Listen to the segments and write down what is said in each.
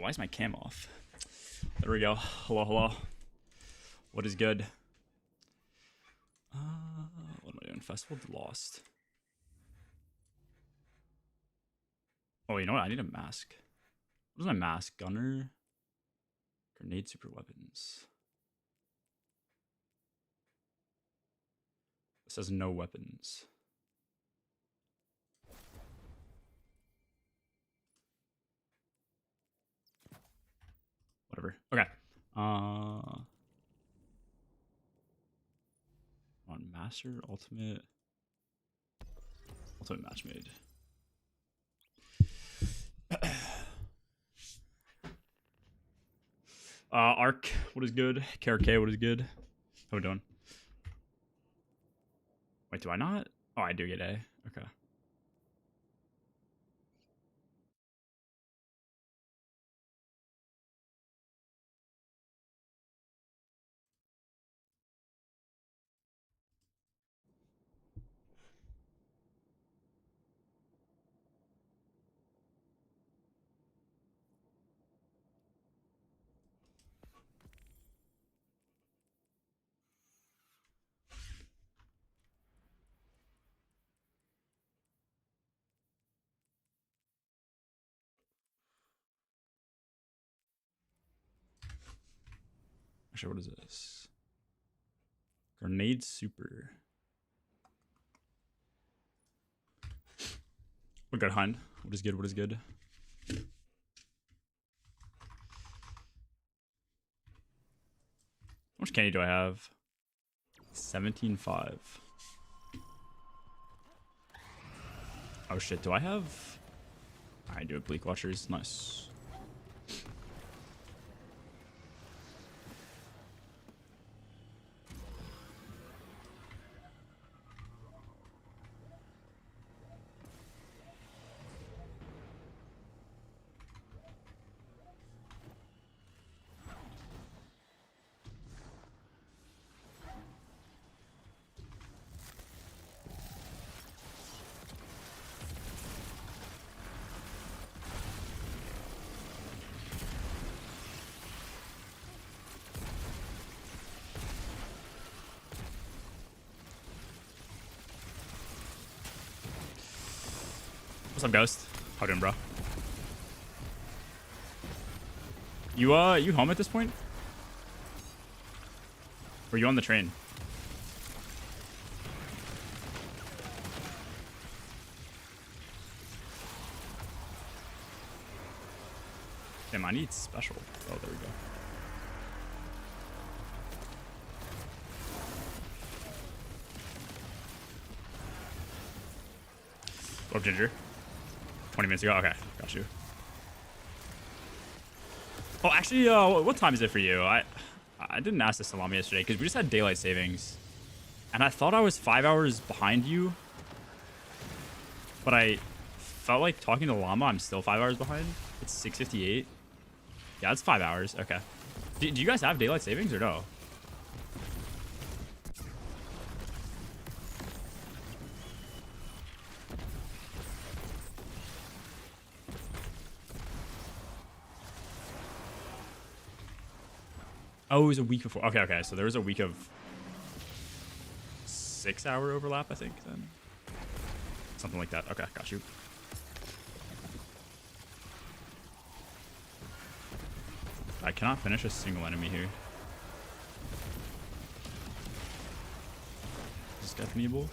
why is my cam off? There we go. Hello, hello. What is good? What am I doing? Festival of the Lost. Oh, you know what? I need a mask. What is my mask? Gunner? Grenade super weapons. It says no weapons. Whatever. Okay. On master, ultimate match made. Arc, what is good? KRK, what is good? How we doing? Wait, do I not? Oh, I do get A. Okay. Actually, what is this? Grenade super. What good, Hind? What is good? What is good? How much candy do I have? 17.5. Oh shit, do I have? I do have Bleak Watchers. Nice. What's up, Ghost? How doing, bro? You home at this point? Or you on the train? Damn, I need special. Oh, there we go. What up, Ginger? 20 minutes ago? Okay, got you. Oh, actually, what time is it for you? I didn't ask the Salami yesterday because we just had daylight savings. And I thought I was 5 hours behind you. But I felt like talking to Llama, I'm still 5 hours behind. It's 6:58. Yeah, it's 5 hours. Okay. Do you guys have daylight savings or no? Oh, it was a week before. Okay, okay. So there was a week of 6 hour overlap, I think, then. Something like that. Okay, got you. I cannot finish a single enemy here. Is this guy Knievel?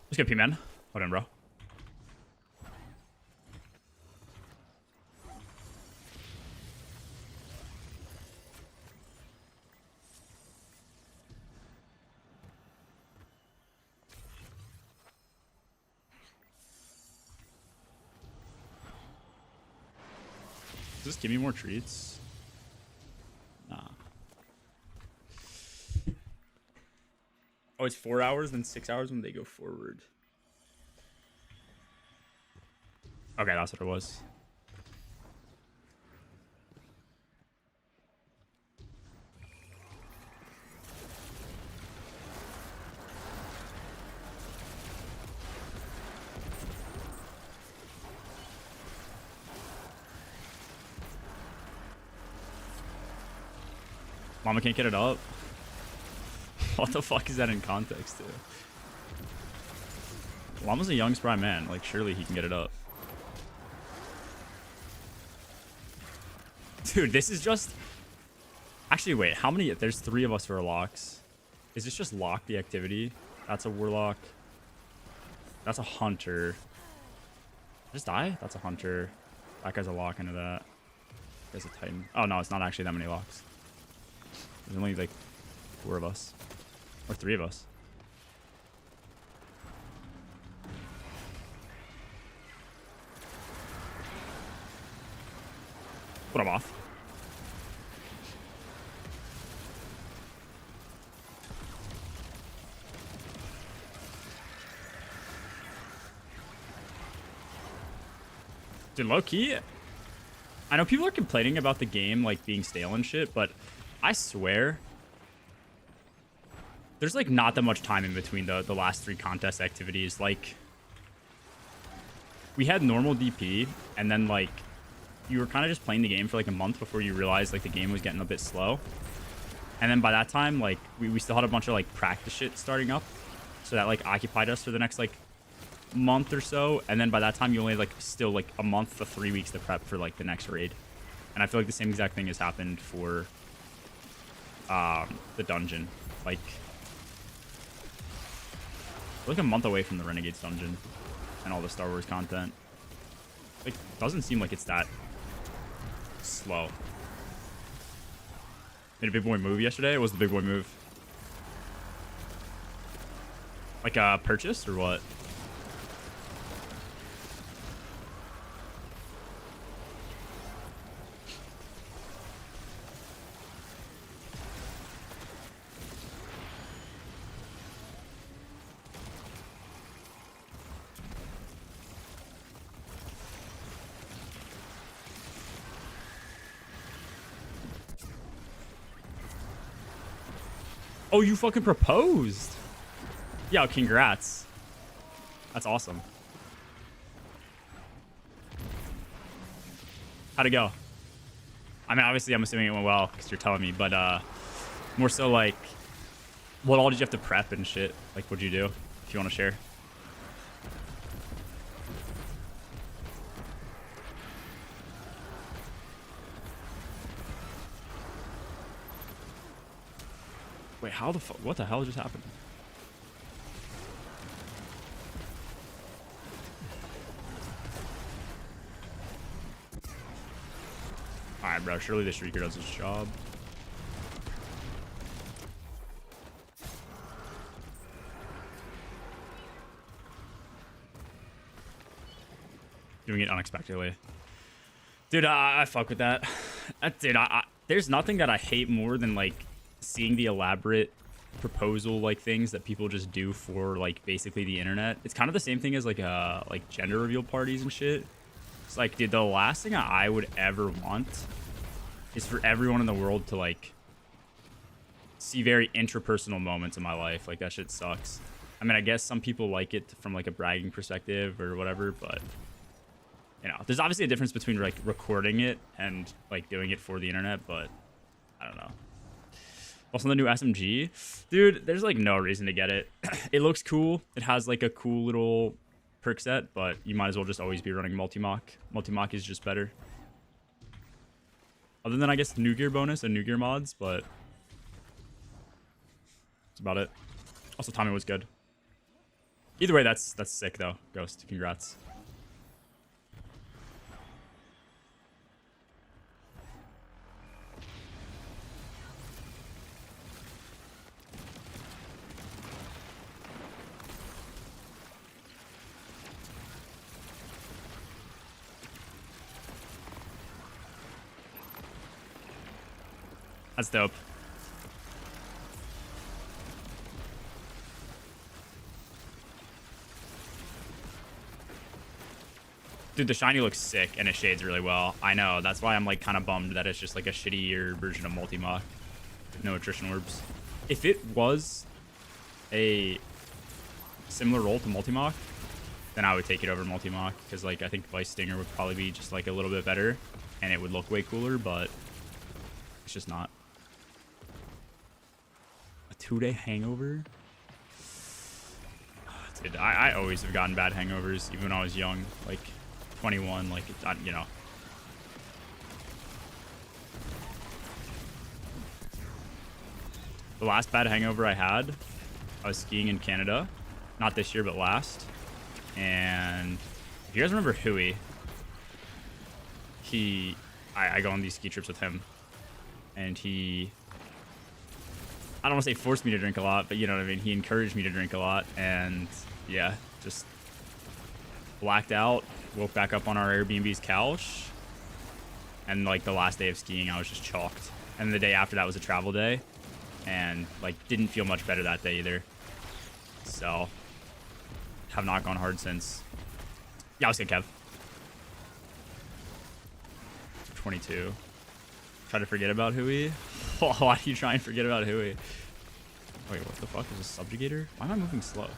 Let's get P-Man. Hold on, bro. Does this give me more treats? Nah. Oh, it's 4 hours, then 6 hours when they go forward. Okay, that's what it was. Mama can't get it up. What the fuck is that in context to? Llama's a young spry man. Like, surely he can get it up. Dude, this is just... Actually, wait. How many... There's 3 of us for locks. Is this just lock the activity? That's a warlock. That's a hunter. Just die? That's a hunter. That guy's a lock into that. That guy's a titan. Oh, no. It's not actually that many locks. There's only, like, 4 of us. Or 3 of us. Put him off. Dude, low key, I know people are complaining about the game like being stale and shit, but I swear there's like not that much time in between the last 3 contest activities. Like, we had normal DP, and then like you were kind of just playing the game for like a month before you realized like the game was getting a bit slow. And then by that time, like we still had a bunch of like practice shit starting up, so that like occupied us for the next like month or so. And then by that time you only had like still like a month to 3 weeks to prep for like the next raid. And I feel like the same exact thing has happened for the dungeon. Like, we're like a month away from the Renegades dungeon and all the Star Wars content. Like, doesn't seem like it's that slow. Made a big boy move yesterday. What was the big boy move? Like a purchase or what? Oh, you fucking proposed. Yo, congrats. That's awesome. How'd it go? I mean, obviously, I'm assuming it went well because you're telling me, but more so like, what all did you have to prep and shit? Like, what'd you do? If you want to share. Wait, how the fuck? What the hell just happened? Alright, bro. Surely the Shrieker does his job. Doing it unexpectedly. Dude, I fuck with that. Dude, there's nothing that I hate more than, like, seeing the elaborate proposal like things that people just do for like basically the internet. It's kind of the same thing as like gender reveal parties and shit. It's like, dude, the last thing I would ever want is for everyone in the world to like see very interpersonal moments in my life. Like, that shit sucks. I mean, I guess some people like it from like a bragging perspective or whatever, but you know, there's obviously a difference between like recording it and like doing it for the internet, but I don't know. Also, the new SMG, dude, there's like no reason to get it. It looks cool. It has like a cool little perk set, but you might as well just always be running multi-mock. Multi-mock is just better. Other than, I guess, new gear bonus and new gear mods, but that's about it. Also, timing was good. Either way, that's sick though. Ghost, congrats. That's dope. Dude, the shiny looks sick and it shades really well. I know. That's why I'm like kind of bummed that it's just like a shittier version of Multi-Mach with no attrition orbs. If it was a similar role to Multi-Mach, then I would take it over Multi-Mach because like I think Vice Stinger would probably be just like a little bit better and it would look way cooler, but it's just not. A 2-day hangover? Dude, I always have gotten bad hangovers even when I was young, like 21, like, you know. The last bad hangover I had, I was skiing in Canada. Not this year, but last. And if you guys remember Huey, I go on these ski trips with him. And he, I don't want to say forced me to drink a lot, but you know what I mean? He encouraged me to drink a lot. And yeah, just blacked out, woke back up on our Airbnb's couch. And like the last day of skiing, I was just chalked. And the day after that was a travel day. And like didn't feel much better that day either. So have not gone hard since. Yeah, I was good, Kev. 22. Try to forget about Huey. Why do you try and forget about Huey? Wait, what the fuck is a subjugator? Why am I moving slow?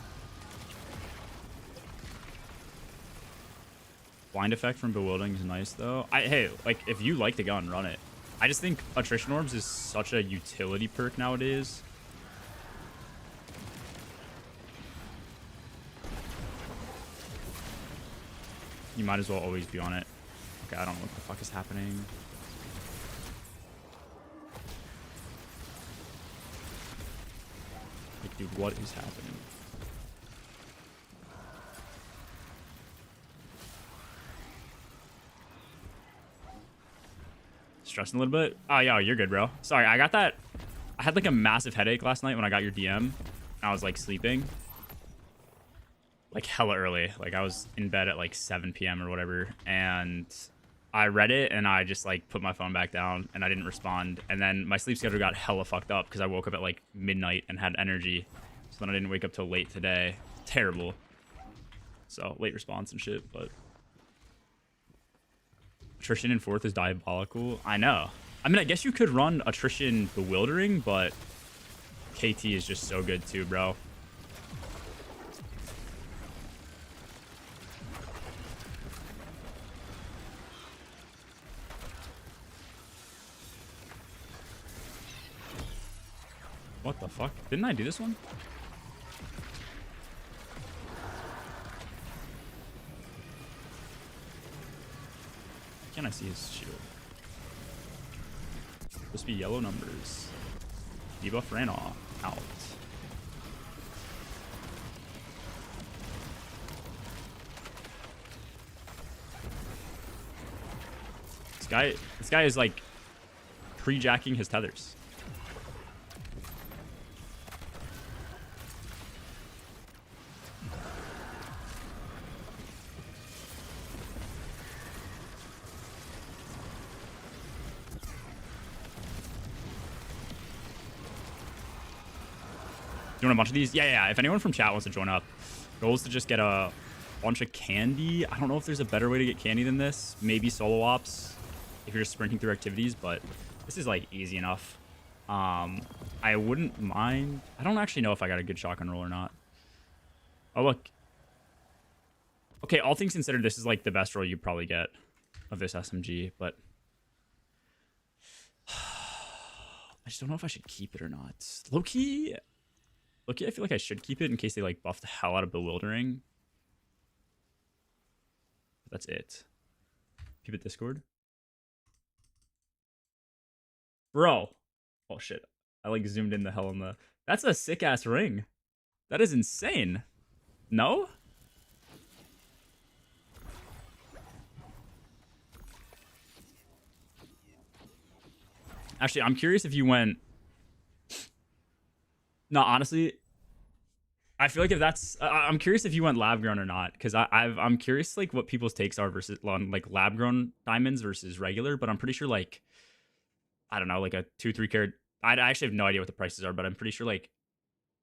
Blind effect from Bewildering is nice though. Hey, like if you like the gun, run it. I just think attrition orbs is such a utility perk nowadays. You might as well always be on it. Okay, I don't know what the fuck is happening. Like, dude, what is happening? Stressing a little bit? Oh, yeah, you're good, bro. Sorry, I got that. I had like a massive headache last night when I got your DM. I was like sleeping. Like hella early. Like I was in bed at like 7 p.m. or whatever. And I read it and I just like put my phone back down and I didn't respond. And then my sleep schedule got hella fucked up because I woke up at like midnight and had energy. So then I didn't wake up till late today. Terrible. So late response and shit, but attrition in 4th is diabolical. I know. I mean, I guess you could run attrition bewildering, but KT is just so good too, bro. What the fuck? Didn't I do this one? Can I see his shield? Supposed to be yellow numbers. Debuff ran off. Out. This guy is like pre-jacking his tethers. You want a bunch of these? Yeah. If anyone from chat wants to join up, goal is to just get a bunch of candy. I don't know if there's a better way to get candy than this. Maybe solo ops if you're just sprinting through activities, but this is like easy enough. I wouldn't mind. I don't actually know if I got a good shotgun roll or not. Oh, look. Okay, all things considered, this is like the best roll you probably get of this SMG, but I just don't know if I should keep it or not. Low-key, I feel like I should keep it in case they like buff the hell out of Bewildering. But that's it. Keep it Discord. Bro. Oh shit. I like zoomed in the hell on the... That's a sick ass ring. That is insane. No? Actually, I'm curious if you went... No, honestly, I feel like if that's... I'm curious if you went lab-grown or not, because I'm curious like what people's takes are versus like lab-grown diamonds versus regular, but I'm pretty sure like... I don't know, like a 2-3 carat... I actually have no idea what the prices are, but I'm pretty sure like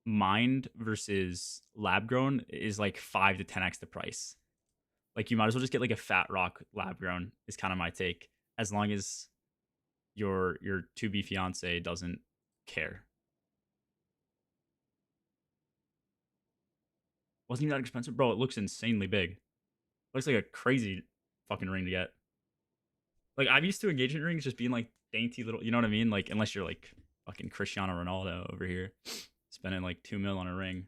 mined versus lab-grown is like 5 to 10x the price. Like you might as well just get like a fat rock lab grown is kind of my take. As long as your to be fiance doesn't care. Wasn't even that expensive, bro. It looks insanely big. Looks like a crazy fucking ring to get. Like I'm used to engagement rings just being like dainty little, you know what I mean? Like unless you're like fucking Cristiano Ronaldo over here, spending like 2 mil on a ring.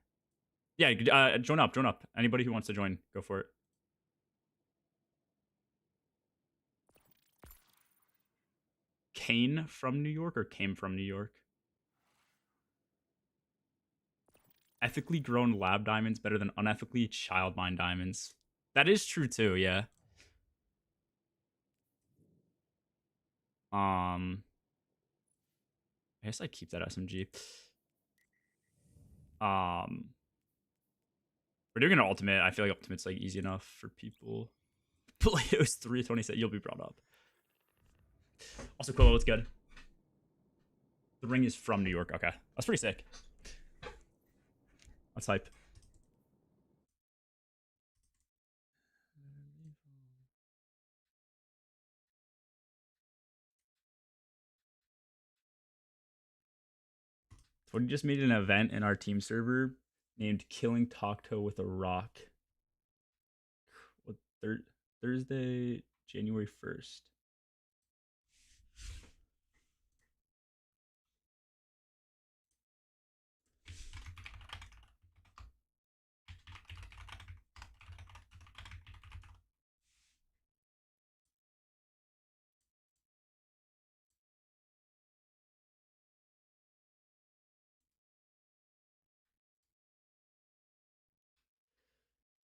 Yeah, join up, join up. Anybody who wants to join, go for it. Kane from New York or came from New York? Ethically grown lab diamonds better than unethically child mine diamonds. That is true too, yeah. I guess I keep that SMG. We're doing an ultimate. I feel like ultimate's like easy enough for people. Playos 320 said you'll be brought up. Also, cool. What's good? The ring is from New York. Okay, that's pretty sick. Let's hype. So we just made an event in our team server named Killing Tokto with a Rock. What Thursday, January 1st.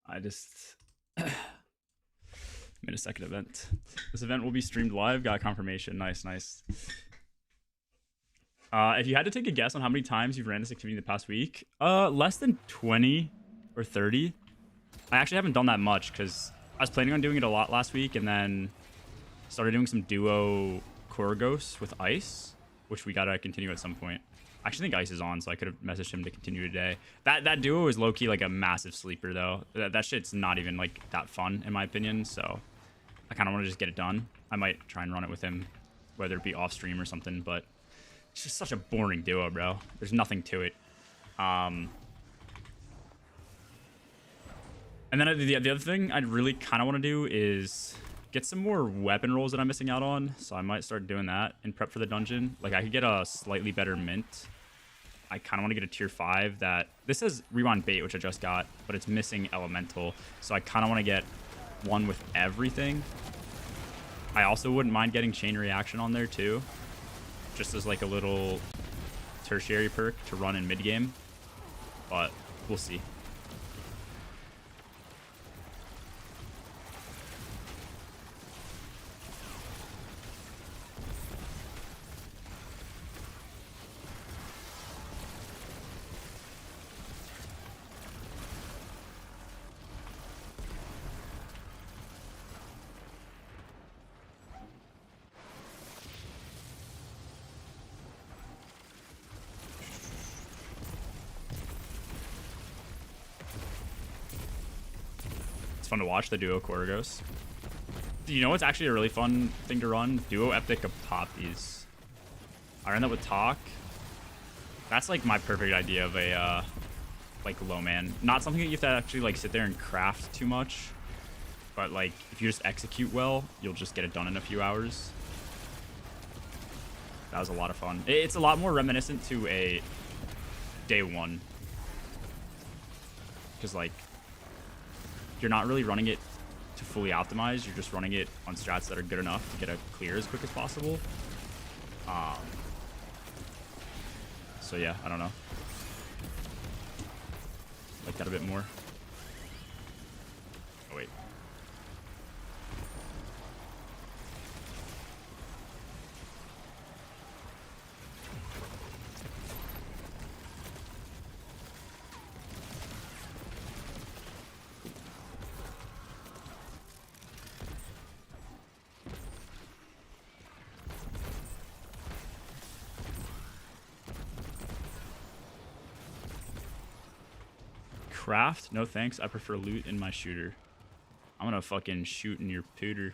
I just made a second event. This event will be streamed live. Got confirmation. Nice, nice. If you had to take a guess on how many times you've ran this activity in the past week, less than 20 or 30. I actually haven't done that much because I was planning on doing it a lot last week and then started doing some duo Korgos with Ice, which we gotta continue at some point. I actually think Ice is on, so I could have messaged him to continue today. That duo is low-key like a massive sleeper, though. That shit's not even like that fun, in my opinion, so I kind of want to just get it done. I might try and run it with him, whether it be off-stream or something, but it's just such a boring duo, bro. There's nothing to it. And then the other thing I'd really kind of want to do is get some more weapon rolls that I'm missing out on. So I might start doing that in prep for the dungeon. Like I could get a slightly better mint. I kind of want to get a tier 5 that... This says Rewind Bait, which I just got, but it's missing Elemental. So I kind of want to get one with everything. I also wouldn't mind getting Chain Reaction on there too. Just as like a little tertiary perk to run in mid-game. But we'll see. It's fun to watch the duo Korgos. You know what's actually a really fun thing to run? Duo Epic of Poppies. I ran that with Talk. That's like my perfect idea of a like low man. Not something that you have to actually like sit there and craft too much. But like if you just execute well, you'll just get it done in a few hours. That was a lot of fun. It's a lot more reminiscent to a day one. Because like you're not really running it to fully optimize. You're just running it on strats that are good enough to get a clear as quick as possible. So yeah, I don't know. Like that a bit more. Oh wait. Craft? No thanks. I prefer loot in my shooter. I'm gonna fucking shoot in your pooter.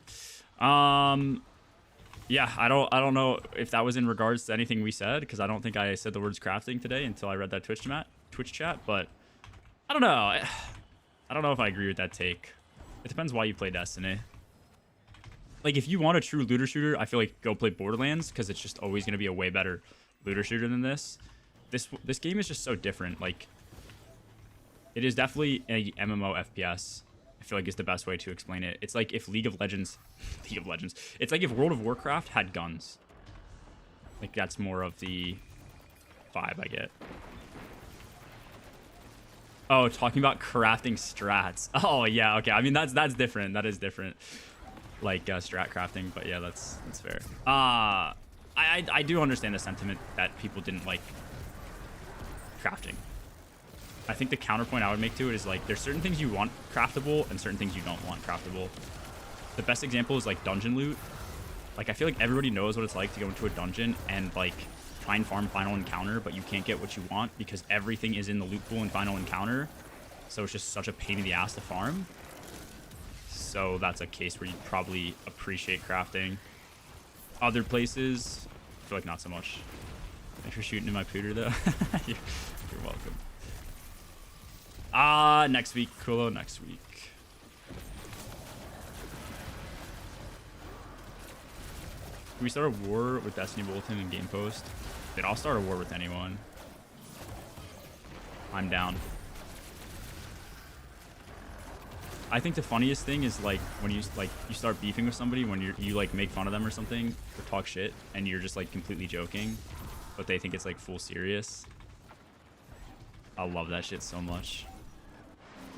Yeah, I don't know if that was in regards to anything we said, because I don't think I said the words crafting today until I read that Twitch chat, but I don't know. I don't know if I agree with that take. It depends why you play Destiny. Like, if you want a true looter shooter, I feel like go play Borderlands, because it's just always going to be a way better looter shooter than this. This game is just so different. Like, it is definitely a MMO FPS. I feel like is the best way to explain it. It's like if League of Legends. It's like if World of Warcraft had guns. Like, that's more of the vibe I get. Oh, talking about crafting strats. Oh, yeah, okay. I mean, that's different. That is different. Like, strat crafting, but yeah, that's fair. I do understand the sentiment that people didn't like crafting. I think the counterpoint I would make to it is, like, there's certain things you want craftable and certain things you don't want craftable. The best example is, like, dungeon loot. Like, I feel like everybody knows what it's like to go into a dungeon and, like, try and farm Final Encounter, but you can't get what you want because everything is in the loot pool in Final Encounter. So it's just such a pain in the ass to farm. So that's a case where you'd probably appreciate crafting. Other places, I feel like not so much. Thanks for shooting in my pooter, though. You're welcome. Next week, Kulo, next week. Can we start a war with Destiny Bulletin and Game Post? Dude, I'll start a war with anyone. I'm down. I think the funniest thing is, like, when you start beefing with somebody, when you like make fun of them or something or talk shit and you're just like completely joking, but they think it's like full serious. I love that shit so much.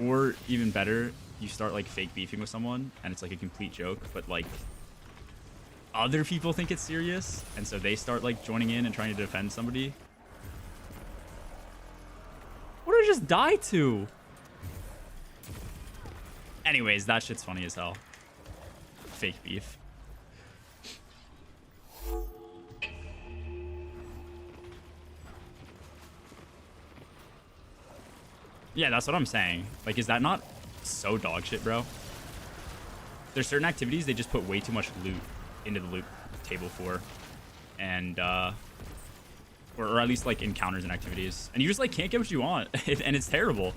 Or even better, you start like fake beefing with someone and it's like a complete joke, but like other people think it's serious, and so they start like joining in and trying to defend somebody. What did I just die to? Anyways, that shit's funny as hell. Fake beef. Yeah, that's what I'm saying. Like, is that not so dog shit, bro? There's certain activities they just put way too much loot into the loot table for. And, or at least, like, encounters and activities. And you just, like, can't get what you want. And it's terrible.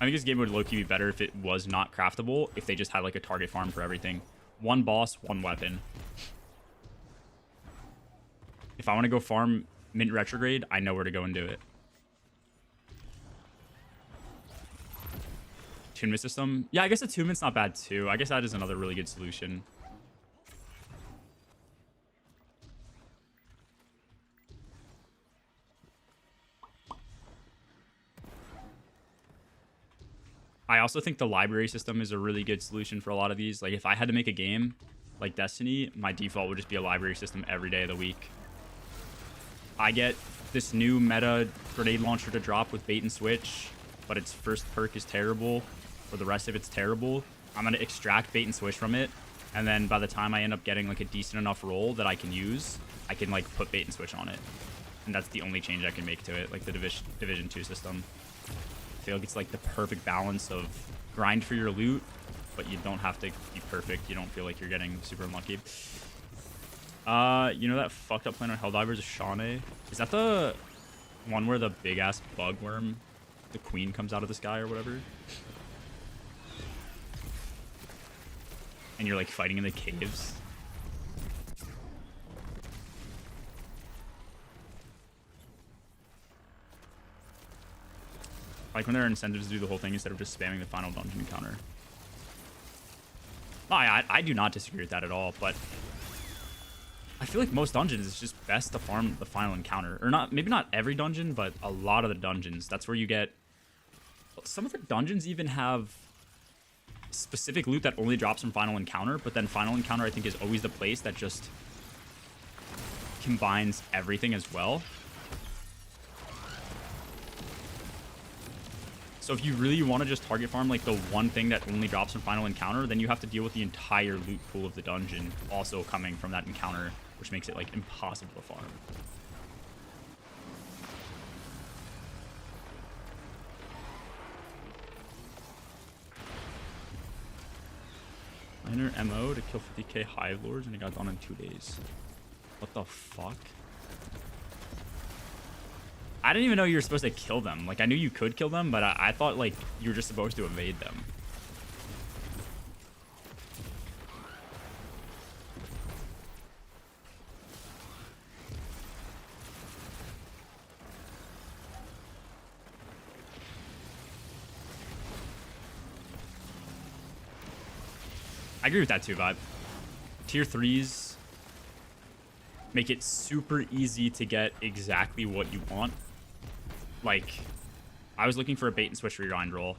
I think this game would low-key be better if it was not craftable, if they just had, like, a target farm for everything. One boss, one weapon. If I want to go farm Mint Retrograde, I know where to go and do it. Attunement system. Yeah, I guess attunement's not bad too. I guess that is another really good solution. I also think the library system is a really good solution for a lot of these. Like, if I had to make a game like Destiny, my default would just be a library system every day of the week. I get this new meta grenade launcher to drop with bait and switch, but its first perk is terrible, or the rest of it's terrible. I'm going to extract bait and switch from it, and then by the time I end up getting like a decent enough roll that I can use, I can like put bait and switch on it. And that's the only change I can make to it, like the Division 2 system. I feel like it's like the perfect balance of grind for your loot, but you don't have to be perfect. You don't feel like you're getting super unlucky. You know that fucked up plan on Helldivers is Shawnee? Is that the one where the big ass bug worm, the queen, comes out of the sky or whatever? And you're like fighting in the caves? Like when there are incentives to do the whole thing instead of just spamming the final dungeon encounter. No, I do not disagree with that at all, but I feel like most dungeons it's just best to farm the final encounter. Or not, maybe not every dungeon, but a lot of the dungeons. That's where you get... Some of the dungeons even have specific loot that only drops from final encounter, but then final encounter I think is always the place that just combines everything as well. So if you really want to just target farm like the one thing that only drops from final encounter, then you have to deal with the entire loot pool of the dungeon also coming from that encounter, which makes it like impossible to farm. Minor MO to kill 50k Hive Lords and it got done in 2 days. What the fuck? I didn't even know you were supposed to kill them. Like, I knew you could kill them, but I thought, like, you were just supposed to evade them. I agree with that too, Vibe. Tier 3s make it super easy to get exactly what you want. Like, I was looking for a bait and switch rewind roll,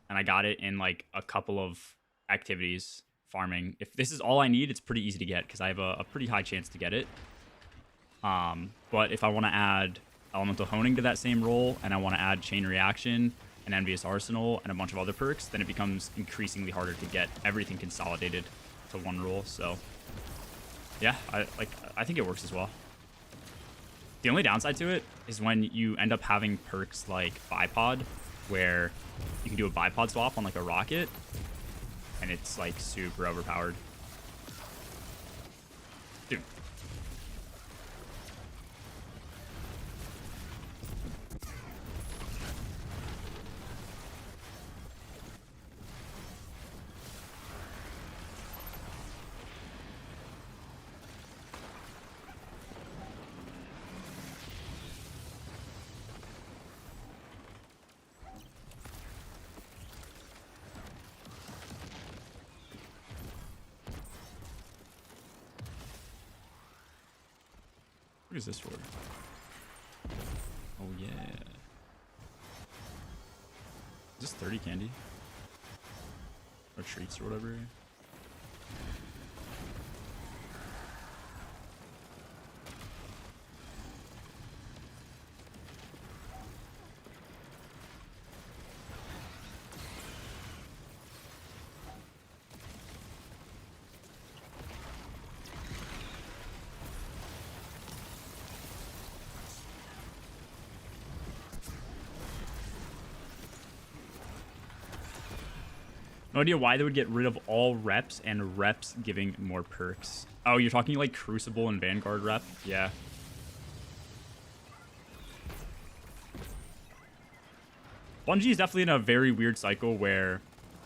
and I got it in like a couple of activities farming. If this is all I need, it's pretty easy to get because I have a pretty high chance to get it. But if I want to add elemental honing to that same roll, and I want to add chain reaction and envious arsenal and a bunch of other perks, then it becomes increasingly harder to get everything consolidated to one roll. So yeah, I think it works as well. The only downside to it is when you end up having perks like bipod, where you can do a bipod swap on like a rocket, and it's like super overpowered. Dude. What is this for? Oh yeah. Is this 30 candy? Or treats or whatever? No idea why they would get rid of all reps and reps giving more perks. Oh, you're talking like Crucible and Vanguard rep? Yeah. Bungie is definitely in a very weird cycle where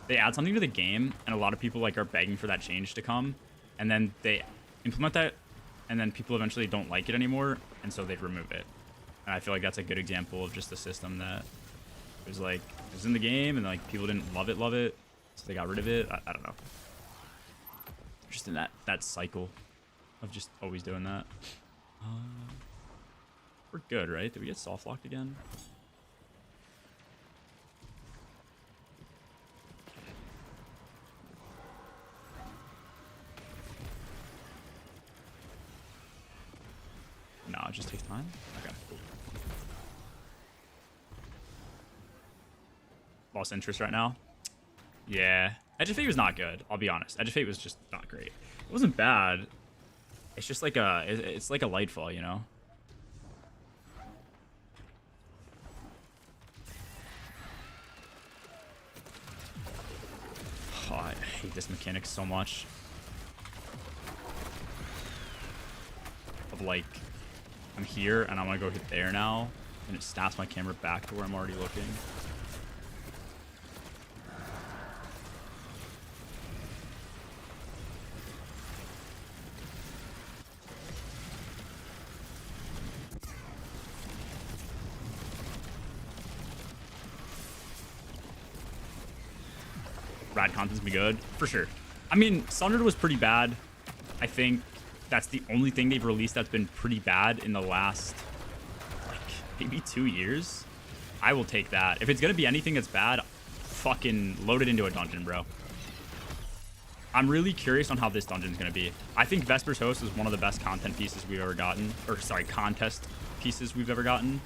they add something to the game and a lot of people like are begging for that change to come, and then they implement that and then people eventually don't like it anymore, and so they'd remove it. And I feel like that's a good example of just a system that was like, it was in the game and like people didn't love it. So they got rid of it. I don't know. Just in that cycle of just always doing that. We're good, right? Did we get soft locked again? No, it just takes time. Okay, cool. Lost interest right now. Yeah, Edge of Fate was not good. I'll be honest. Edge of Fate was just not great. It wasn't bad. It's just like it's like a Lightfall, you know. Oh, I hate this mechanic so much. Of like, I'm here and I'm gonna go hit there now, and it snaps my camera back to where I'm already looking. Rad content's be good for sure. I mean, Sundered was pretty bad. I think that's the only thing they've released that's been pretty bad in the last like maybe 2 years. I will take that. If it's gonna be anything that's bad, fucking load it into a dungeon, bro. I'm really curious on how this dungeon's gonna be. I think Vesper's Host is one of the best content pieces we've ever gotten, or sorry, contest pieces we've ever gotten.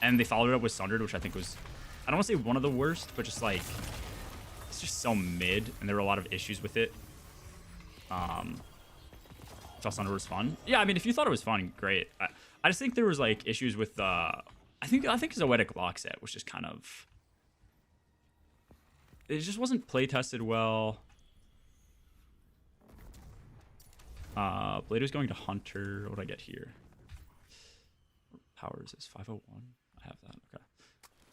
And they followed it up with Sundered, which I think was, I don't want to say one of the worst, but just like, it's just so mid, and there were a lot of issues with it. Thought Sundered was fun. Yeah, I mean, if you thought it was fun, great. I just think there was like issues with I think Zoetic Lock set was just kind of, it just wasn't play tested well. Blader's going to Hunter. What do I get here? Powers is 501. I have that. Okay.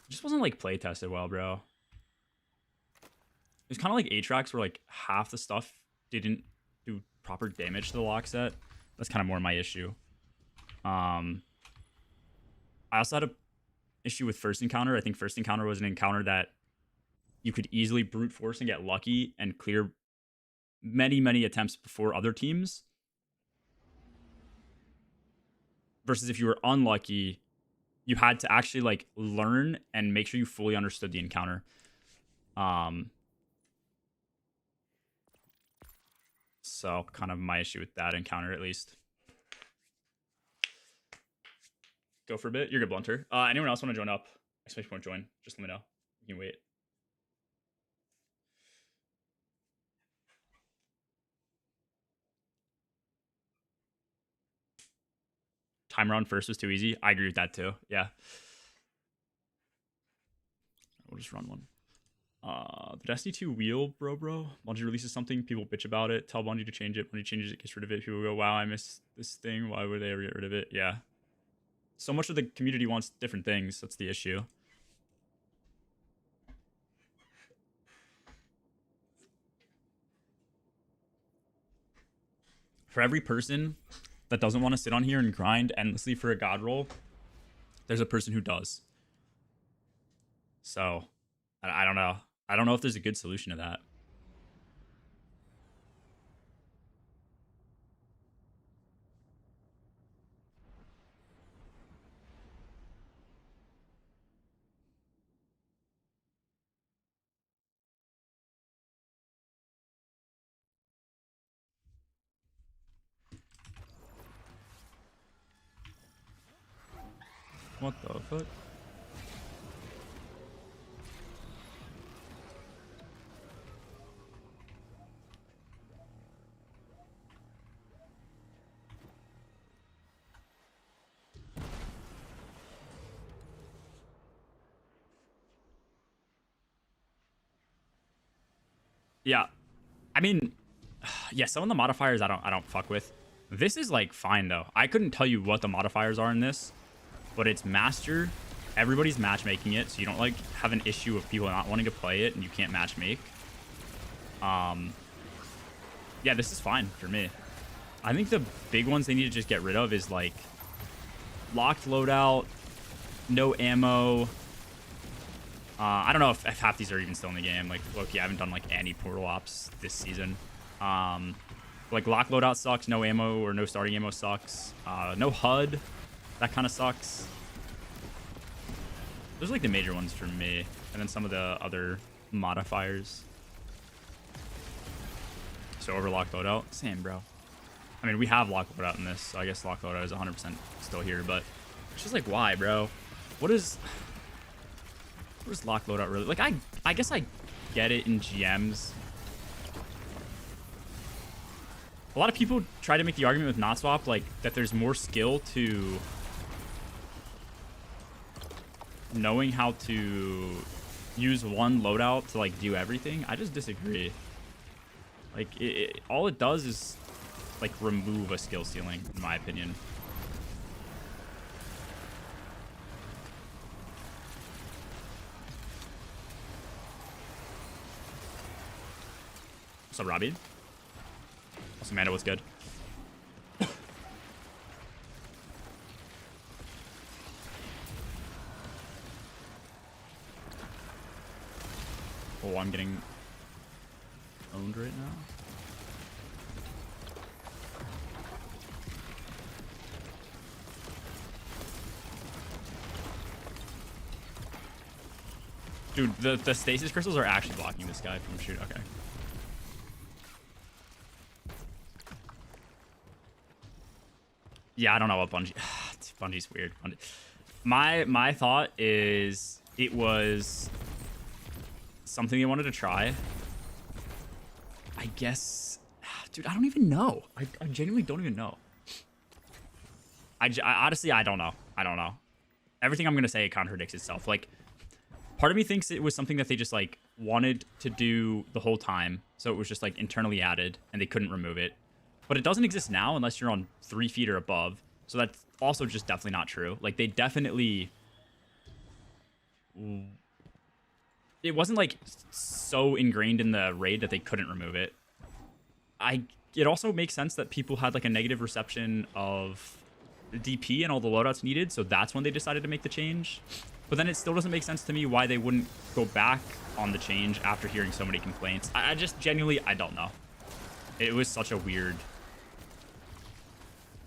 It just wasn't like play tested well, bro. It was kind of like Aatrox where like half the stuff didn't do proper damage to the lock set. That's kind of more my issue. I also had a issue with First Encounter. I think First Encounter was an encounter that you could easily brute force and get lucky and clear many attempts before other teams. Versus if you were unlucky, you had to actually like learn and make sure you fully understood the encounter. So kind of my issue with that encounter, at least. Go for a bit. You're good, Blunter. Anyone else want to join up? Especially want to join. Just let me know. You can wait. Timer on first was too easy. I agree with that too. Yeah. We'll just run one. The Destiny 2 wheel, bro. Bungie releases something, people bitch about it. Tell Bungie to change it. Bungie changes it, gets rid of it. People go, wow, I miss this thing. Why would they ever get rid of it? Yeah. So much of the community wants different things. That's the issue. For every person that doesn't want to sit on here and grind endlessly for a god roll, there's a person who does. So, I don't know. I don't know if there's a good solution to that. What the fuck? Yeah. I mean, yeah, some of the modifiers I don't fuck with. This is like fine though. I couldn't tell you what the modifiers are in this, but it's master. Everybody's matchmaking it, so you don't like have an issue of people not wanting to play it and you can't matchmake. Yeah, this is fine for me. I think the big ones they need to just get rid of is like locked loadout, no ammo. I don't know if half these are even still in the game. Like, low-key, I haven't done like any portal ops this season. Like lock loadout sucks, no ammo or no starting ammo sucks. No HUD, that kind of sucks. Those are like the major ones for me, and then some of the other modifiers. So over lock loadout, same, bro. I mean, we have lock loadout in this, so I guess lock loadout is 100% still here, but it's just like, why, bro? What is lock loadout really? Like, I guess I get it in GMs. A lot of people try to make the argument with not swap, like, that there's more skill to knowing how to use one loadout to, like, do everything. I just disagree. Like, all it does is, like, remove a skill ceiling, in my opinion. What's up, Robbie? Also, Amanda was good. Oh, I'm getting owned right now. Dude, the stasis crystals are actually blocking this guy from shoot. Okay. Yeah, I don't know what Bungie. Bungie's weird. My thought is it was something they wanted to try. I guess, dude, I don't even know. I genuinely don't even know. I honestly, I don't know. I don't know. Everything I'm going to say contradicts itself. Like, part of me thinks it was something that they just, like, wanted to do the whole time. So it was just, like, internally added, and they couldn't remove it. But it doesn't exist now unless you're on 3 feet or above. So that's also just definitely not true. Like, they definitely... It wasn't, like, so ingrained in the raid that they couldn't remove it. It also makes sense that people had, like, a negative reception of the DP and all the loadouts needed, so that's when they decided to make the change. But then it still doesn't make sense to me why they wouldn't go back on the change after hearing so many complaints. I just genuinely, I don't know. It was such a weird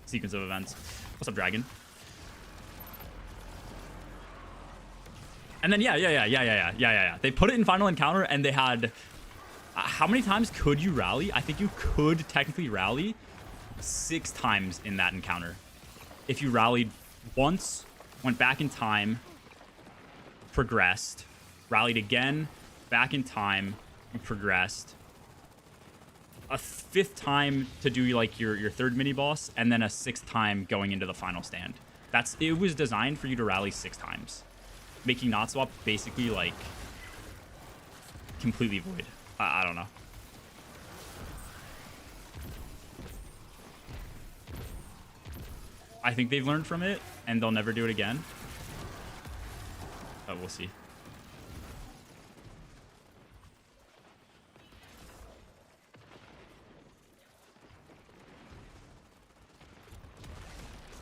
sequence of events. What's up, Dragon? And then, yeah. They put it in Final Encounter, and they had... how many times could you rally? I think you could technically rally 6 times in that encounter. If you rallied once, went back in time, progressed, rallied again, back in time, you progressed. A 5th time to do, like, your 3rd mini-boss, and then a 6th time going into the final stand. It was designed for you to rally 6 times. Making not swap basically, like, completely void. I don't know. I think they've learned from it, and they'll never do it again. But we'll see.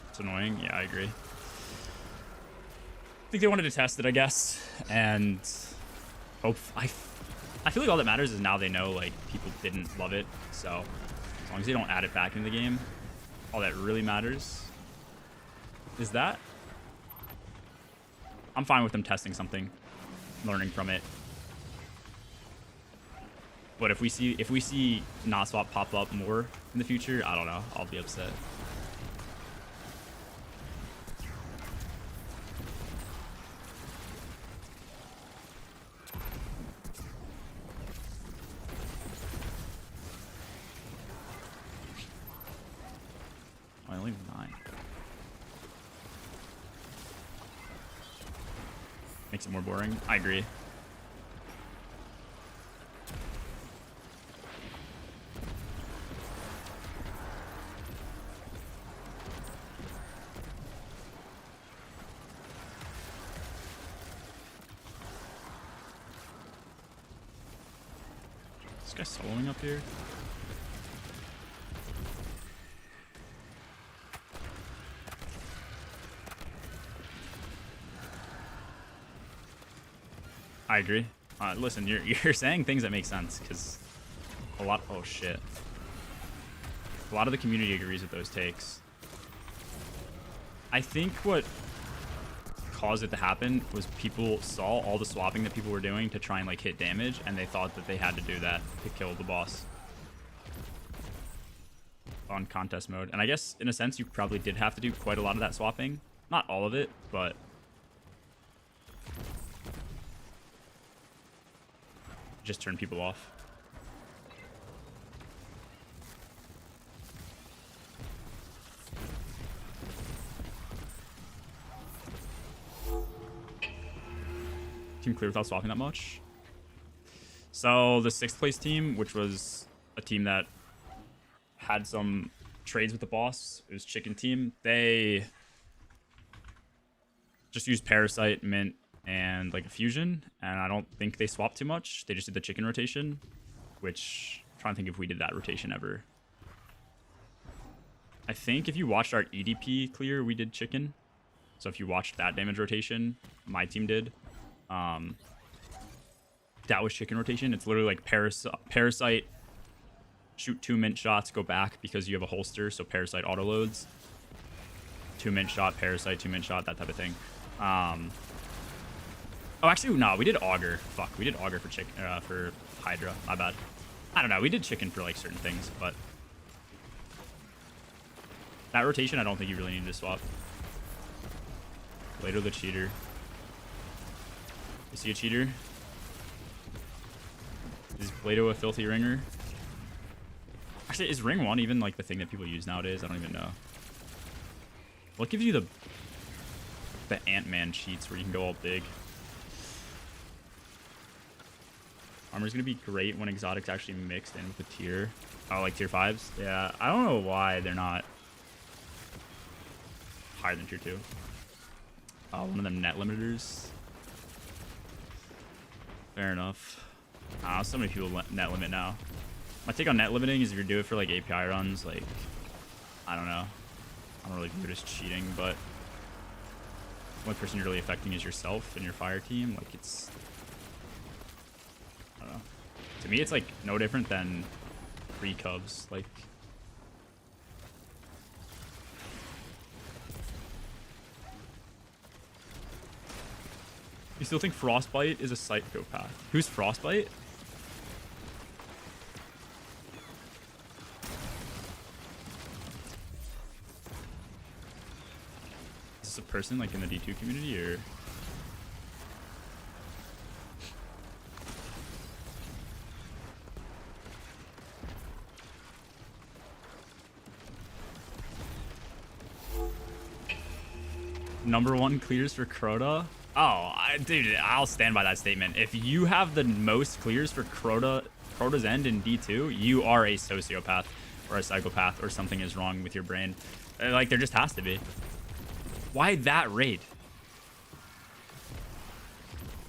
It's annoying. Yeah, I agree. I think they wanted to test it, I guess, and hope. I feel like all that matters is now they know, like, people didn't love it, so as long as they don't add it back in the game, all that really matters is that. I'm fine with them testing something, learning from it. But if we see not swap pop up more in the future, I don't know. I'll be upset. I only have 9. Makes it more boring. I agree. This guy's soloing up here. I agree. Listen, you're saying things that make sense, because oh shit. A lot of the community agrees with those takes. I think what caused it to happen was people saw all the swapping that people were doing to try and, like, hit damage, and they thought that they had to do that to kill the boss on contest mode. And I guess in a sense you probably did have to do quite a lot of that swapping. Not all of it, but just turn people off. Team clear without swapping that much. So the 6th place team, which was a team that had some trades with the boss, it was Chicken Team. They just used Parasite, Mint, and, like, a Fusion, and I don't think they swapped too much. They just did the chicken rotation, which I'm trying to think if we did that rotation ever. I think if you watched our EDP clear, we did chicken. So if you watched that damage rotation, my team did. That was chicken rotation. It's literally like Parasite, shoot 2 Mint shots, go back because you have a holster, so Parasite auto loads. 2 Mint shot, Parasite, 2 Mint shot, that type of thing. Oh, actually, no, we did Augur. Fuck, we did Augur for Hydra. My bad. I don't know. We did chicken for, like, certain things, but that rotation, I don't think you really need to swap. Plato the cheater. Is he a cheater? Is Plato a filthy ringer? Actually, is ring 1 even like the thing that people use nowadays? I don't even know. What gives you the Ant-Man cheats where you can go all big? Armor's gonna be great when exotics actually mixed in with the tier. Oh, like tier 5s? Yeah, I don't know why they're not higher than tier 2. Oh, one of them net limiters. Fair enough. So many people net limit now. My take on net limiting is if you do it for like API runs, like, I don't know. I don't really view it as cheating, but the only person you're really affecting is yourself and your fire team. Like, it's, I don't know. To me, it's like no different than pre-cubs. Like, you still think Frostbite is a psychopath? Who's Frostbite? Is this a person like in the D2 community or? #1 clears for Crota? Oh, dude, I'll stand by that statement. If you have the most clears for Crota's End in D2, you are a sociopath or a psychopath or something is wrong with your brain. Like, there just has to be. Why that raid?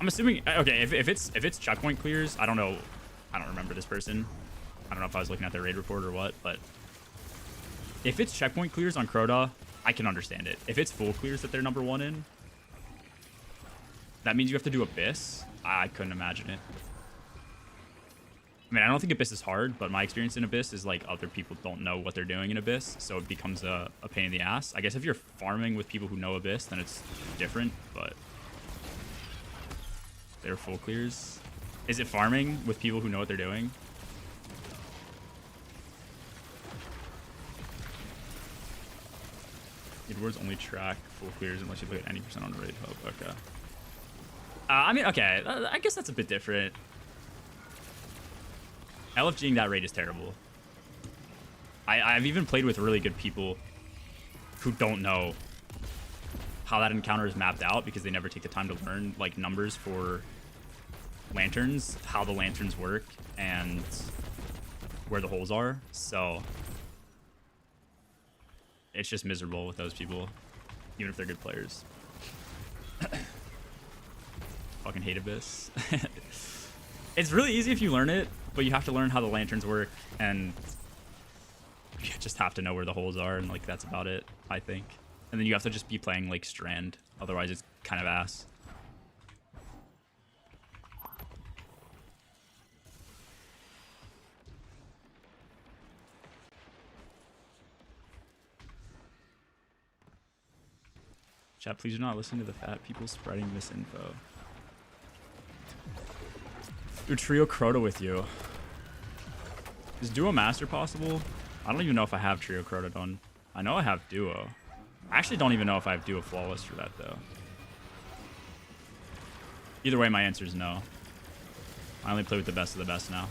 I'm assuming, okay, if it's checkpoint clears, I don't know. I don't remember this person. I don't know if I was looking at their raid report or what, but if it's checkpoint clears on Crota, I can understand it. If it's full clears that they're #1 in, that means you have to do Abyss. I couldn't imagine it. I mean, I don't think Abyss is hard, but my experience in Abyss is like other people don't know what they're doing in Abyss, so it becomes a pain in the ass. I guess if you're farming with people who know Abyss, then it's different, but they're full clears. Is it farming with people who know what they're doing? Edwards only track full clears unless you look at 90% on the raid hub. Okay. I mean, okay. I guess that's a bit different. LFGing that raid is terrible. I've even played with really good people who don't know how that encounter is mapped out because they never take the time to learn like numbers for lanterns, how the lanterns work, and where the holes are. So it's just miserable with those people, even if they're good players. Fucking hate Abyss. It's really easy if you learn it, but you have to learn how the lanterns work, and you just have to know where the holes are, and like that's about it, I think. And then you have to just be playing like Strand, otherwise it's kind of ass. Chat, please do not listen to the fat people spreading misinfo. Do trio Crota with you. Is Duo Master possible? I don't even know if I have trio Crota done. I know I have Duo. I actually don't even know if I have Duo Flawless for that though. Either way, my answer is no. I only play with the best of the best now.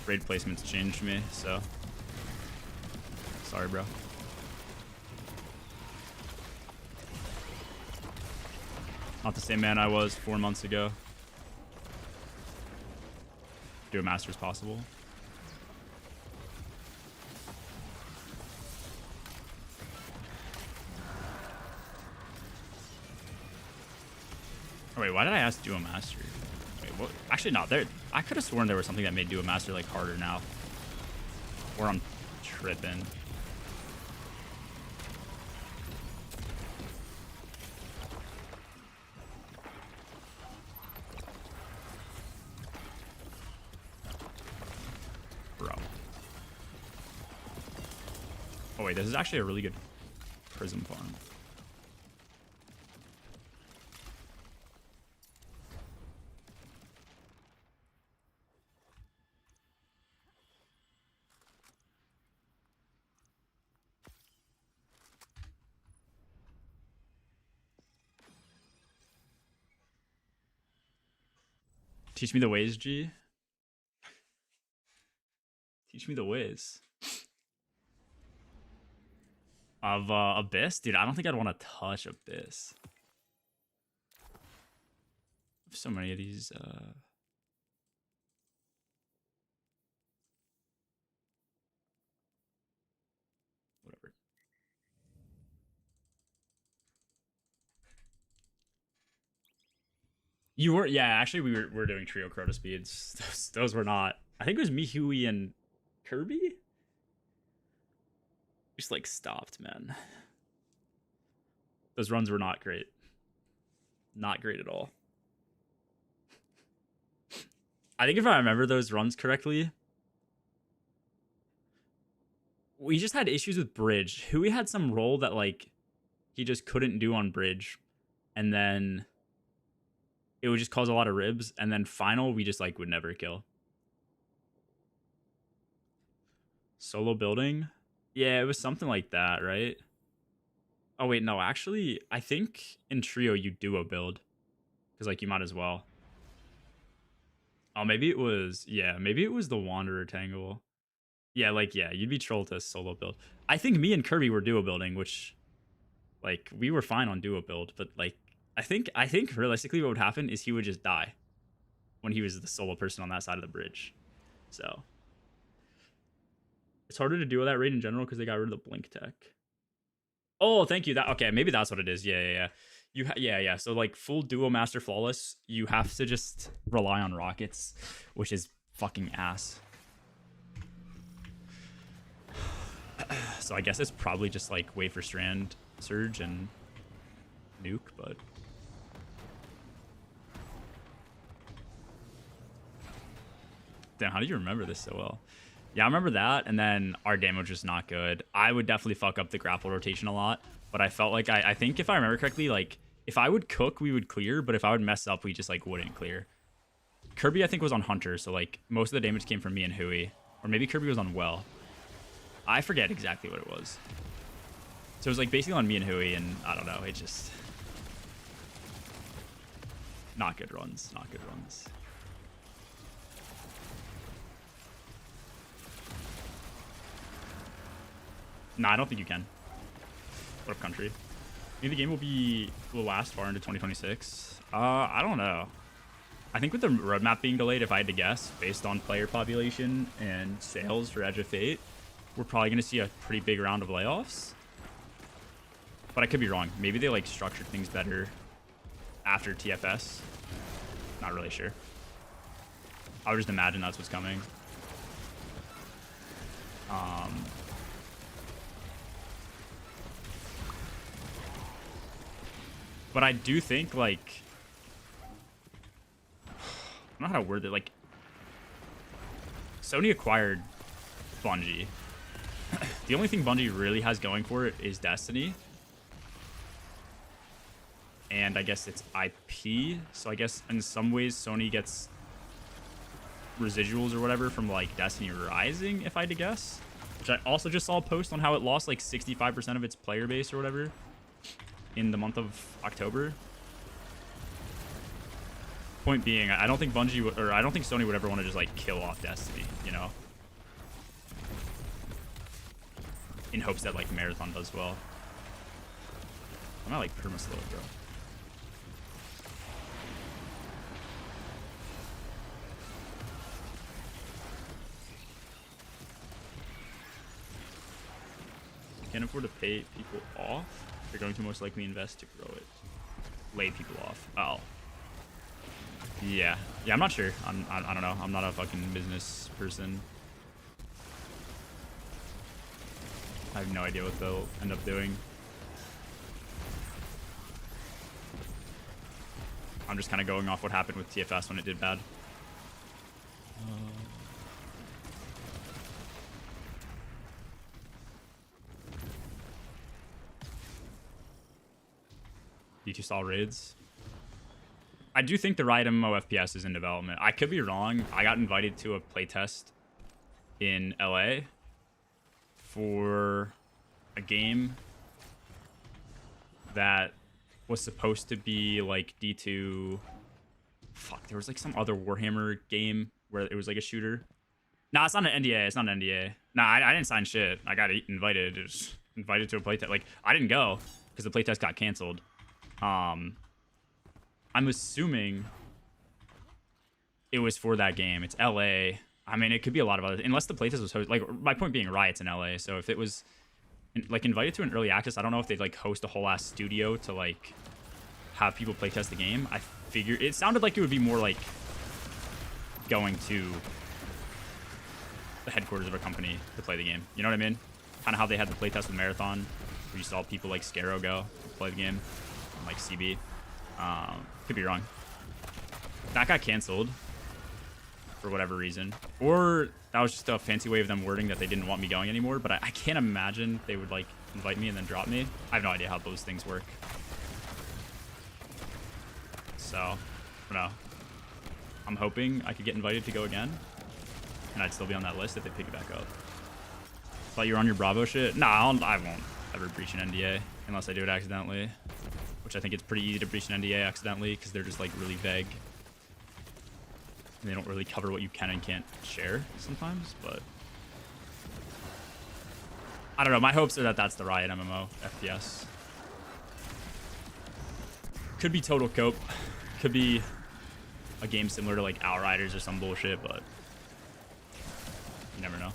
Raid placements changed me, so sorry, bro. Not the same man I was 4 months ago. Duo Master is possible. Oh, wait, why did I ask Duo Master? Wait, what? Actually, no. I could have sworn there was something that made Duo Master like harder now. Or I'm tripping. Bro. Oh wait, this is actually a really good prism farm. Teach me the ways, G. Teach me the ways. Of Abyss? Dude, I don't think I'd want to touch Abyss. So many of these, whatever. You were, yeah, actually we were doing trio Crota speeds. Those were not, I think it was me, Huey, and Kirby? Just like stopped, man. Those runs were not great. Not great at all. I think if I remember those runs correctly, we just had issues with bridge. Huey had some roll that like he just couldn't do on bridge, and then it would just cause a lot of ribs, and then final we just like would never kill. Solo building? Yeah, it was something like that, right? Oh wait, no, actually, I think in trio you duo build, because like you might as well. Oh, maybe it was, yeah, maybe it was the Wanderer Tangle. Yeah, like, yeah, you'd be trolled to solo build. I think me and Kirby were duo building, which, like, we were fine on duo build, but like, I think realistically what would happen is he would just die when he was the solo person on that side of the bridge. So it's harder to duo that raid in general because they got rid of the blink tech. Oh, thank you. That okay? Maybe that's what it is. Yeah. Yeah. So like full duo master flawless, you have to just rely on rockets, which is fucking ass. So I guess it's probably just like wait for strand surge and nuke, but damn, how do you remember this so well? Yeah, I remember that, and then our damage was not good. I would definitely fuck up the grapple rotation a lot, but I felt like I think if I remember correctly, like if I would cook, we would clear, but if I would mess up, we just like wouldn't clear. Kirby, I think, was on Hunter, so like most of the damage came from me and Huey, or maybe Kirby was on Well. I forget exactly what it was. So it was like basically on me and Huey, and I don't know, it just not good runs, not good runs. No, I don't think you can. What up, country? I think the game will last far into 2026. I don't know. I think with the roadmap being delayed, if I had to guess, based on player population and sales for Edge of Fate, we're probably going to see a pretty big round of layoffs. But I could be wrong. Maybe they like structured things better after TFS. Not really sure. I would just imagine that's what's coming. But I do think, like, I don't know how to word it. Like, Sony acquired Bungie. The only thing Bungie really has going for it is Destiny. And I guess it's IP. So I guess in some ways Sony gets residuals or whatever from, like, Destiny Rising, if I had to guess. Which I also just saw a post on how it lost, like, 65% of its player base or whatever in the month of October. Point being, I don't think Bungie or I don't think Sony would ever want to just like kill off Destiny, you know, in hopes that like Marathon does well. I'm not like perma slow, bro. Can't afford to pay people off. You're going to most likely invest to grow it. Lay people off. Oh. Yeah. I'm not sure. I don't know. I'm not a fucking business person. I have no idea what they'll end up doing. I'm just kind of going off what happened with TFS when it did bad. D2 style raids. I do think the Riot MMO FPS is in development. I could be wrong. I got invited to a playtest in LA for a game that was supposed to be like D2 fuck, there was like some other Warhammer game where it was like a shooter. Nah, it's not an NDA. It's not an NDA. Nah, I didn't sign shit. I got invited. It was invited to a playtest. Like, I didn't go because the playtest got canceled. I'm assuming it was for that game. It's LA. I mean, it could be a lot of other, unless the playtest was hosted. Like, my point being, Riot's in LA. So if it was like invited to an early access, I don't know if they'd like host a whole ass studio to like have people playtest the game. I figured it sounded like it would be more like going to the headquarters of a company to play the game. You know what I mean? Kind of how they had the playtest with Marathon, where you saw people like Scarrow go play the game, and, like CB. Could be wrong. That got canceled for whatever reason, or that was just a fancy way of them wording that they didn't want me going anymore. But I can't imagine they would like invite me and then drop me. I have no idea how those things work. So, I don't know. I'm hoping I could get invited to go again, and I'd still be on that list if they pick it back up. Thought you were on your Bravo shit? Nah, I won't ever breach an NDA unless I do it accidentally, which I think it's pretty easy to breach an NDA accidentally because they're just like really vague. And they don't really cover what you can and can't share sometimes, but I don't know. My hopes are that that's the Riot MMO FPS. Could be Total Cope. Could be a game similar to like Outriders or some bullshit, but you never know.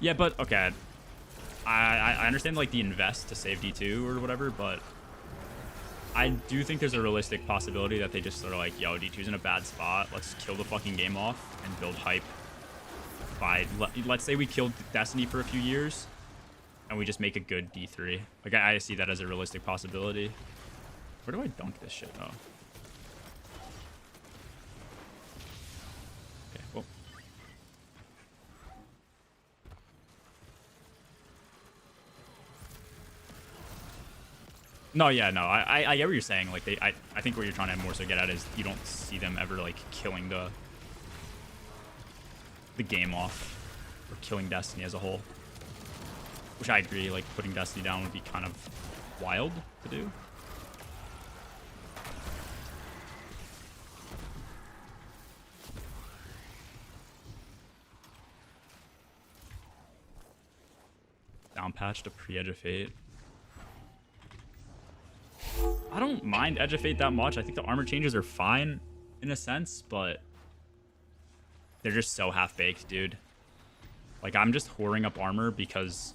Yeah, but okay. I understand like the invest to save D2 or whatever, but I do think there's a realistic possibility that they just sort of like, yo, D2's in a bad spot. Let's kill the fucking game off and build hype. Let's say we killed Destiny for a few years and we just make a good D3. Like I see that as a realistic possibility. Where do I dunk this shit though? Okay, well. No, yeah, no, I get what you're saying. Like I think what you're trying to more so get at is you don't see them ever like killing the game off or killing Destiny as a whole. Which I agree, like putting Destiny down would be kind of wild to do. Down patch to pre-Edge of Fate. I don't mind Edge of Fate that much. I think the armor changes are fine in a sense, but they're just so half-baked, dude. Like, I'm just whoring up armor because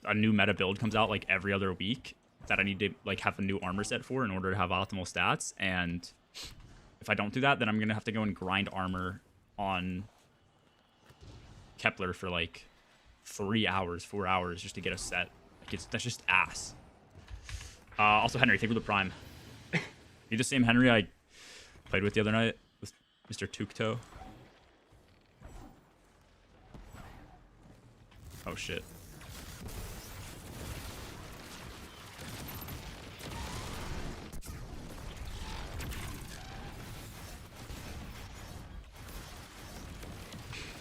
a new meta build comes out like every other week that I need to like have a new armor set for in order to have optimal stats. And if I don't do that, then I'm gonna have to go and grind armor on Kepler for like 3 hours, 4 hours just to get a set. Like that's just ass. Also, Henry, thank you for the Prime. You the same Henry I played with the other night with Mr. Tukto? Oh, shit.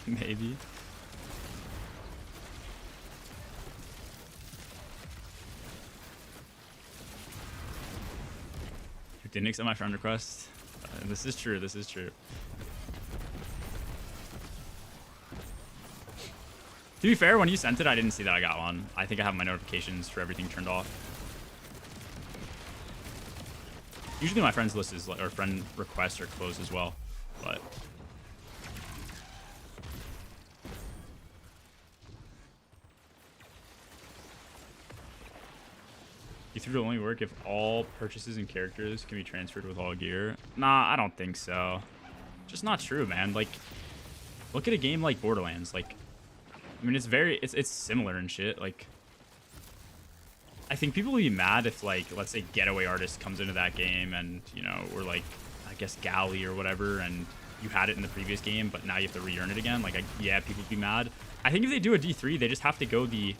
Maybe. Didn't accept my friend request. This is true. This is true. To be fair, when you sent it, I didn't see that I got one. I think I have my notifications for everything turned off. Usually my friends list is or friend requests are closed as well, but E3 will only work if all purchases and characters can be transferred with all gear. Nah, I don't think so. Just not true, man. Like, look at a game like Borderlands. Like, I mean, it's similar and shit. Like, I think people will be mad if, like, let's say Getaway Artist comes into that game and, you know, or like, I guess Galley or whatever, and you had it in the previous game, but now you have to re-earn it again. Like, yeah, people would be mad. I think if they do a D3, they just have to go the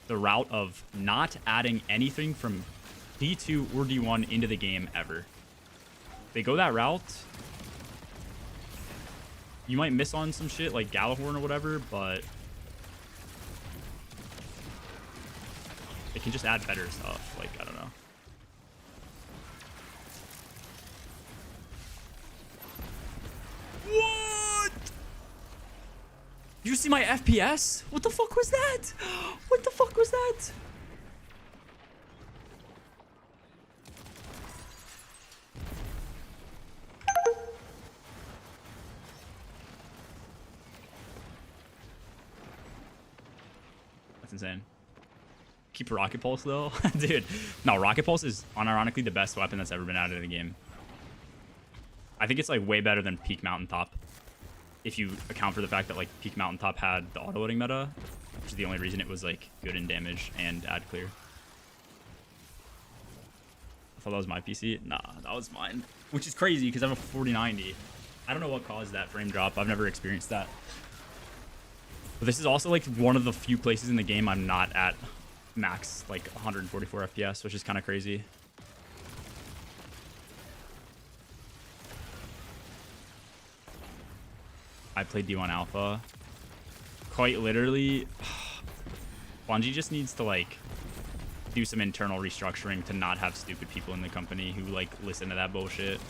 route of not adding anything from D2 or D1 into the game ever. If they go that route, You might miss on some shit like Galahorn or whatever, but it can just add better stuff. Like, I don't know. What? You see my FPS? What the fuck was that? What the fuck was that? That's insane. Keep Rocket Pulse though. Dude, no, Rocket Pulse is unironically the best weapon that's ever been added in the game. I think it's like way better than Peak Mountaintop, if you account for the fact that like Peak Mountaintop had the auto-loading meta, which is the only reason it was like good in damage and ad clear. I thought that was my PC. Nah, that was mine, which is crazy because I have a 4090. I don't know what caused that frame drop. I've never experienced that. But this is also like one of the few places in the game I'm not at max like 144 FPS, which is kind of crazy. I played D1 Alpha. Quite literally, Bungie just needs to like do some internal restructuring to not have stupid people in the company who like listen to that bullshit.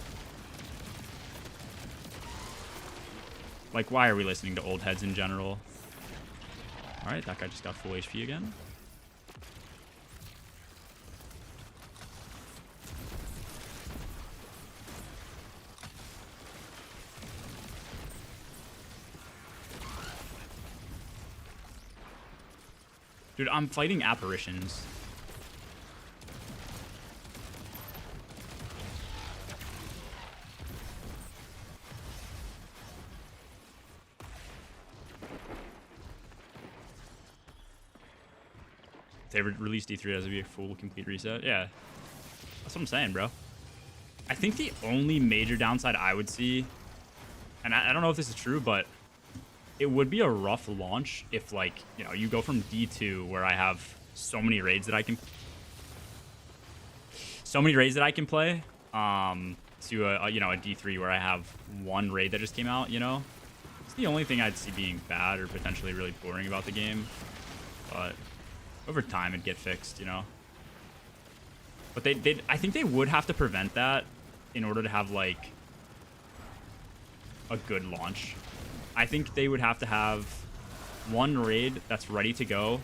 Like, why are we listening to old heads in general? All right, that guy just got full HP again. Dude, I'm fighting apparitions. They released D3 as a full complete reset. Yeah, that's what I'm saying, bro. I think the only major downside I would see, and I don't know if this is true, but it would be a rough launch if, like, you know, you go from D2 where I have so many raids that I can play, to a you know, a D3 where I have one raid that just came out. You know, it's the only thing I'd see being bad or potentially really boring about the game, but over time it'd get fixed, you know. But I think they would have to prevent that in order to have like a good launch. I think they would have to have one raid that's ready to go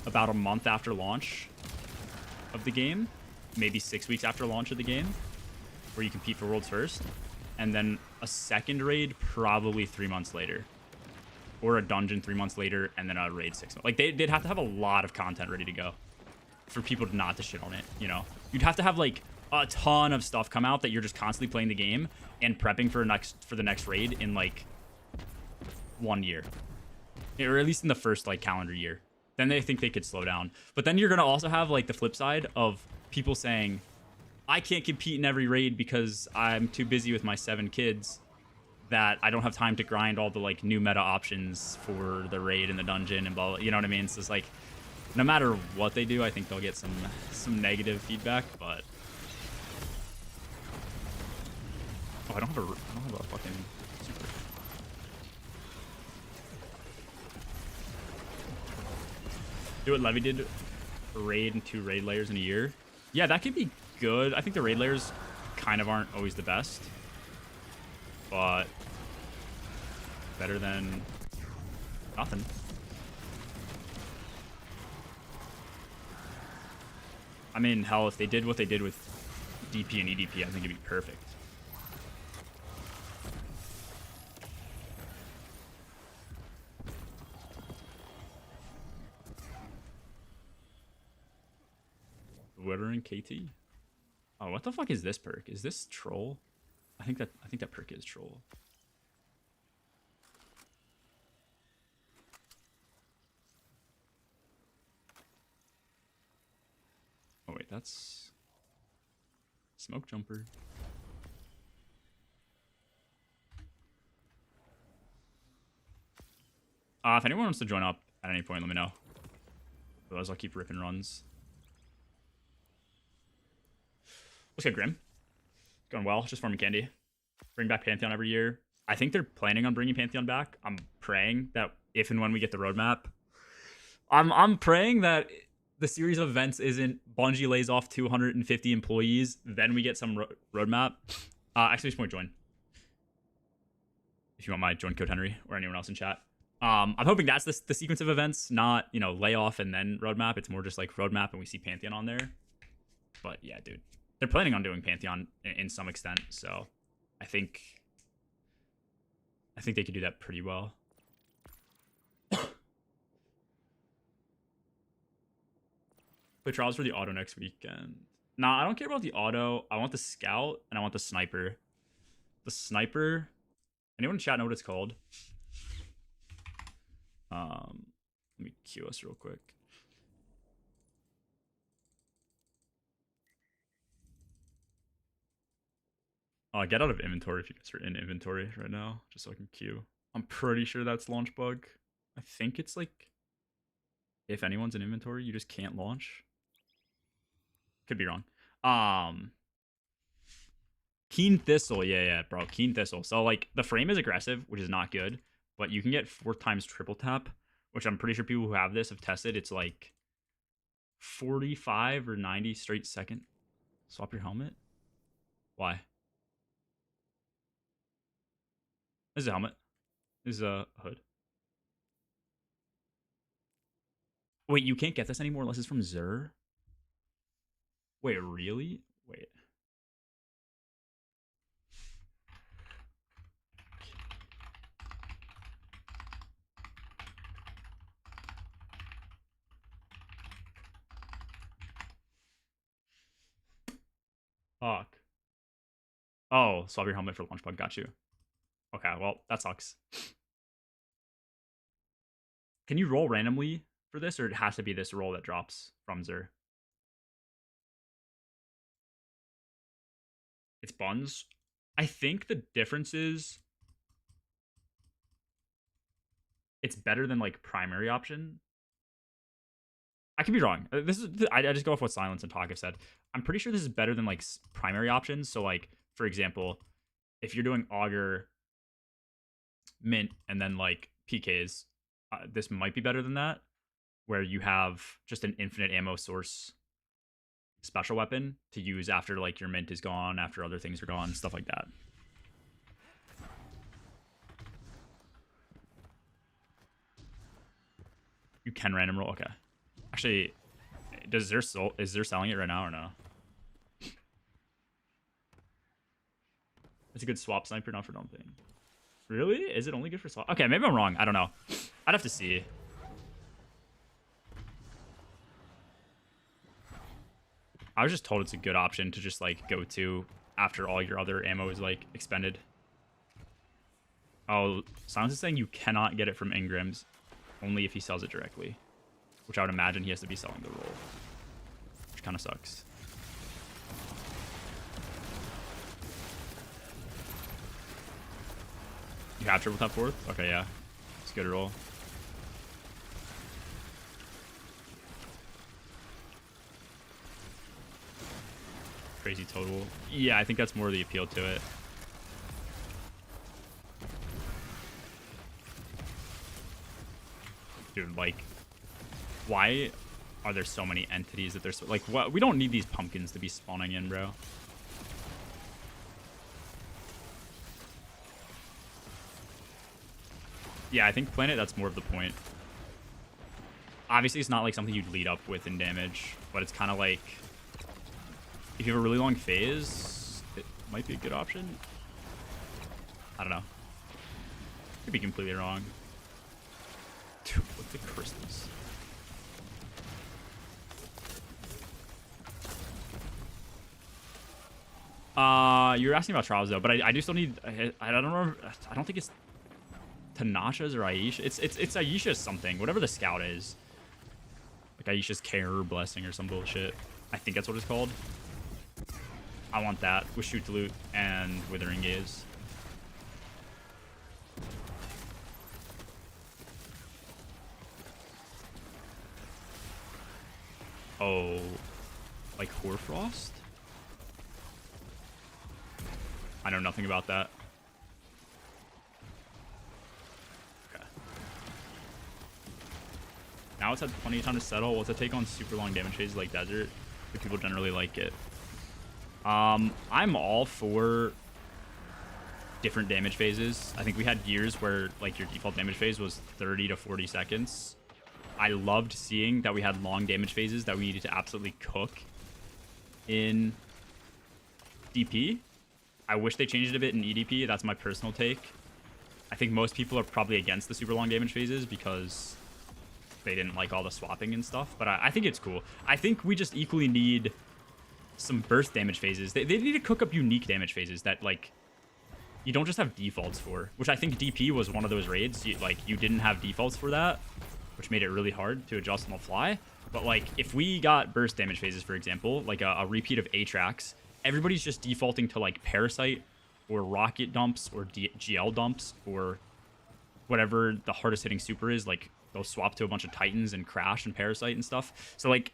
about a month after launch of the game, maybe 6 weeks after launch of the game, where you compete for World's First, and then a second raid probably 3 months later, or a dungeon 3 months later, and then a raid 6 months. Like, they'd have to have a lot of content ready to go for people not to shit on it, you know? You'd have to have, like, a ton of stuff come out that you're just constantly playing the game and prepping for the next raid in, like, 1 year. Or at least in the first, like, calendar year. Then they think they could slow down. But then you're going to also have, like, the flip side of people saying, I can't compete in every raid because I'm too busy with my 7 kids that I don't have time to grind all the, like, new meta options for the raid and the dungeon and blah, blah, you know what I mean? So it's like, no matter what they do, I think they'll get some negative feedback, but oh, I don't have a fucking super. Do what Levy did, raid and 2 raid layers in a year. Yeah, that could be good. I think the raid layers kind of aren't always the best, but better than nothing. I mean, hell, if they did what they did with DP and EDP, I think it'd be perfect. Weathering KT. Oh, what the fuck is this perk? Is this troll? I think that perk is troll. Oh wait, that's smoke jumper. If anyone wants to join up at any point, let me know. Otherwise, I'll keep ripping runs. What's good, Grim? Going well. Just farming candy. Bring back Pantheon every year. I think they're planning on bringing Pantheon back. I'm praying that if and when we get the roadmap, I'm praying that the series of events isn't Bungie lays off 250 employees, then we get some roadmap. Actually, just want to join. If you want my join code Henry or anyone else in chat. I'm hoping that's the sequence of events, not, you know, layoff and then roadmap. It's more just like roadmap and we see Pantheon on there. But yeah, dude, they're planning on doing Pantheon in some extent, so I think they could do that pretty well. Play trials for the auto next weekend. Nah, I don't care about the auto. I want the scout and I want the sniper. The sniper. Anyone in chat know what it's called? Let me queue us real quick. Get out of inventory if you guys are in inventory right now, just so I can queue. I'm pretty sure that's launch bug. I think it's like, if anyone's in inventory, you just can't launch. Could be wrong. Keen Thistle, yeah, bro. Keen Thistle. So like the frame is aggressive, which is not good, but you can get 4 times triple tap, which I'm pretty sure people who have this have tested. It's like 45 or 90 straight second. Swap your helmet? Why? This is a helmet. This is a hood. Wait, you can't get this anymore unless it's from Xur? Wait, really? Wait. Fuck. Oh, swap your helmet for launch bug. Got you. Okay, well, that sucks. Can you roll randomly for this, or it has to be this roll that drops from Xur? It's buns. I think the difference is it's better than like primary option. I could be wrong. This is I just go off what Silence and Talk have said. I'm pretty sure this is better than like primary options. So like, for example, if you're doing Augur, Mint, and then like PKs, this might be better than that, where you have just an infinite ammo source special weapon to use after like your Mint is gone, after other things are gone, stuff like that. You can random roll. Okay. Actually, is there selling it right now or no? It's a good swap sniper, not for dumping. Really? Is it only good for swap? Okay, maybe I'm wrong. I don't know. I'd have to see. I was just told it's a good option to just like go to after all your other ammo is like expended. Oh, Silence is saying you cannot get it from Ingram's, only if he sells it directly, which I would imagine he has to be selling the roll, which kind of sucks. You have triple tap fourth? Okay, yeah. It's a good roll. Crazy total. Yeah, I think that's more the appeal to it. Dude, like, why are there so many entities that there's like, what? We don't need these pumpkins to be spawning in, bro. Yeah, I think Planet, that's more of the point. Obviously, it's not like something you'd lead up with in damage, but it's kind of like, if you have a really long phase, it might be a good option. I don't know. Could be completely wrong. Dude, look at the crystals. You're asking about trials though, but I do still need. I don't know. I don't think it's Tanasha's or Aisha. It's Aisha's something. Whatever the scout is. Like Aisha's care or blessing or some bullshit. I think that's what it's called. I want that with shoot to loot and withering gaze. Oh, like Hoarfrost? I know nothing about that. Now it's had plenty of time to settle. Well, to take on super long damage phases like Desert, but people generally like it. I'm all for different damage phases. I think we had years where like your default damage phase was 30 to 40 seconds. I loved seeing that we had long damage phases that we needed to absolutely cook in DP. I wish they changed it a bit in EDP. That's my personal take. I think most people are probably against the super long damage phases because they didn't like all the swapping and stuff, but I think it's cool. I think we just equally need some burst damage phases. They need to cook up unique damage phases that like you don't just have defaults for, which I think DP was one of those raids. You didn't have defaults for that, which made it really hard to adjust on the fly. But like if we got burst damage phases, for example, like a repeat of Atrax, everybody's just defaulting to like Parasite or Rocket dumps or GL dumps or whatever the hardest hitting super is. Like they'll swap to a bunch of Titans and Crash and Parasite and stuff. So like,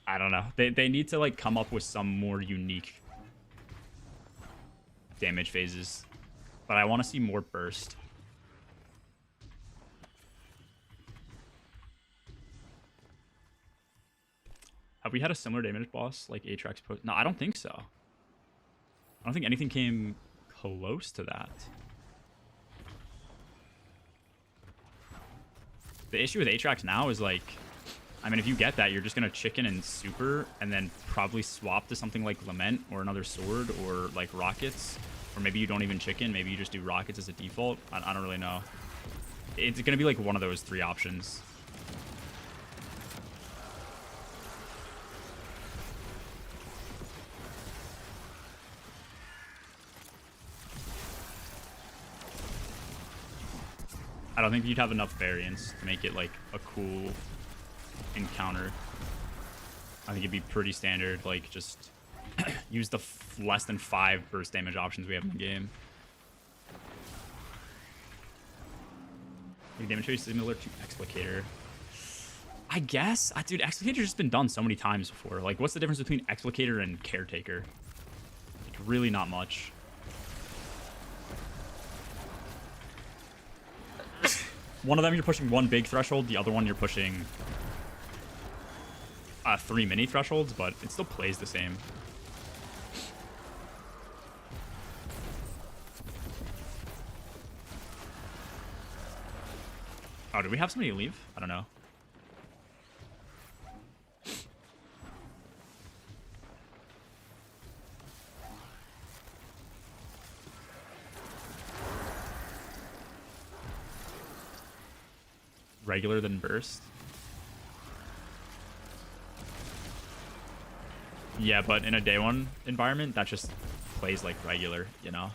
I don't know. They need to like come up with some more unique damage phases. But I want to see more burst. Have we had a similar damage boss like Atrax post? No, I don't think so. I don't think anything came close to that. The issue with Atrax now is like, I mean, if you get that, you're just going to chicken and super and then probably swap to something like Lament or another sword or like Rockets. Or maybe you don't even chicken. Maybe you just do Rockets as a default. I don't really know. It's going to be like one of those three options. I don't think you'd have enough variance to make it like a cool encounter. I think it'd be pretty standard, like just use the less than 5 burst damage options we have in the game. Like damage phase similar to Explicator. I guess, dude, Explicator's just been done so many times before. Like, what's the difference between Explicator and Caretaker? Like, really not much. One of them you're pushing 1 big threshold, the other one you're pushing 3 mini thresholds, but it still plays the same. Oh, did we have somebody leave? I don't know. Regular than burst. Yeah, but in a day 1 environment, that just plays like regular, you know?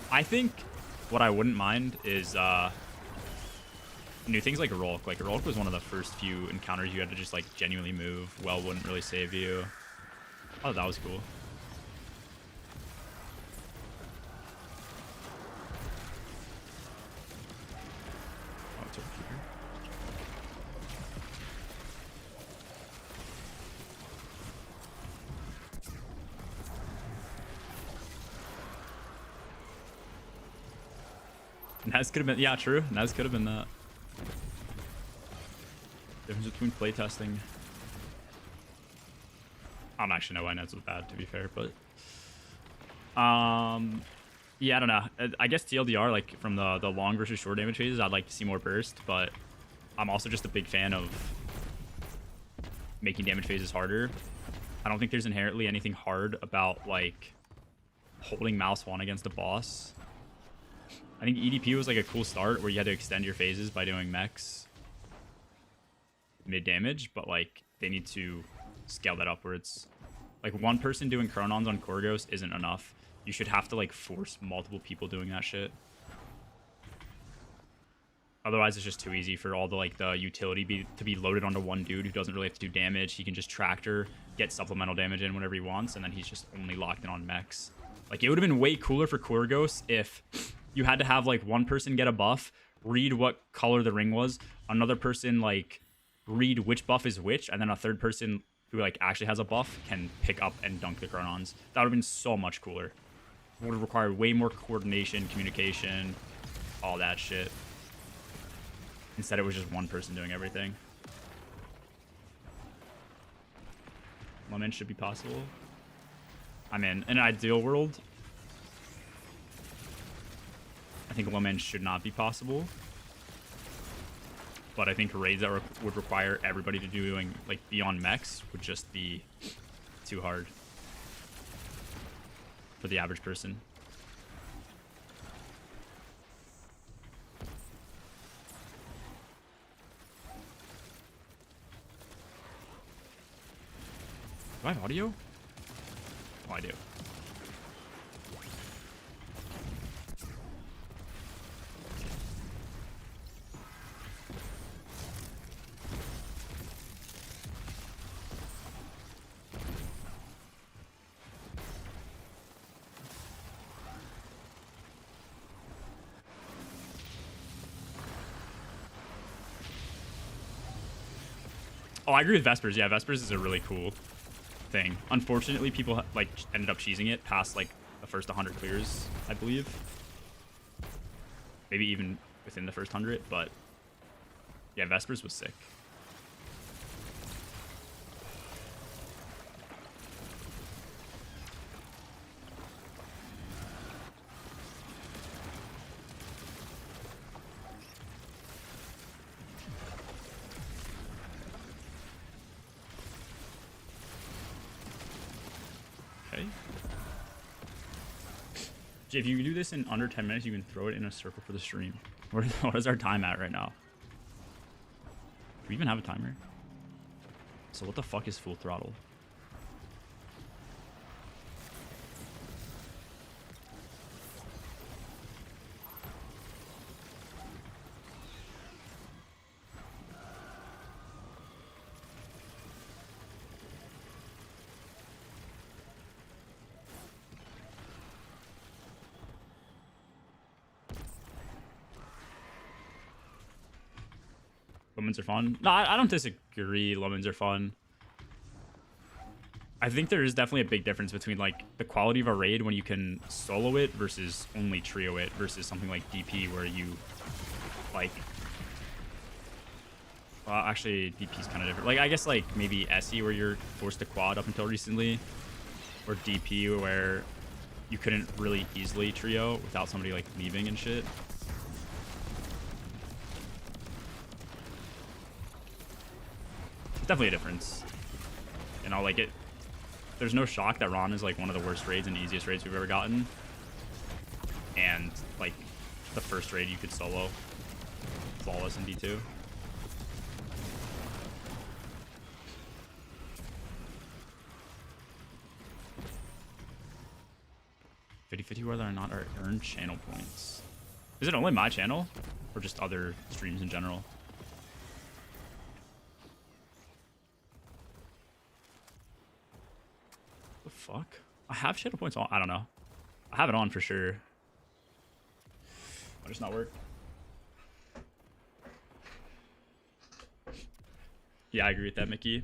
I think what I wouldn't mind is new things like Rolk. Like Rolk was one of the first few encounters you had to just like genuinely move. Well wouldn't really save you. Oh, that was cool. Oh, it's over here. Naz could have been, yeah, true. Naz could have been that. Difference between playtesting. I don't actually know why Naz was bad, to be fair, but yeah, I don't know. I guess TLDR, like from the long versus short damage phases, I'd like to see more burst, but I'm also just a big fan of making damage phases harder. I don't think there's inherently anything hard about like holding mouse 1 against the boss. I think EDP was like a cool start where you had to extend your phases by doing mechs mid damage, but like they need to scale that upwards. Like 1 person doing Chronons on Korgos isn't enough. You should have to like force multiple people doing that shit. Otherwise it's just too easy for all the like the utility to be loaded onto 1 dude who doesn't really have to do damage. He can just tractor, get supplemental damage in whenever he wants, and then he's just only locked in on mechs. Like it would have been way cooler for Korgos if you had to have like 1 person get a buff, read what color the ring was, another person like read which buff is which, and then a third person who like actually has a buff can pick up and dunk the Chronons. That would have been so much cooler. It would have required way more coordination, communication, all that shit. Instead, it was just one person doing everything. Lemon should be possible. I mean, in an ideal world, I think Lemon should not be possible. But I think raids that would require everybody to doing like beyond mechs would just be too hard for the average person. Do I have audio? Oh, I do. Oh, I agree with Vespers. Yeah, Vespers is a really cool thing. Unfortunately, people like ended up cheesing it past like the first 100 clears, I believe. Maybe even within the first 100, but yeah, Vespers was sick. If you do this in under 10 minutes, you can throw it in a circle for the stream. What is our time at right now? Do we even have a timer? So what the fuck is full throttle? Lemons are fun. No, I don't disagree. Lemons are fun. I think there is definitely a big difference between like the quality of a raid when you can solo it versus only trio it versus something like DP where you like. Well, actually, DP is kind of different. Like I guess like maybe SE where you're forced to quad up until recently, or DP where you couldn't really easily trio without somebody like leaving and shit. Definitely a difference. You know, like it. There's no shock that Ron is like one of the worst raids and easiest raids we've ever gotten. And like the first raid you could solo flawless in D2. $50 whether or not are earned channel points. Is it only my channel or just other streams in general? Fuck. I have channel points on. I don't know. I have it on for sure. Why does not work? Yeah, I agree with that, Mickey.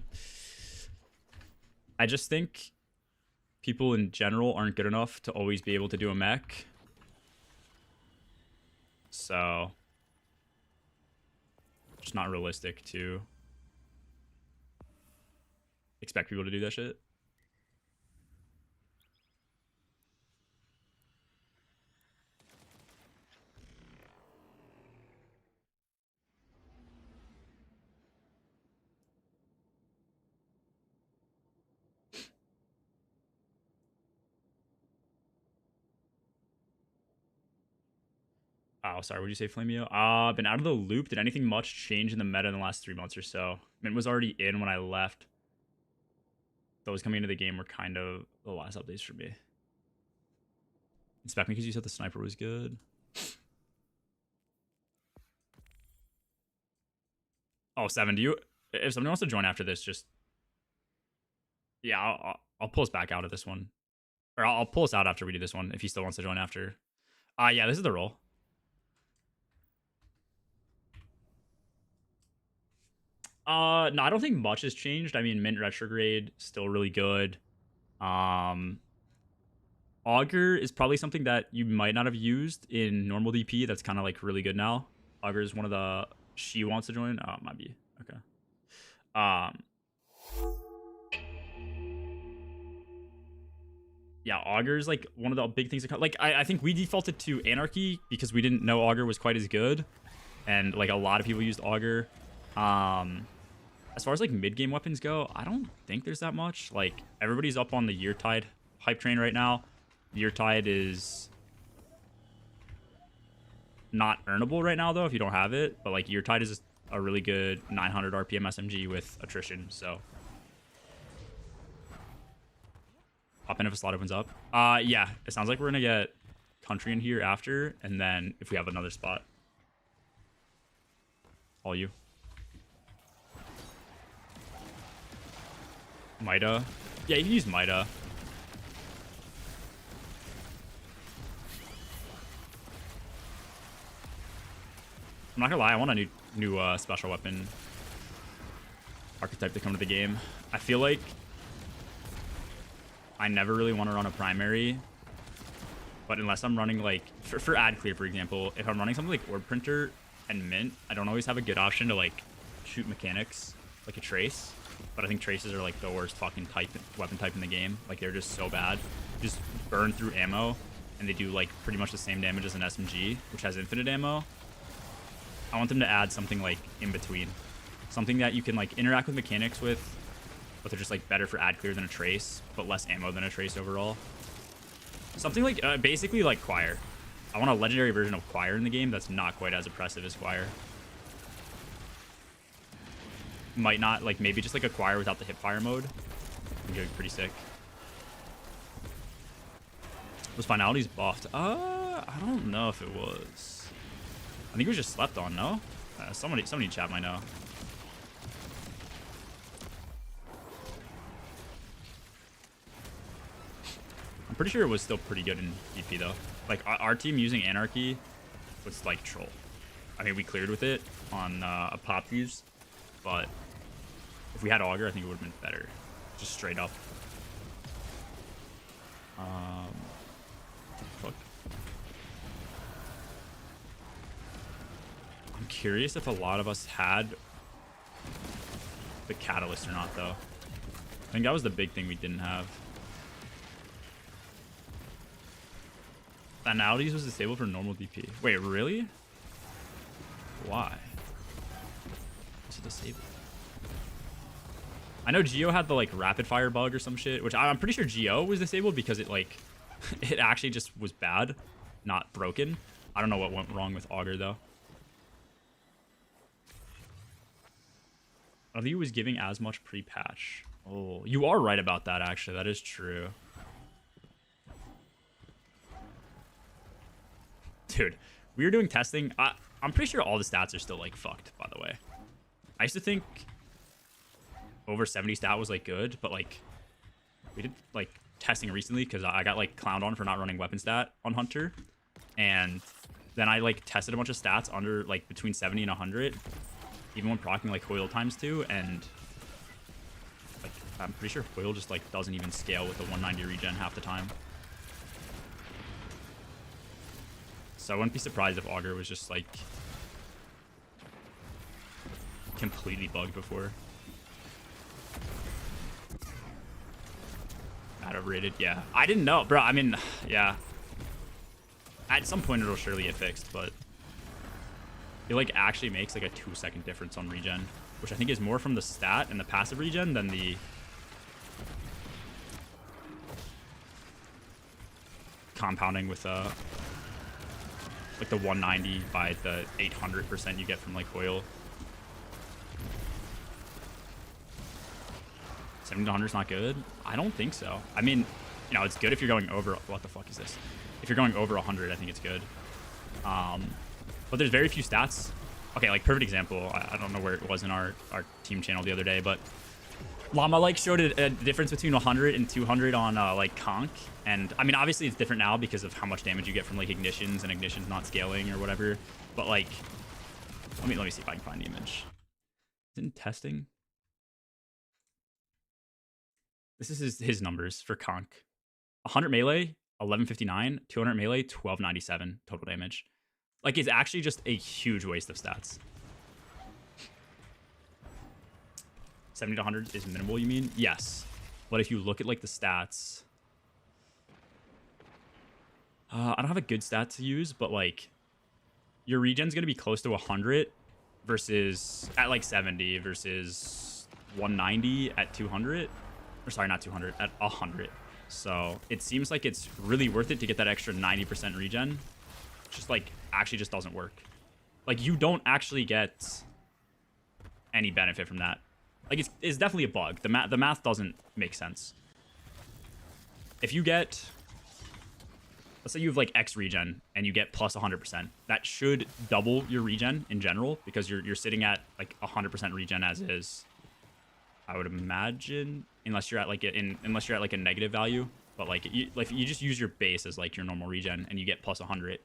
I just think people in general aren't good enough to always be able to do a mech. So, just not realistic to expect people to do that shit. Oh, sorry. What did you say, Flamio? Been out of the loop. Did anything much change in the meta in the last 3 months or so? Mint was already in when I left. Those coming into the game were kind of the last updates for me. Inspect me because you said the sniper was good. Oh, 7. Do you? If somebody wants to join after this, just yeah, I'll pull us back out of this one, or I'll pull us out after we do this one if he still wants to join after. Yeah, this is the role. No, I don't think much has changed. I mean, Mint Retrograde still really good. Um, Augur is probably something that you might not have used in normal DP. That's kind of like really good now. Augur is one of the she wants to join. Oh, it might be okay. Um, yeah, Augur is like one of the big things that like I think we defaulted to Anarchy because we didn't know Augur was quite as good, and like a lot of people used Augur. As far as like mid game weapons go, I don't think there's that much. Like everybody's up on the Yeartide hype train right now. Yeartide is not earnable right now though if you don't have it, but like Yeartide is a really good 900 RPM SMG with attrition. So hop in if a slot opens up. Yeah, it sounds like we're gonna get country in here after, and then if we have another spot, all you. Mida. Yeah, you can use Mida. I'm not gonna lie, I want a new special weapon archetype to come to the game. I feel like I never really want to run a primary, but unless I'm running like for ad clear, for example, if I'm running something like Orb Printer and Mint, I don't always have a good option to like shoot mechanics like a Trace. But I think Traces are like the worst fucking weapon type in the game. Like they're just so bad. Just burn through ammo, and they do like pretty much the same damage as an SMG, which has infinite ammo. I want them to add something like in between, something that you can like interact with mechanics with, but they're just like better for ad clear than a Trace, but less ammo than a Trace overall. Something like basically like Choir. I want a legendary version of Choir in the game that's not quite as oppressive as Choir. Might not, like maybe just like a Choir without the hipfire mode. I'm doing pretty sick. Was Finalities buffed? I don't know if it was. I think it was just slept on, no? Somebody in chat might know. I'm pretty sure it was still pretty good in DP though. Like our team using Anarchy was like troll. I mean, we cleared with it on a pop fuse, but if we had Augur, I think it would have been better. Just straight up. Fuck. I'm curious if a lot of us had the Catalyst or not, though. I think that was the big thing we didn't have. Finalities was disabled for normal DP. Wait, really? Why? What's it disabled? I know Geo had the like rapid fire bug or some shit, which I'm pretty sure Geo was disabled because it like it actually just was bad, not broken. I don't know what went wrong with Augur though. I don't think it was giving as much pre-patch. Oh, you are right about that actually. That is true. Dude, we were doing testing. I'm pretty sure all the stats are still like fucked, by the way. I used to think over 70 stat was like good, but like we did like testing recently because I got like clowned on for not running weapon stat on Hunter, and then I like tested a bunch of stats under like between 70 and 100, even when proccing like Hoyle ×2, and like I'm pretty sure Hoyle just like doesn't even scale with the 190 regen half the time. So I wouldn't be surprised if Augur was just like completely bugged before. Not overrated, yeah. I didn't know, bro. I mean, yeah. At some point it'll surely get fixed, but it like actually makes like a 2-second difference on regen, which I think is more from the stat and the passive regen than the compounding with like the 190 by the 800% you get from like Hoyle. 70 to 100 is not good? I don't think so. I mean, you know, it's good if you're going over... What the fuck is this? If you're going over 100, I think it's good. But there's very few stats. Okay, like perfect example. I don't know where it was in our team channel the other day, but Llama like showed a difference between 100 and 200 on like Conk. And I mean, obviously it's different now because of how much damage you get from like ignitions and ignitions not scaling or whatever. But like, let me see if I can find the image. in testing. This is his numbers for Conk. 100 melee, 1159, 200 melee, 1297 total damage. Like, it's actually just a huge waste of stats. 70 to 100 is minimal, you mean? Yes. But if you look at, like, the stats... I don't have a good stat to use, but, like, your regen's going to be close to 100 versus... at, like, 70 versus 190 at 200. Or, sorry, not 200, at 100. So, it seems like it's really worth it to get that extra 90% regen. Just, like, actually just doesn't work. Like, you don't actually get any benefit from that. Like, it's definitely a bug. The math doesn't make sense. If you get... let's say you have, like, X regen, and you get plus 100%. That should double your regen in general, because you're sitting at, like, 100% regen as is. I would imagine, unless you're at, like, a negative value. But, like, you just use your base as, like, your normal regen, and you get plus 100.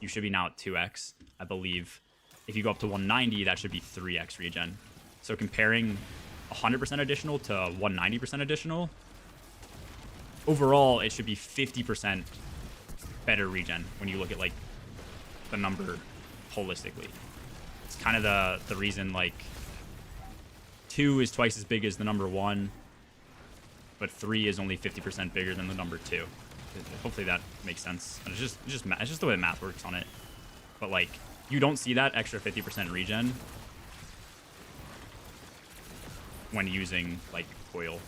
You should be now at 2x, I believe. If you go up to 190, that should be 3x regen. So comparing 100% additional to 190% additional, overall, it should be 50% better regen when you look at, like, the number holistically. It's kind of the reason, like, 2 is twice as big as the number 1, but 3 is only 50% bigger than the number 2. Hopefully that makes sense. And it's just the way the math works on it. But, like, you don't see that extra 50% regen when using, like, Coil.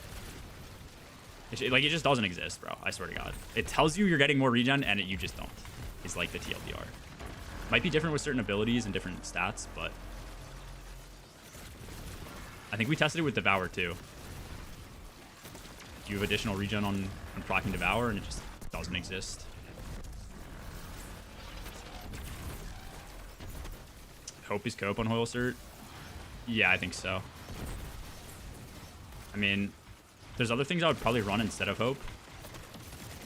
Like, it just doesn't exist, bro. I swear to God. It tells you you're getting more regen, and you just don't. It's like the TLDR. Might be different with certain abilities and different stats, but... I think we tested it with Devour, too. You have additional regen on proccing Devour, and it just doesn't exist. Hope is cope on Hoyle Cert? Yeah, I think so. I mean, there's other things I would probably run instead of Hope.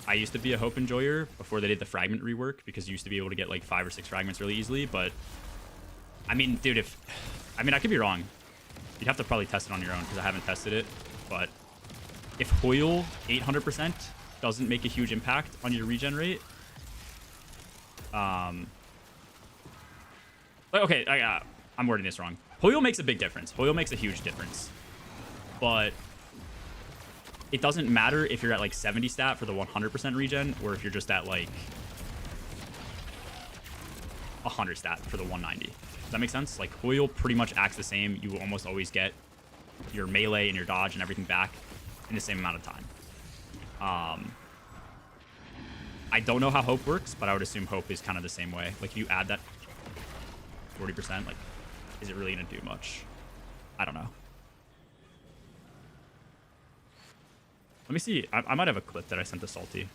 I used to be a Hope enjoyer before they did the fragment rework, because you used to be able to get, like, 5 or 6 fragments really easily, but... I mean, dude, I could be wrong. You'd have to probably test it on your own, because I haven't tested it, but... if Hoyle 800% doesn't make a huge impact on your regen rate... okay, I'm wording this wrong. Hoyle makes a big difference. Hoyle makes a huge difference. But... it doesn't matter if you're at, like, 70 stat for the 100% regen, or if you're just at, like, 100 stat for the 190. Does that make sense? Like, Hoyle pretty much acts the same. You will almost always get your melee and your dodge and everything back in the same amount of time. I don't know how Hope works, but I would assume Hope is kind of the same way. Like, if you add that 40%, like, is it really going to do much? I don't know. Let me see. I might have a clip that I sent to Salty.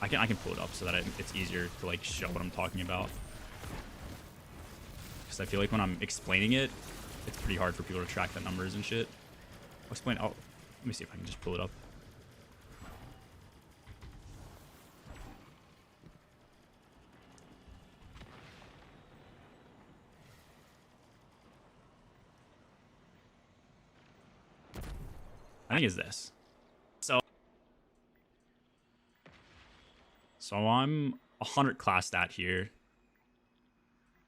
I can pull it up so that it's easier to, like, show what I'm talking about. Because I feel like when I'm explaining it, it's pretty hard for people to track the numbers and shit. I'll explain. Let me see if I can just pull it up. I think it's this. So I'm 100 class stat here.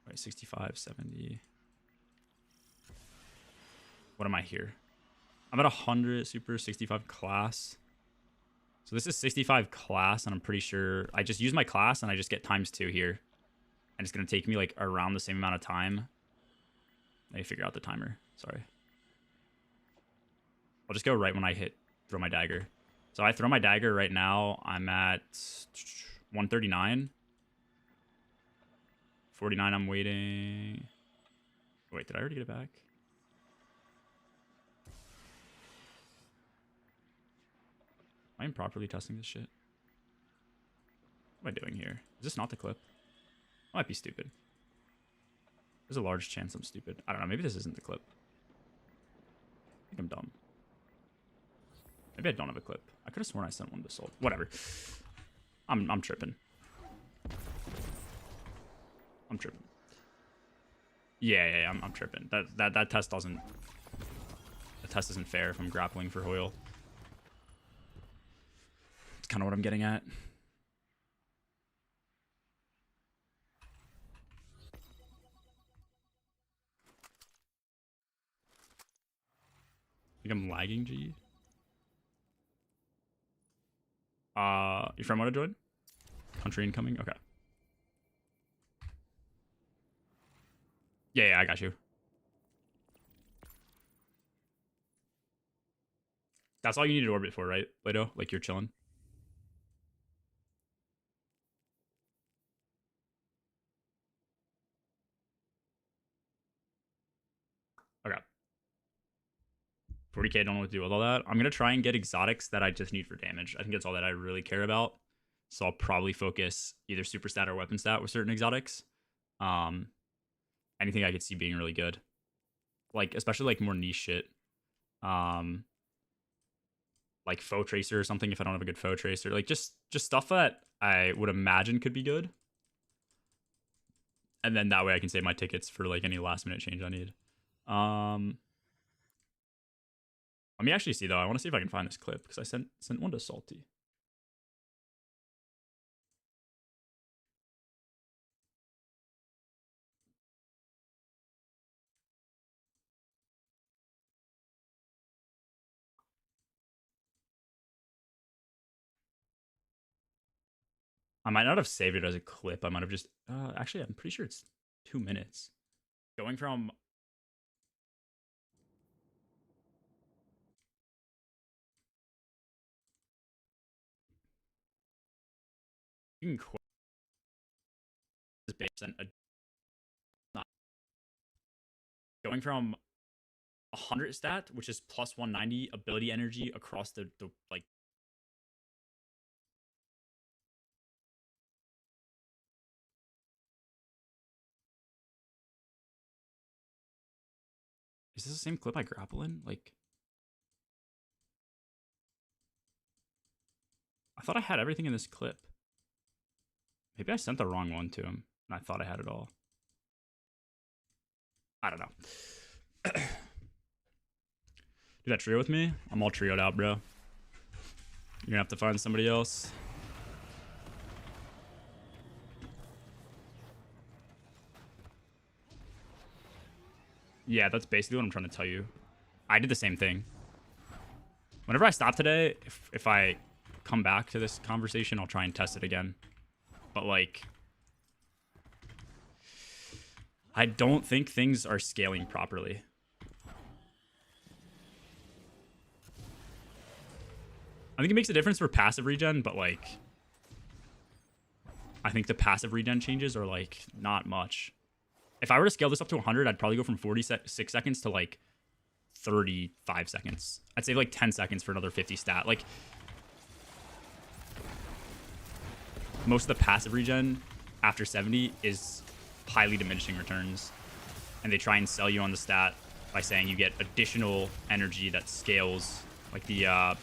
Right, 65, 70. What am I here? I'm at 100 super 65 class. So this is 65 class, and I'm pretty sure I just use my class and I just get ×2 here. And it's going to take me, like, around the same amount of time. Let me figure out the timer. Sorry. I'll just go right when I throw my dagger. So I throw my dagger right now. I'm at 139. 49, I'm waiting. Wait, did I already get it back? Am I improperly testing this shit? What am I doing here? Is this not the clip? I might be stupid. There's a large chance I'm stupid. I don't know. Maybe this isn't the clip. I think I'm dumb. Maybe I don't have a clip. I could have sworn I sent one to Salt. Whatever. I'm tripping. I'm tripping. Yeah, I'm tripping. That test doesn't. The test isn't fair if I'm grappling for Hoyle. It's kind of what I'm getting at. I think I'm lagging, G. Your friend want to join? Country incoming? Okay. Yeah, I got you. That's all you need to orbit for, right, Plato? Like, you're chilling? Okay. 40k, don't know what to do with all that. I'm going to try and get exotics that I just need for damage. I think that's all that I really care about. So I'll probably focus either super stat or weapon stat with certain exotics. Anything I could see being really good. Like, especially, like, more niche shit. Like Foe Tracer or something if I don't have a good Foe Tracer. Like, just stuff that I would imagine could be good. And then that way I can save my tickets for, like, any last-minute change I need. Let me actually see, though. I want to see if I can find this clip, because I sent one to Salty. I might not have saved it as a clip. I might have just... actually, I'm pretty sure it's 2 minutes. Going from... You can quit this based on going from 100 stat, which is plus 190 ability energy across the like... Is this the same clip I grapple in? Like... I thought I had everything in this clip. Maybe I sent the wrong one to him, and I thought I had it all. I don't know. Do that trio with me? I'm all trioed out, bro. You're gonna have to find somebody else. Yeah, that's basically what I'm trying to tell you. I did the same thing. Whenever I stop today, if I come back to this conversation, I'll try and test it again. But, like, I don't think things are scaling properly. I think it makes a difference for passive regen, but, like, I think the passive regen changes are, like, not much. If I were to scale this up to 100, I'd probably go from 46 seconds to, like, 35 seconds. I'd save, like, 10 seconds for another 50 stat. Like, most of the passive regen after 70 is highly diminishing returns. And they try and sell you on the stat by saying you get additional energy that scales, like the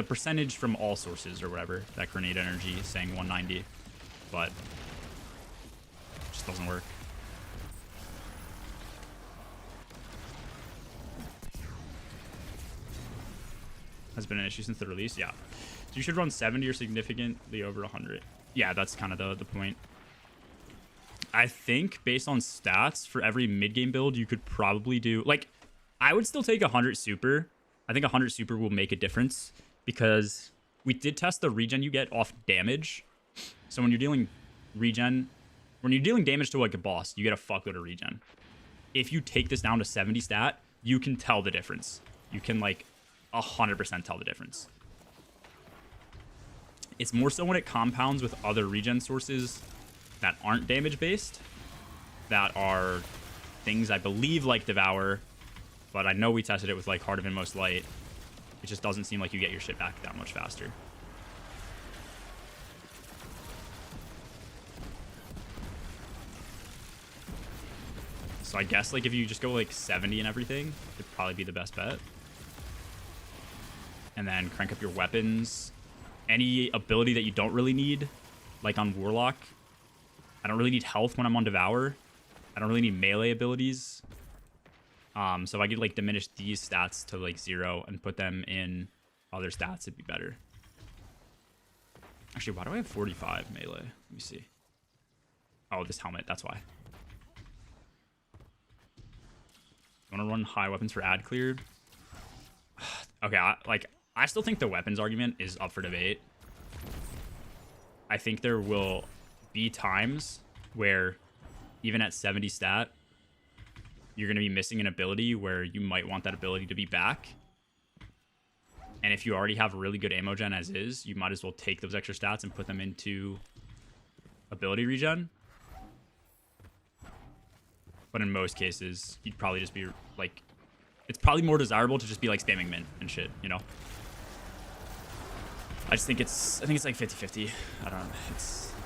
percentage from all sources or whatever. That grenade energy is saying 190, but it just doesn't work. Has been an issue since the release, yeah. So you should run 70 or significantly over 100. Yeah, that's kind of the point. I think based on stats for every mid-game build, you could probably do... Like, I would still take 100 super. I think 100 super will make a difference because we did test the regen you get off damage. So when you're dealing regen... When you're dealing damage to, like, a boss, you get a fuckload of regen. If you take this down to 70 stat, you can tell the difference. You can, like, 100% tell the difference. It's more so when it compounds with other regen sources that aren't damage based, that are things I believe like Devour, but I know we tested it with like Heart of Inmost Light. It just doesn't seem like you get your shit back that much faster. So I guess like if you just go like 70 and everything, it'd probably be the best bet. And then crank up your weapons. Any ability that you don't really need, like on Warlock. I don't really need health when I'm on Devour. I don't really need melee abilities. So if I could like diminish these stats to like 0 and put them in other stats, it'd be better. Actually, why do I have 45 melee? Let me see. Oh, this helmet, that's why. I want to run high weapons for ad cleared. Okay, I still think the weapons argument is up for debate. I think there will be times where even at 70 stat, you're going to be missing an ability where you might want that ability to be back. And if you already have really good ammo gen as is, you might as well take those extra stats and put them into ability regen. But in most cases, you'd probably just be like, it's probably more desirable to just be like spamming mint and shit, you know? I think it's like 50-50. I don't know.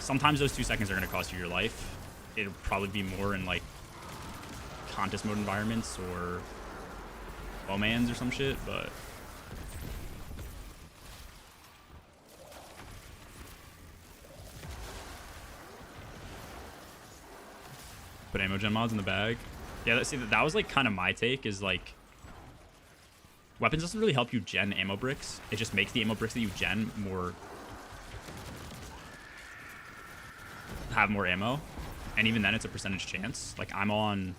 Sometimes those 2 seconds are going to cost you your life. It'll probably be more in like contest mode environments or Bowmans or some shit, but put ammo gen mods in the bag. Yeah, see, that was like kind of my take, is like weapons doesn't really help you gen ammo bricks. It just makes the ammo bricks that you gen have more ammo, and even then it's a percentage chance. Like I'm on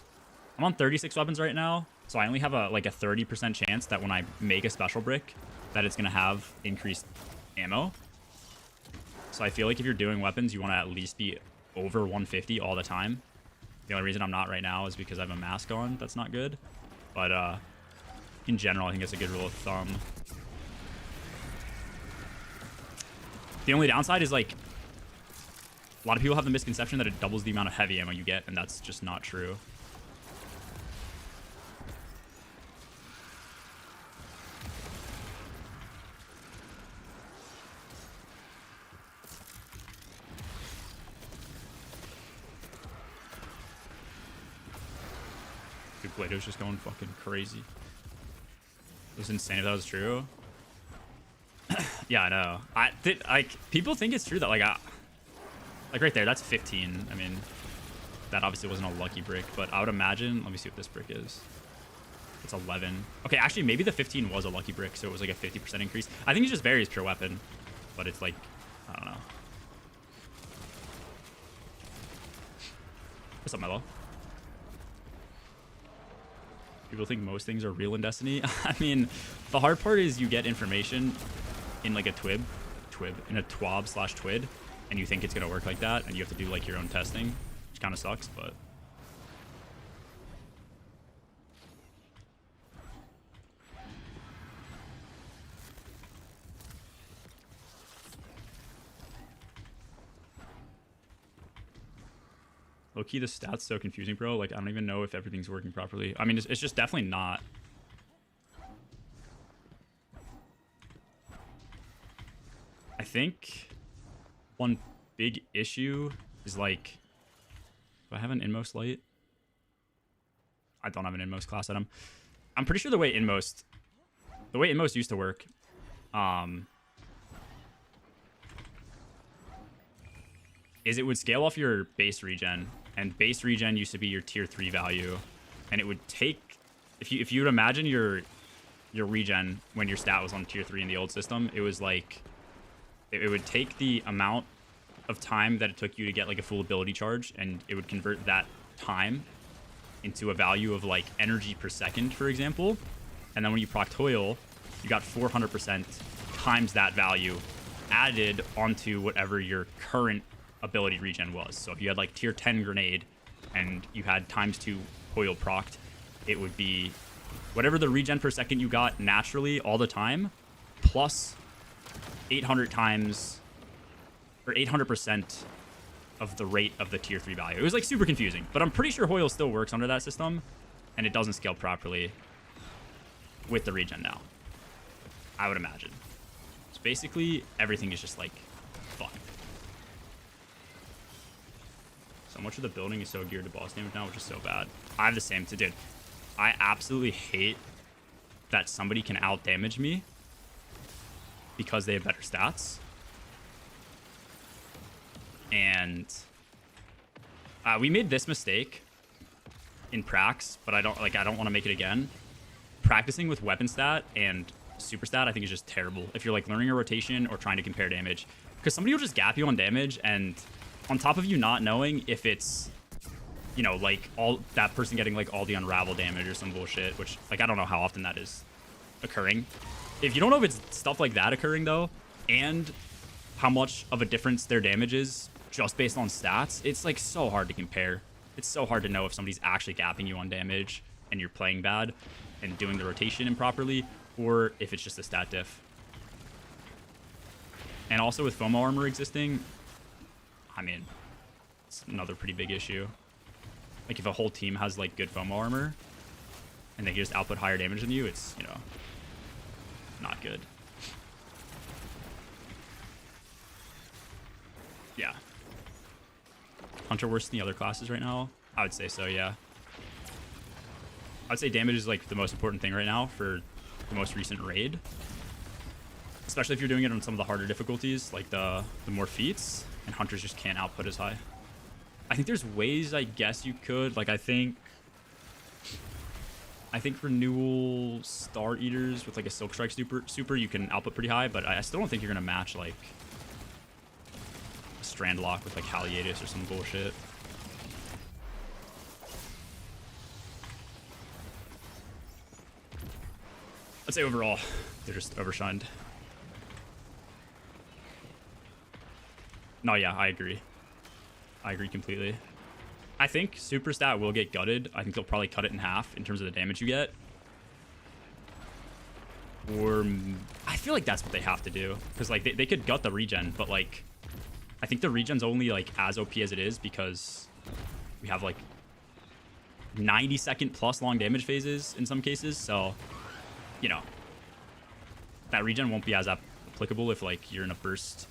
36 weapons right now, so I only have a 30% chance that when I make a special brick that it's gonna have increased ammo. So I feel like if you're doing weapons, you want to at least be over 150 all the time. The only reason I'm not right now is because I have a mask on. That's not good, but in general, I think it's a good rule of thumb. The only downside is like a lot of people have the misconception that it doubles the amount of heavy ammo you get, and that's just not true. Dude, Blado's just going fucking crazy. It was insane if that was true. Yeah, I know. People think it's true that like right there, that's 15. I mean, that obviously wasn't a lucky brick, but I would imagine. Let me see what this brick is. It's 11. Okay, actually, maybe the 15 was a lucky brick, so it was like a 50% increase. I think it just varies per weapon, but it's like, I don't know. What's up, Melo? People think most things are real in Destiny. I mean, the hard part is you get information in like a TWIB, in a TWAB/TWID, and you think it's gonna work like that, and you have to do like your own testing, which kind of sucks, but. Low-key, the stats so confusing, bro. Like, I don't even know if everything's working properly. I mean, it's just definitely not. I think one big issue is, like, do I have an inmost light? I don't have an inmost class item. I'm pretty sure the way inmost used to work, is it would scale off your base regen, and base regen used to be your tier 3 value, and it would take, if you would imagine your regen when your stat was on tier 3 in the old system, it was like, it would take the amount of time that it took you to get like a full ability charge, and it would convert that time into a value of like energy per second, for example, and then when you proc toil, you got 400% times that value added onto whatever your current ability regen was. So if you had like tier 10 grenade and you had ×2 toil procced, it would be whatever the regen per second you got naturally all the time, plus 800 times, or 800% of the rate of the tier 3 value. It was like super confusing, but I'm pretty sure Hoyle still works under that system, and it doesn't scale properly with the regen now, I would imagine. So basically everything is just like fucked. So much of the building is so geared to boss damage now, which is so bad. I have the same to, dude. I absolutely hate that somebody can out damage me because they have better stats. And we made this mistake in prax, but I don't want to make it again. Practicing with weapon stat and super stat, I think, is just terrible if you're like learning a rotation or trying to compare damage, because somebody will just gap you on damage, and on top of you not knowing if it's, you know, like all that person getting like all the unravel damage or some bullshit, which like I don't know how often that is occurring. If you don't know if it's stuff like that occurring though, and how much of a difference their damage is just based on stats, it's like so hard to compare. It's so hard to know if somebody's actually gapping you on damage and you're playing bad and doing the rotation improperly, or if it's just a stat diff. And also with FOMO armor existing, I mean, it's another pretty big issue. Like if a whole team has like good FOMO armor and they can just output higher damage than you, it's, you know, not good. Yeah. Hunter worse than the other classes right now? I would say so, yeah. I'd say damage is like the most important thing right now for the most recent raid. Especially if you're doing it on some of the harder difficulties, like the more feats, and Hunters just can't output as high. I think there's ways I guess you could, like I think Renewal Star Eaters with like a Silk Strike super you can output pretty high, but I still don't think you're gonna match like a Strand Lock with like Haliatus or some bullshit. I'd say overall, they're just overshined. No, yeah, I agree. I agree completely. I think super stat will get gutted. I think they'll probably cut it in half in terms of the damage you get. Or I feel like that's what they have to do, because like they could gut the regen, but like I think the regen's only like as OP as it is because we have like 90-second plus long damage phases in some cases. So, you know, that regen won't be as applicable if like you're in a burst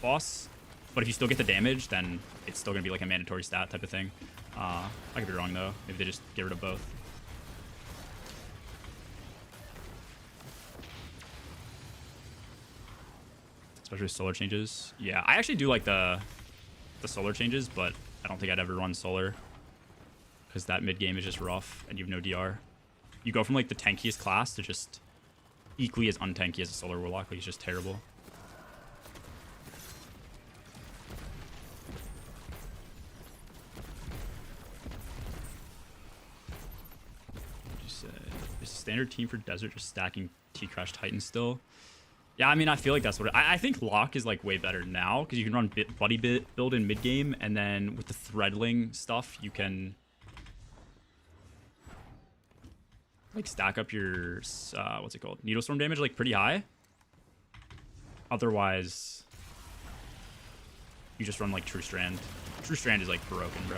boss. But if you still get the damage, then it's still going to be like a mandatory stat type of thing. I could be wrong, though. Maybe they just get rid of both. Especially with solar changes. Yeah, I actually do like the solar changes, but I don't think I'd ever run solar, because that mid game is just rough and you have no DR. You go from like the tankiest class to just equally as untanky as a solar warlock. Like, it's just terrible. Is the standard team for Desert just stacking T-Crash Titan still? Yeah, I mean, I feel like that's what I think Lock is like way better now, because you can run buddy build in mid game, and then with the threadling stuff you can like stack up your what's it called, Needlestorm damage like pretty high. Otherwise you just run like True Strand. True Strand is like broken, bro.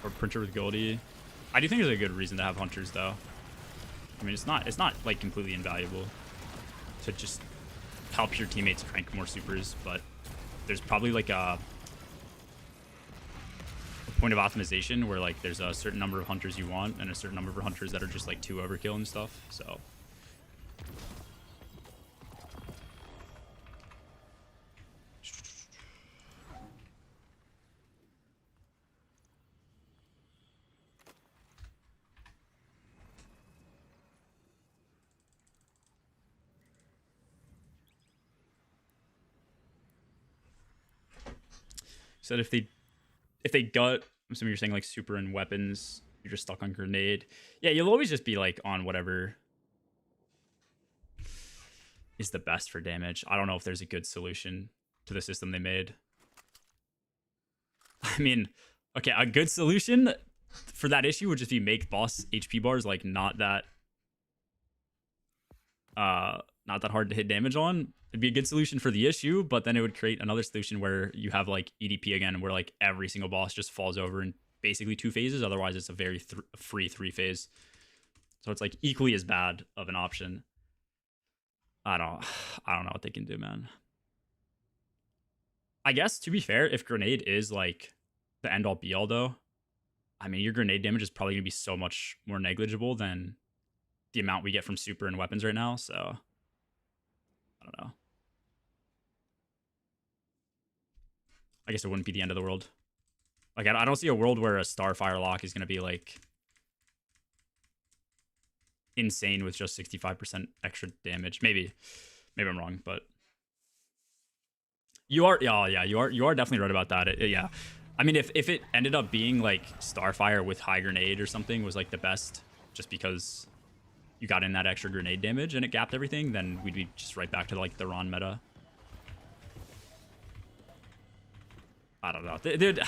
Or Printer with Goldie. I do think there's a good reason to have Hunters, though. I mean, it's not like completely invaluable to just help your teammates crank more supers, but there's probably like a point of optimization where like there's a certain number of Hunters you want and a certain number of Hunters that are just like too overkill and stuff. So said if they gut, I'm assuming you're saying like super and weapons, you're just stuck on grenade. Yeah, you'll always just be like on whatever is the best for damage. I don't know if there's a good solution to the system they made. I mean, okay, a good solution for that issue would just be make boss HP bars like not that hard to hit damage on. It'd be a good solution for the issue, but then it would create another solution where you have like EDP again, where like every single boss just falls over in basically 2 phases. Otherwise, it's a very free 3 phase. So it's like equally as bad of an option. I don't I don't know what they can do, man. I guess to be fair, if grenade is like the end all be all though, I mean your grenade damage is probably gonna be so much more negligible than the amount we get from super and weapons right now, so I don't know. I guess it wouldn't be the end of the world. Like I don't see a world where a Starfire lock is gonna be like insane with just 65% extra damage. Maybe I'm wrong, but you are, yeah, you are definitely right about that. Yeah, I mean, if it ended up being like Starfire with high grenade or something was like the best, just because you got in that extra grenade damage and it gapped everything, then we'd be just right back to like the Ron meta. I don't know, dude.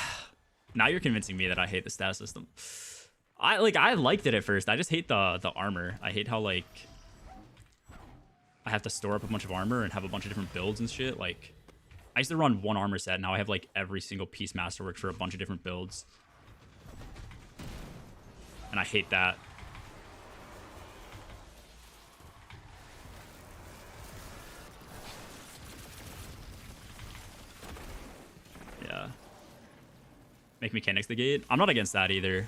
Now you're convincing me that I hate the stat system. I liked it at first. I just hate the armor. I hate how like I have to store up a bunch of armor and have a bunch of different builds and shit. Like I used to run one armor set. Now I have like every single piece masterwork for a bunch of different builds. And I hate that. Yeah. Make mechanics the gate. I'm not against that either.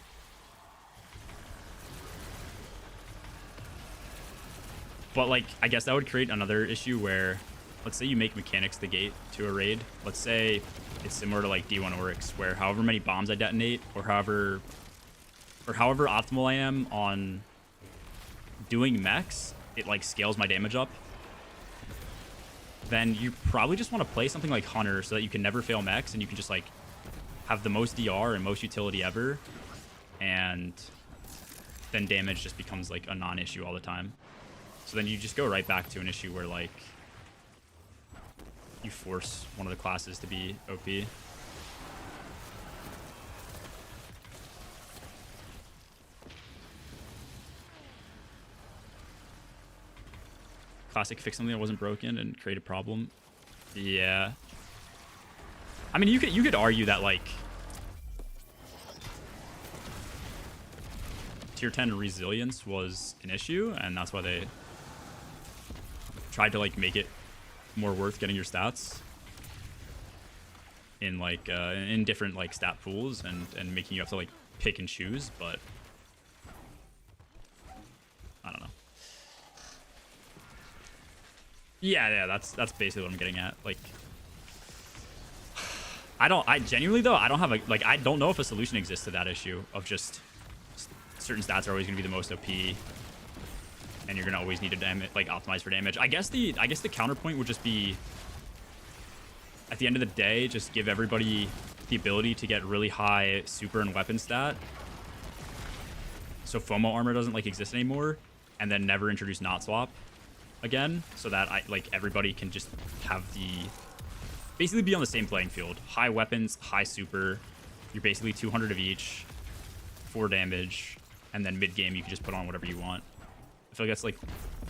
But like, I guess that would create another issue where, let's say you make mechanics the gate to a raid. Let's say it's similar to like D1 Oryx, where however many bombs I detonate, or however optimal I am on doing mechs, it like scales my damage up. Then you probably just want to play something like Hunter so that you can never fail mechs and you can just like have the most DR and most utility ever, and then damage just becomes like a non-issue all the time. So then you just go right back to an issue where like you force one of the classes to be OP. Classic fix something that wasn't broken and create a problem. Yeah. I mean, you could argue that like tier 10 resilience was an issue, and that's why they tried to like make it more worth getting your stats in like in different like stat pools and making you have to like pick and choose, but I don't know. Yeah, that's basically what I'm getting at. Like I genuinely though, I don't have a like I don't know if a solution exists to that issue of just certain stats are always going to be the most OP and you're going to always need to like optimize for damage. I guess the counterpoint would just be, at the end of the day, just give everybody the ability to get really high super and weapon stat, so FOMO armor doesn't like exist anymore, and then never introduce not swap again, so that everybody can just have basically be on the same playing field. High weapons, high super. You're basically 200 of each, 4 damage, and then mid game you can just put on whatever you want. I feel like that's like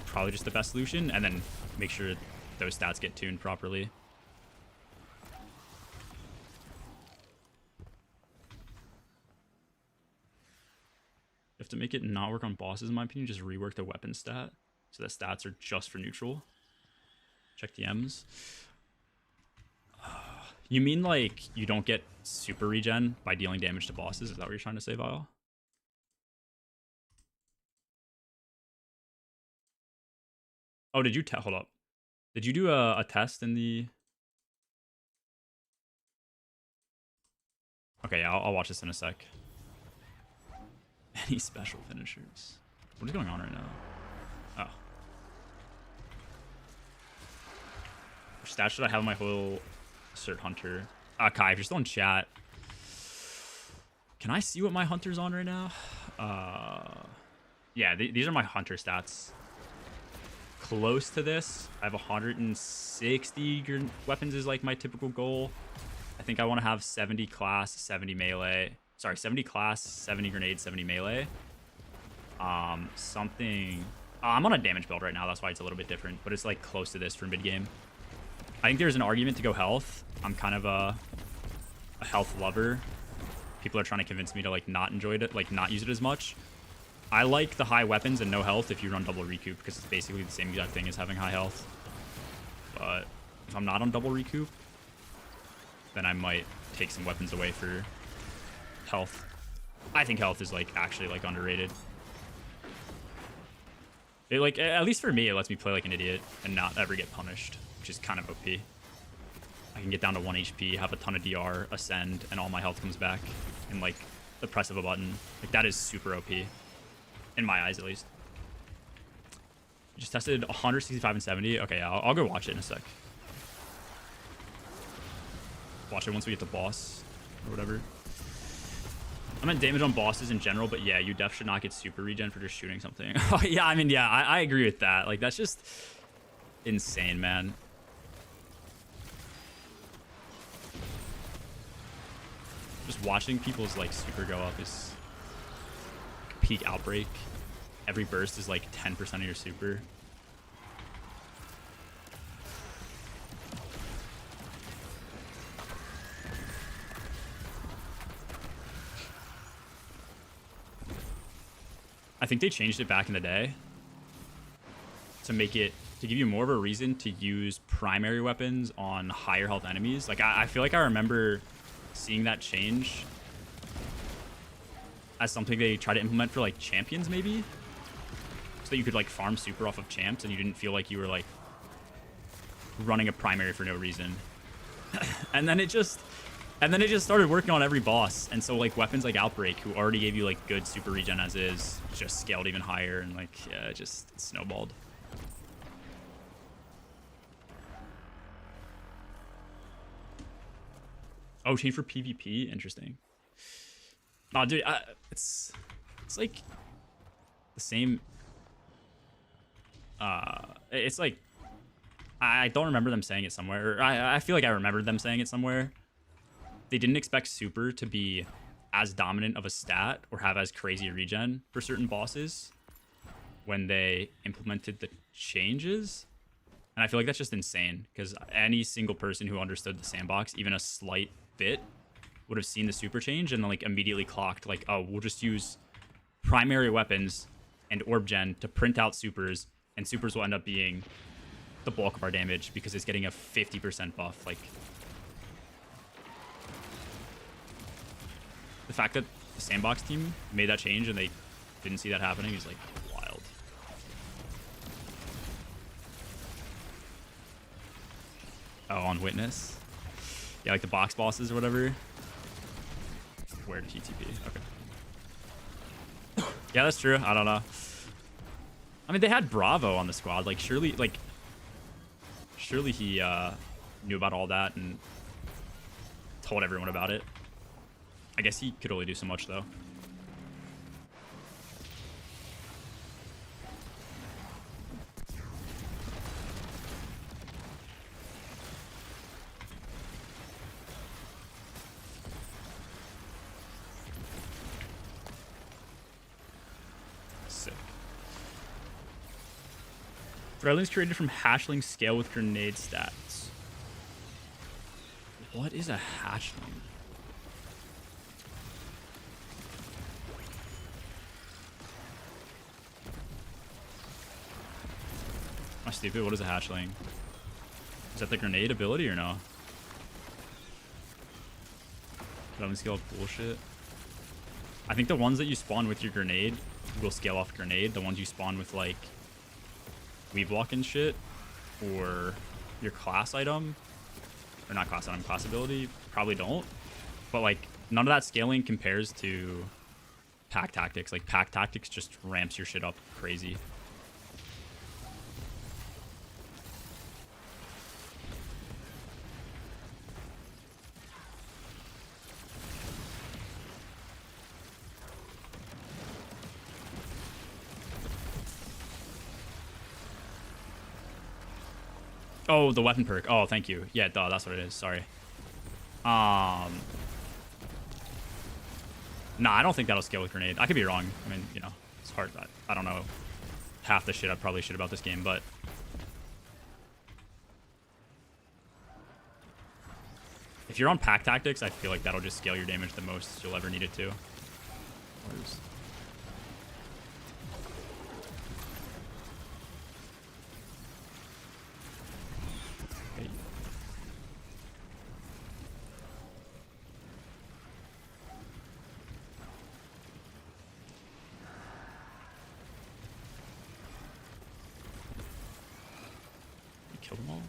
probably just the best solution, and then make sure those stats get tuned properly. You have to make it not work on bosses, in my opinion. Just rework the weapon stat so that stats are just for neutral. Check the M's. You mean like you don't get super regen by dealing damage to bosses? Is that what you're trying to say, Vile? Oh, did you hold up? Did you do a test in the? Okay, yeah, I'll watch this in a sec. Any special finishers? What is going on right now? Oh. Which stat should I have on my whole Cert Hunter? Kai, if you're still in chat, can I see what my Hunter's on right now? Yeah, these are my Hunter stats. Close to this. I have 160 weapons is like my typical goal. I think I want to have 70 class, 70 melee. Sorry, 70 class, 70 grenade, 70 melee. Something... I'm on a damage build right now. That's why it's a little bit different. But it's like close to this for mid-game. I think there's an argument to go health. I'm kind of a health lover. People are trying to convince me to like not enjoy it, like not use it as much. I like the high weapons and no health if you run double recoup, because it's basically the same exact thing as having high health. But if I'm not on double recoup, then I might take some weapons away for health. I think health is like actually like underrated. It, like, at least for me, it lets me play like an idiot and not ever get punished, which is kind of OP. I can get down to 1 HP, have a ton of DR, ascend, and all my health comes back in like the press of a button. Like, that is super OP. In my eyes, at least. Just tested 165 and 70. Okay, yeah, I'll go watch it in a sec. Watch it once we get to boss or whatever. I meant damage on bosses in general, but yeah, you def should not get super regen for just shooting something. Oh, yeah, I mean, yeah, I agree with that. Like, that's just insane, man. Just watching people's, like, super go up is peak outbreak. Every burst is, like, 10% of your super. I think they changed it back in the day to make it, to give you more of a reason to use primary weapons on higher health enemies. Like, I feel like I remember seeing that change as something they try to implement for, like, champions, maybe? So that you could, like, farm super off of champs and you didn't feel like you were, like, running a primary for no reason. And then it just started working on every boss. And so, like, weapons like Outbreak, who already gave you, like, good super regen as is, just scaled even higher, and, like, yeah, it just snowballed. Oh, change for PvP? Interesting. Oh, dude, it's like the same. It's like, I don't remember them saying it somewhere. Or I feel like I remembered them saying it somewhere. They didn't expect super to be as dominant of a stat or have as crazy a regen for certain bosses when they implemented the changes. And I feel like that's just insane, because any single person who understood the sandbox, even a slight bit, would have seen the super change and then, like, immediately clocked, like, oh, we'll just use primary weapons and orb gen to print out supers, and supers will end up being the bulk of our damage because it's getting a 50% buff. Like, the fact that the sandbox team made that change and they didn't see that happening is, like, wild. Oh, on Witness? Yeah, like the box bosses or whatever. Where did he TP? Okay. Yeah, that's true. I don't know. I mean, they had Bravo on the squad. Like, surely he knew about all that and told everyone about it. I guess he could only do so much, though. Sick. Threadlings created from hatchling scale with grenade stats. What is a hatchling? Am I stupid? What is a hatchling? Is that the grenade ability or no? Threadling scale bullshit. I think the ones that you spawn with your grenade will scale off grenade. The ones you spawn with, like, weave walk and shit, or your class item, or not class item, class ability, probably don't. But, like, none of that scaling compares to pack tactics. Like, pack tactics just ramps your shit up crazy. Oh, the weapon perk. Oh, thank you. Yeah, duh, that's what it is. Sorry. Nah, I don't think that'll scale with grenade. I could be wrong. I mean, you know, it's hard. I don't know half the shit I probably should about this game, but if you're on pack tactics, I feel like that'll just scale your damage the most you'll ever need it to. kill them all?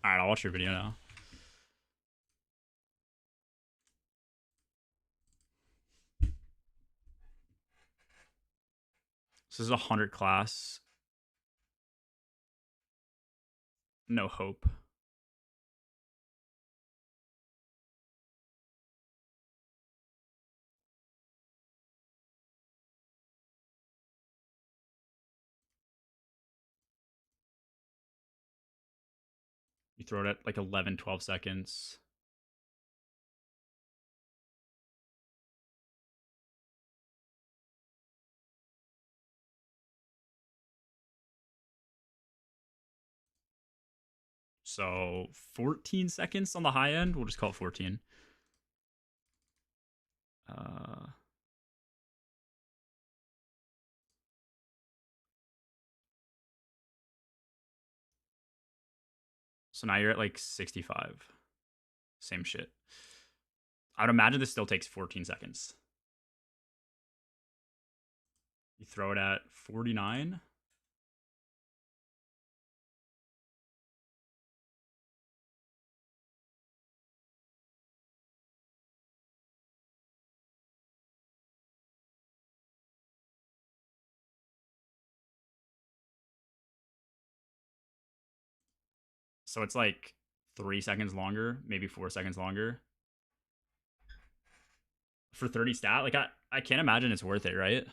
Alright, I'll watch your video now. This is 100 class. No hope. You throw it at like 11, 12 seconds. So 14 seconds on the high end. We'll just call it 14. So now you're at like 65. Same shit. I would imagine this still takes 14 seconds. You throw it at 49. So it's like 3 seconds longer, maybe 4 seconds longer. For 30 stat, like I can't imagine it's worth it, right?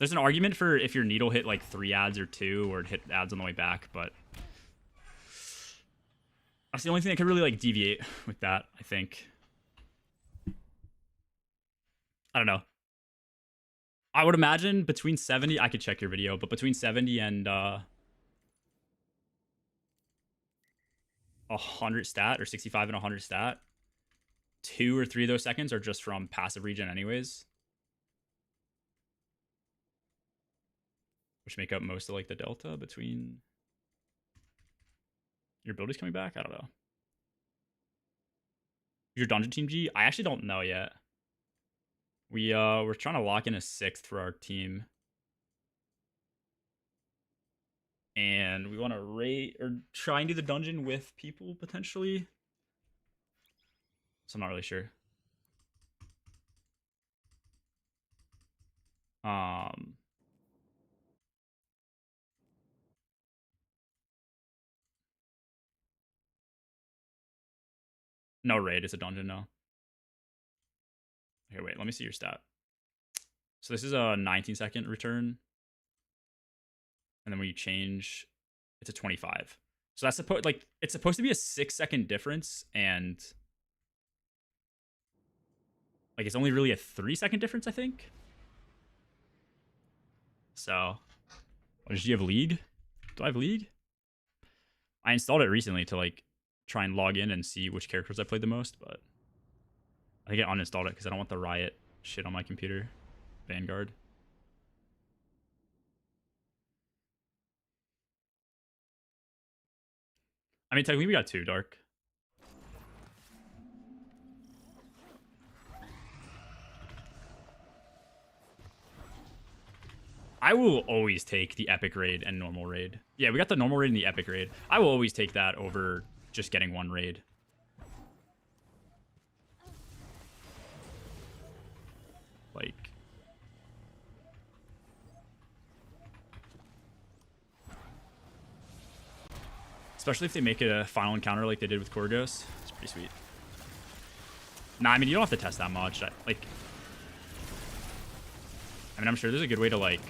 There's an argument for if your needle hit like 3 ads or 2, or it hit ads on the way back, but that's the only thing that could really like deviate with that, I think. I don't know. I would imagine between 70, I could check your video, but between 70 and 100 stat, or 65 and 100 stat, 2 or 3 of those seconds are just from passive regen anyways, which make up most of like the delta between your abilities coming back. I don't know. Your dungeon team G? I actually don't know yet. We're trying to lock in a 6th for our team. And we want to rate or try and do the dungeon with people potentially. So I'm not really sure. No raid, it's a dungeon now. Okay, wait, let me see your stat. So this is a 19-second return. And then when you change, it's a 25. So that's supposed like it's supposed to be a 6-second difference, and like it's only really a 3-second difference, I think. So, do you have League? Do I have League? I installed it recently to like try and log in and see which characters I played the most, but I think I uninstalled it because I don't want the Riot shit on my computer. Vanguard. I mean, technically we got 2 Dark. I will always take the epic raid and normal raid. Yeah, we got the normal raid and the epic raid. I will always take that over just getting 1 raid. Like, especially if they make it a final encounter like they did with Korgos. It's pretty sweet. Nah, I mean, you don't have to test that much. I mean, I'm sure there's a good way to like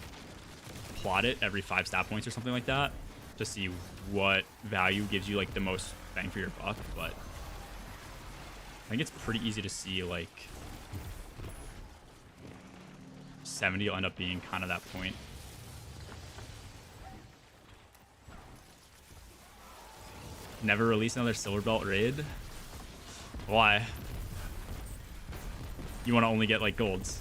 plot it every 5 stat points or something like that to see what value gives you like the most bang for your buck, but I think it's pretty easy to see like 70 will end up being kind of that point. Never release another silver belt raid? Why? You want to only get like golds?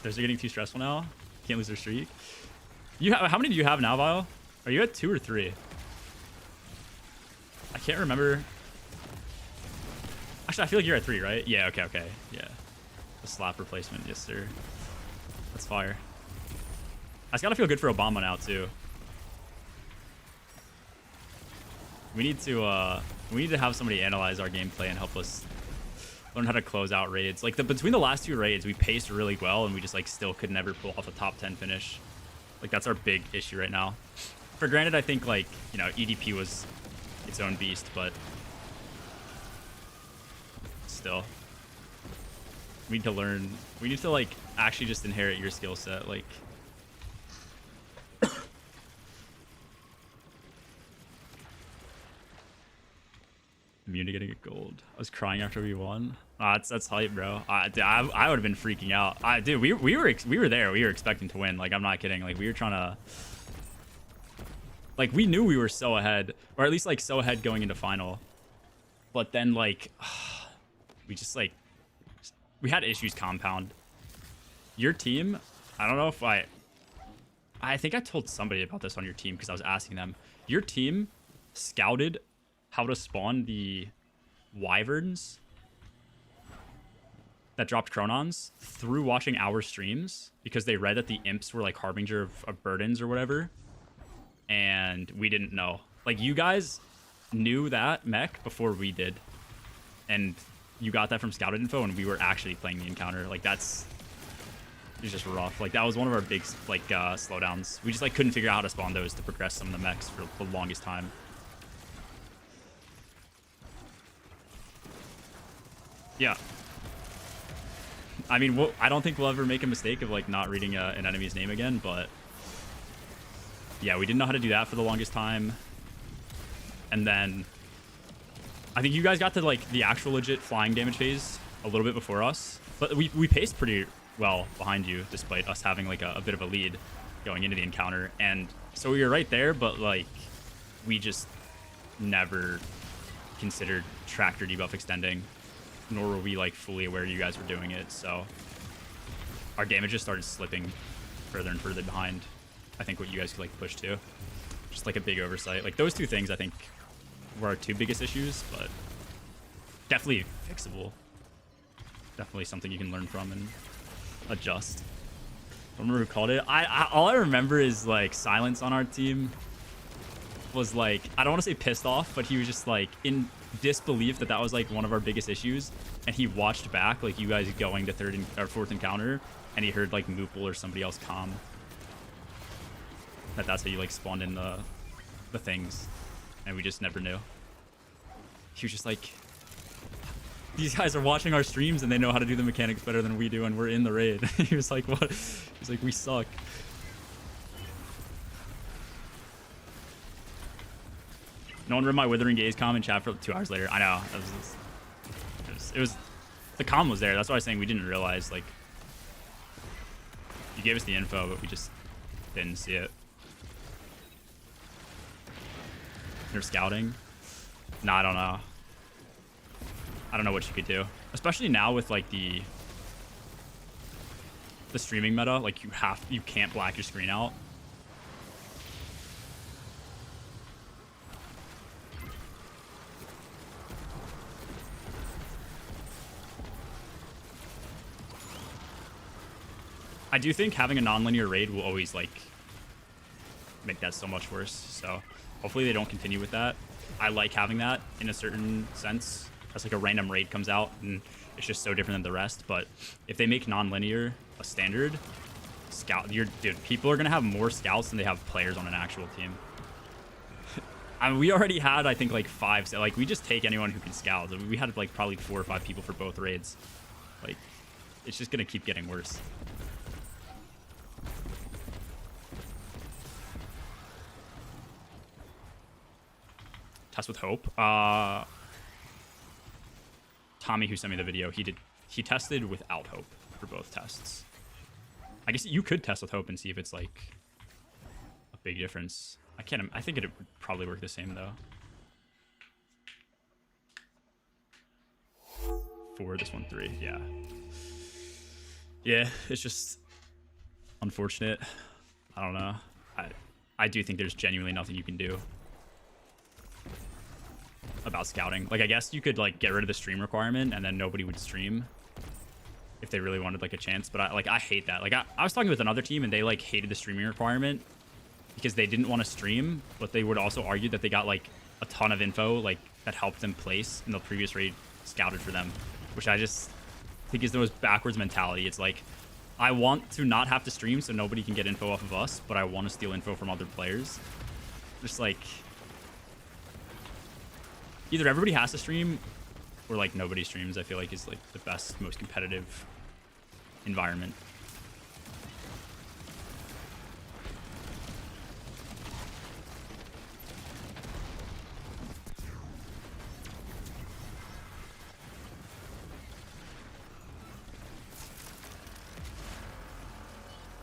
They're getting too stressful now. Can't lose their streak. How many do you have now, Vile? Are you at 2 or 3? can't remember. Actually, I feel like you're at 3, right? Yeah, okay. Yeah. The slap replacement, yes, sir. That's fire. That's gotta feel good for Obama now, too. We need to have somebody analyze our gameplay and help us learn how to close out raids. Like, between the last 2 raids, we paced really well, and we just, like, still could never pull off a top 10 finish. Like, that's our big issue right now. For granted, I think, like, you know, EDP was its own beast, but still. We need to learn. We need to, like, actually just inherit your skill set. Like, immune to getting a gold. I was crying after we won. That's hype, bro. I would have been freaking out. Dude, we were there. We were expecting to win. Like, I'm not kidding. Like, we were trying to. Like, we knew we were so ahead, or at least like so ahead going into final. But then, like, we just, like, we had issues compound. Your team, I don't know if I think I told somebody about this on your team because I was asking them. Your team scouted how to spawn the wyverns that dropped chronons through watching our streams because they read that the imps were like harbinger of burdens or whatever. And we didn't know. Like, you guys knew that mech before we did. And you got that from scouted info, and we were actually playing the encounter. Like, it's just rough. Like, that was one of our big, like, slowdowns. We just, like, couldn't figure out how to spawn those to progress some of the mechs for the longest time. Yeah. I mean, I don't think we'll ever make a mistake of, like, not reading an enemy's name again, but yeah, we didn't know how to do that for the longest time. And then I think you guys got to, like, the actual legit flying damage phase a little bit before us. But we paced pretty well behind you, despite us having, like, a bit of a lead going into the encounter. And so we were right there, but, like, we just never considered tractor debuff extending, nor were we, like, fully aware you guys were doing it. So our damage just started slipping further and further behind, I think, what you guys could, like, push to. Just, like, a big oversight. Like, those 2 things, I think, were our 2 biggest issues, but definitely fixable. Definitely something you can learn from and adjust. I don't remember who called it. All I remember is, like, Silence on our team was, like, I don't want to say pissed off, but he was just, like, in disbelief that was, like, one of our biggest issues. And he watched back, like, you guys going to 3rd or 4th encounter, and he heard, like, Moople or somebody else calm. That's how you, like, spawned in the things, and we just never knew. He was just like, these guys are watching our streams and they know how to do the mechanics better than we do, and we're in the raid. He was like, what? He's like, we suck. No one read my Withering Gaze comm in chat for 2 hours later. I know. It was the comm was there. That's why I was saying we didn't realize, like, you gave us the info, but we just didn't see it. They're scouting. No, I don't know. I don't know what you could do, especially now with, like, the streaming meta. Like, you can't black your screen out. I do think having a non-linear raid will always, like, make that so much worse. So hopefully they don't continue with that. I like having that in a certain sense. That's like a random raid comes out and it's just so different than the rest. But if they make non-linear a standard, dude, people are gonna have more scouts than they have players on an actual team. I mean, we already had, I think, like 5. Like, we just take anyone who can scout. I mean, we had, like, probably 4 or 5 people for both raids. Like, it's just gonna keep getting worse. Test with Hope. Tommy, who sent me the video, he tested without Hope for both tests. I guess you could test with Hope and see if it's, like, a big difference. I think it would probably work the same, though. For this one, 3, yeah. Yeah, it's just unfortunate. I don't know. I do think there's genuinely nothing you can do. about scouting. Like, I guess you could like get rid of the stream requirement and then nobody would stream if they really wanted like a chance. But I hate that. Like, I was talking with another team and they like hated the streaming requirement because they didn't want to stream, but they would also argue that they got like a ton of info like that helped them place in the previous raid scouted for them, which I just think is the most backwards mentality. It's like, I want to not have to stream so nobody can get info off of us, but I want to steal info from other players. Just like, either everybody has to stream or like nobody streams. I feel like is like the best, most competitive environment.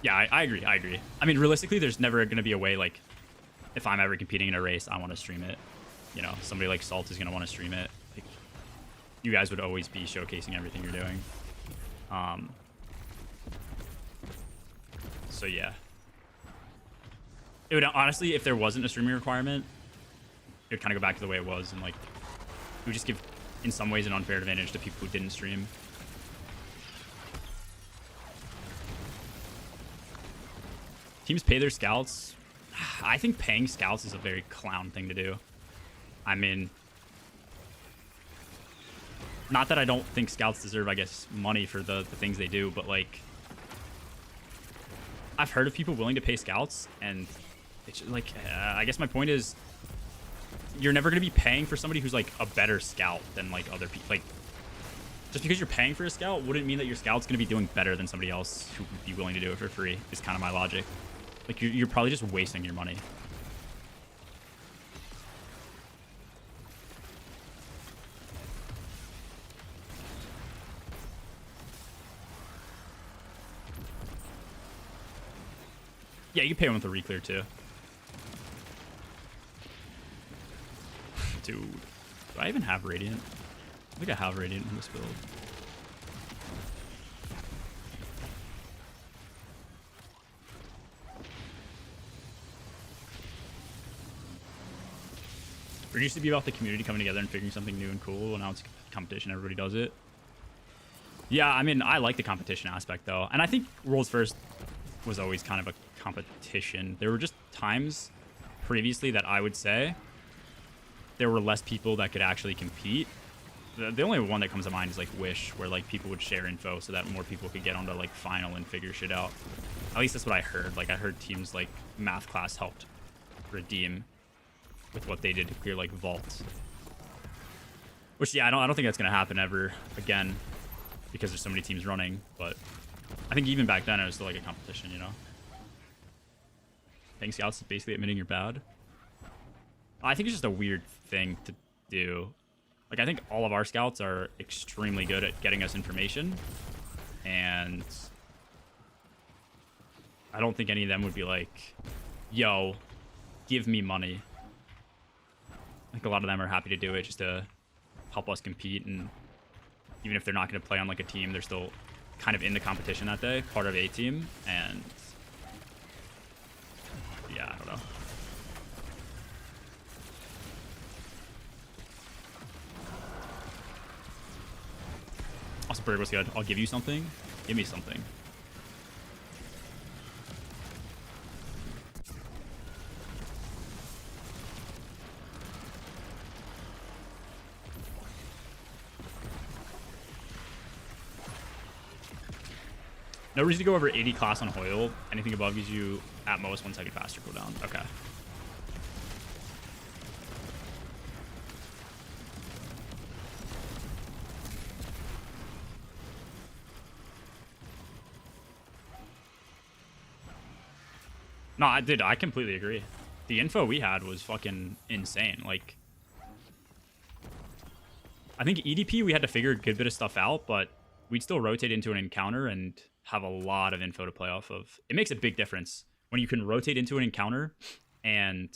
Yeah, I agree. I agree. I mean, realistically, there's never going to be a way, like, if I'm ever competing in a race, I want to stream it. You know, somebody like Salt is going to want to stream it. Like, you guys would always be showcasing everything you're doing. So, yeah. It would, honestly, if there wasn't a streaming requirement, it would kind of go back to the way it was. And, like, it would just give, in some ways, an unfair advantage to people who didn't stream. Teams pay their scouts. I think paying scouts is a very clown thing to do. I mean, not that I don't think scouts deserve, I guess, money for the things they do, but like, I've heard of people willing to pay scouts, and it's just, like, I guess my point is, you're never going to be paying for somebody who's like a better scout than like other people. Like, just because you're paying for a scout wouldn't mean that your scout's going to be doing better than somebody else who would be willing to do it for free, is kind of my logic. Like, you're probably just wasting your money. Yeah, you can pay one with a reclear too. Dude, do I even have Radiant? I think I have Radiant in this build. It used to be about the community coming together and figuring something new and cool, and now it's competition. Everybody does it. Yeah, I mean, I like the competition aspect, though. And I think World's First was always kind of a competition. There were just times previously that I would say there were less people that could actually compete. The only one that comes to mind is, like, Wish, where, like, people would share info so that more people could get onto, like, Final and figure shit out. At least that's what I heard. Like, I heard teams like Math Class helped redeem with what they did to clear like vaults, which, yeah, I don't think that's gonna happen ever again because there's so many teams running. But I think even back then it was still like a competition, you know. Paying scouts is basically admitting you're bad. I think it's just a weird thing to do. Like, I think all of our scouts are extremely good at getting us information, and I don't think any of them would be like, yo, give me money. I think a lot of them are happy to do it just to help us compete, and even if they're not going to play on like a team, they're still kind of in the competition that day, part of a team, and yeah, I don't know. Also, Berg was good. I'll give you something. Give me something. No reason to go over 80 class on Hoyle. Anything above gives you at most 1 second faster cooldown. Okay. No, I completely agree. The info we had was fucking insane. Like, I think EDP we had to figure a good bit of stuff out, but we'd still rotate into an encounter and have a lot of info to play off of. It makes a big difference when you can rotate into an encounter and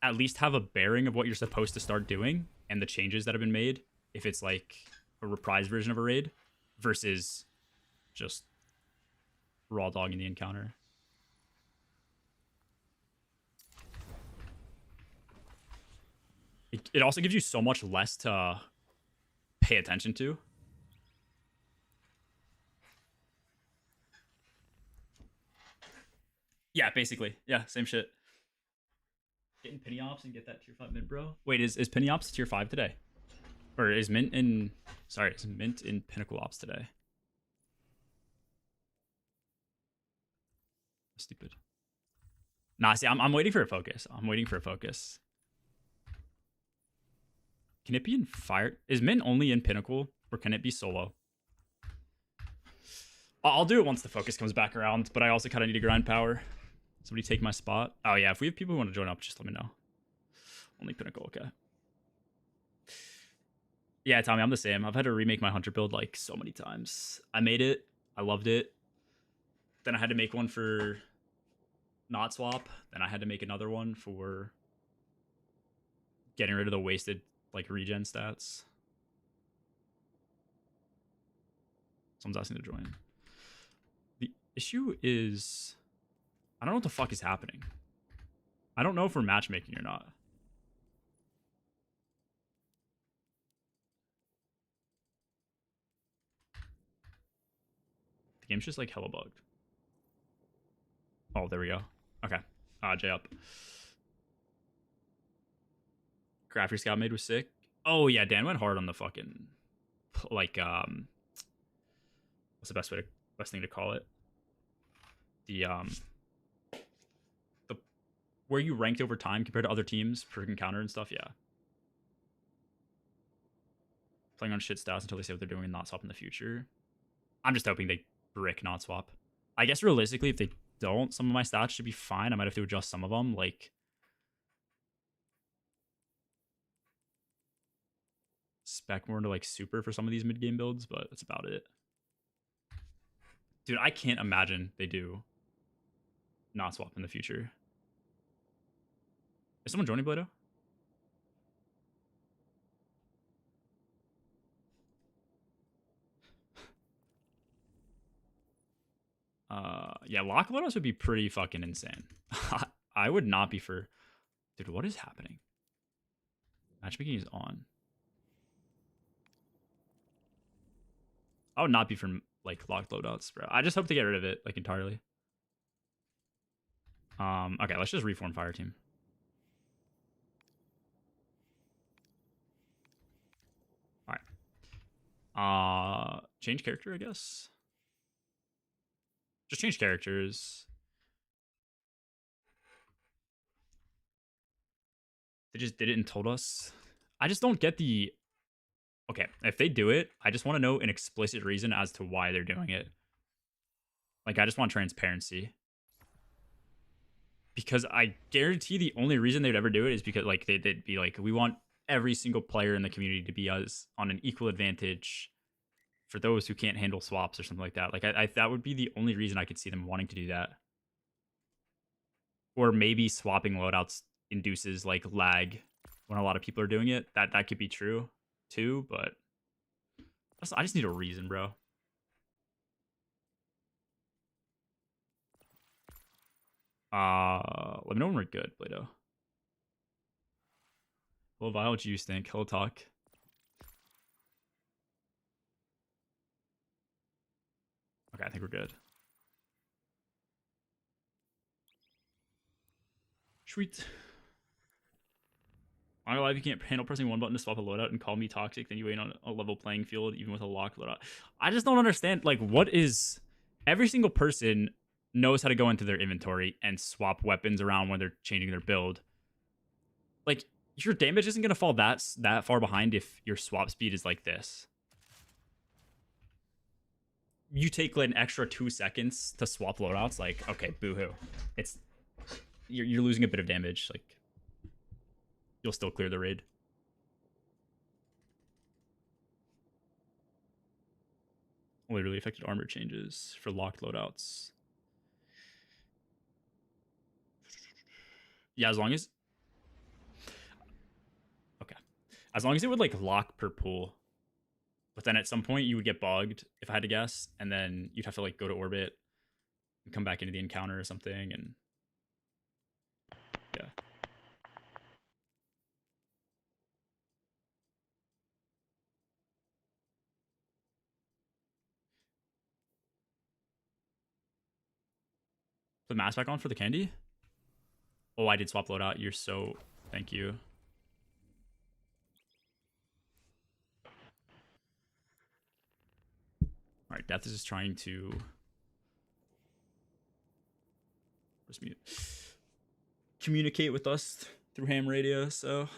at least have a bearing of what you're supposed to start doing and the changes that have been made, if it's like a reprise version of a raid, versus just raw dogging the encounter. It also gives you so much less to pay attention to. Yeah, basically. Yeah, same shit. Getting penny ops and get that tier 5 mid, bro. Wait, is penny ops tier 5 today? Or is mint in... Sorry, is mint in pinnacle ops today? Stupid. Nah, see, I'm waiting for a focus. I'm waiting for a focus. Can it be in fire? Is mint only in pinnacle? Or can it be solo? I'll do it once the focus comes back around, but I also kind of need to grind power. Somebody take my spot. Oh, yeah, if we have people who want to join up, just let me know. Only pinnacle, okay. Yeah, Tommy, I'm the same. I've had to remake my hunter build like so many times. I made it. I loved it. Then I had to make one for not swap. Then I had to make another one for getting rid of the wasted like regen stats. Someone's asking to join. The issue is I don't know what the fuck is happening. I don't know if we're matchmaking or not. The game's just like hella bugged. Oh, there we go. Okay. J up. Crafty Scout made was sick. Oh yeah, Dan went hard on the fucking like what's the best thing to call it? The where you ranked over time compared to other teams for encounter and stuff, yeah. Playing on shit stats until they say what they're doing and not swap in the future. I'm just hoping they brick not swap. I guess realistically, if they don't, some of my stats should be fine. I might have to adjust some of them, like spec more into like super for some of these mid game builds, but that's about it. Dude, I can't imagine they do not swap in the future. Is someone joining Blado? Yeah, lock Lodos would be pretty fucking insane. I would not be for... Dude, what is happening? Matchmaking is on. I would not be for, like, locked loadouts, bro. I just hope to get rid of it, like, entirely. Okay, let's just reform fire team. Alright. Change character, I guess. Just change characters. They just did it and told us. I just don't get the... Okay, if they do it, I just want to know an explicit reason as to why they're doing it. Like, I just want transparency. Because I guarantee the only reason they'd ever do it is because, like, they'd be like, we want every single player in the community to be us on an equal advantage for those who can't handle swaps or something like that. Like, I that would be the only reason I could see them wanting to do that. Or maybe swapping loadouts induces, like, lag when a lot of people are doing it. That could be true, too, but I just need a reason, bro. Let me know when we're good, Plato. Hello, Vile, what do you think? Hello, Talk. Okay, I think we're good. Sweet. On live, you can't handle pressing one button to swap a loadout and call me toxic, then you ain't on a level playing field, even with a locked loadout. I just don't understand, like, what is... Every single person knows how to go into their inventory and swap weapons around when they're changing their build. Like, your damage isn't going to fall that far behind if your swap speed is like this. You take like an extra 2 seconds to swap loadouts, like, okay, boo-hoo. It's... You're losing a bit of damage, like... You'll still clear the raid. Only really affected armor changes for locked loadouts. Yeah, as long as... Okay. As long as it would, like, lock per pool. But then at some point, you would get bugged, if I had to guess. And then you'd have to, like, go to orbit and come back into the encounter or something. And... Yeah. Put mask back on for the candy. Oh, I did swap loadout. You're so... Thank you. Alright, Death is just trying to... communicate with us through ham radio, so...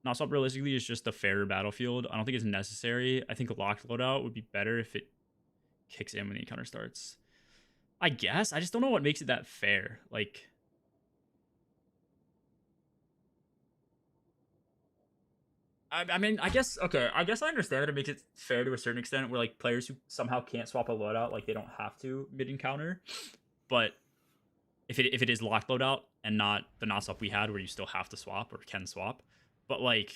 Non-swap realistically is just a fairer battlefield. I don't think it's necessary. I think locked loadout would be better if it kicks in when the encounter starts. I guess. I just don't know what makes it that fair. Like... I mean, I guess, okay, I guess I understand that it makes it fair to a certain extent where, like, players who somehow can't swap a loadout, like, they don't have to mid-encounter. But if it is locked loadout and not the non-swap we had where you still have to swap or can swap, but, like,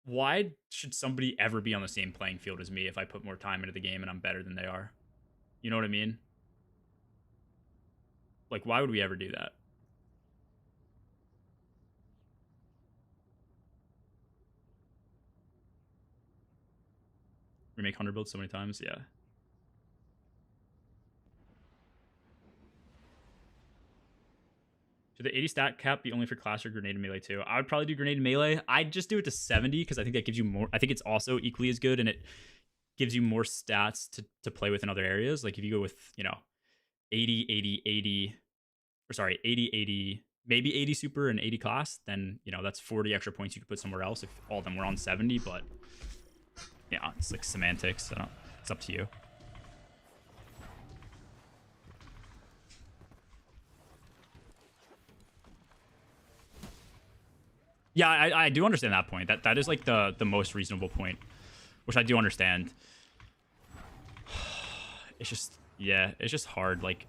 why should somebody ever be on the same playing field as me if I put more time into the game and I'm better than they are? You know what I mean? Like, why would we ever do that? Remake 100 builds so many times, yeah. Should the 80 stat cap be only for class or grenade and melee too? I would probably do grenade and melee. I'd just do it to 70 because I think that gives you more. I think it's also equally as good and it gives you more stats to play with in other areas. Like if you go with, you know, 80, 80, 80, or sorry, 80, 80, maybe 80 super and 80 class, then, you know, that's 40 extra points you could put somewhere else if all of them were on 70, but yeah, it's like semantics. It's up to you. Yeah, I do understand that point. That is like the most reasonable point, which I do understand. It's just, yeah, it's just hard. Like,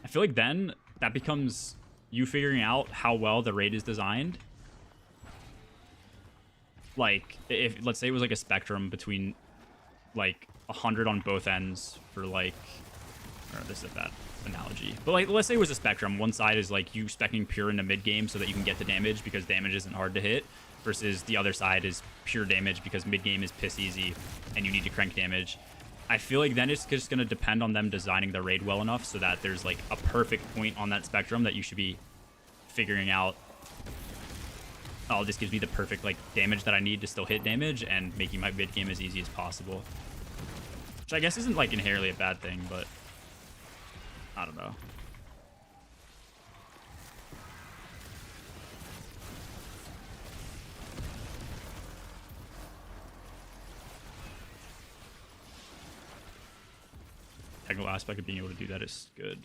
I feel like then that becomes you figuring out how well the raid is designed. Like, if let's say it was like a spectrum between like 100 on both ends for like, or this is a bad analogy, but like let's say it was a spectrum. One side is like you specking pure into mid game so that you can get the damage because damage isn't hard to hit, versus the other side is pure damage because mid game is piss easy and you need to crank damage. I feel like then it's just going to depend on them designing the raid well enough so that there's like a perfect point on that spectrum that you should be figuring out, oh, this gives me the perfect like damage that I need to still hit damage and making my mid game as easy as possible. Which I guess isn't like inherently a bad thing, but I don't know. Technical aspect of being able to do that is good.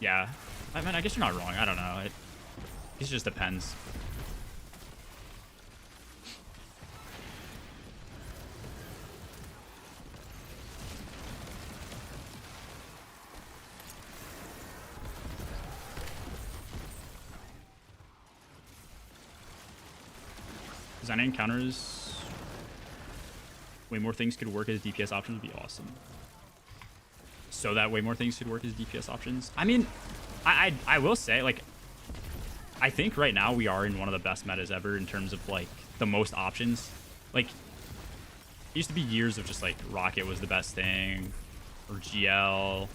Yeah, I mean, I guess you're not wrong. I don't know. It just depends. Designing encounters, way more things could work as DPS options would be awesome. So that way more things could work as DPS options. I mean, I will say, like, I think right now we are in one of the best metas ever in terms of like the most options. Like, it used to be years of just like Rocket was the best thing, or GL,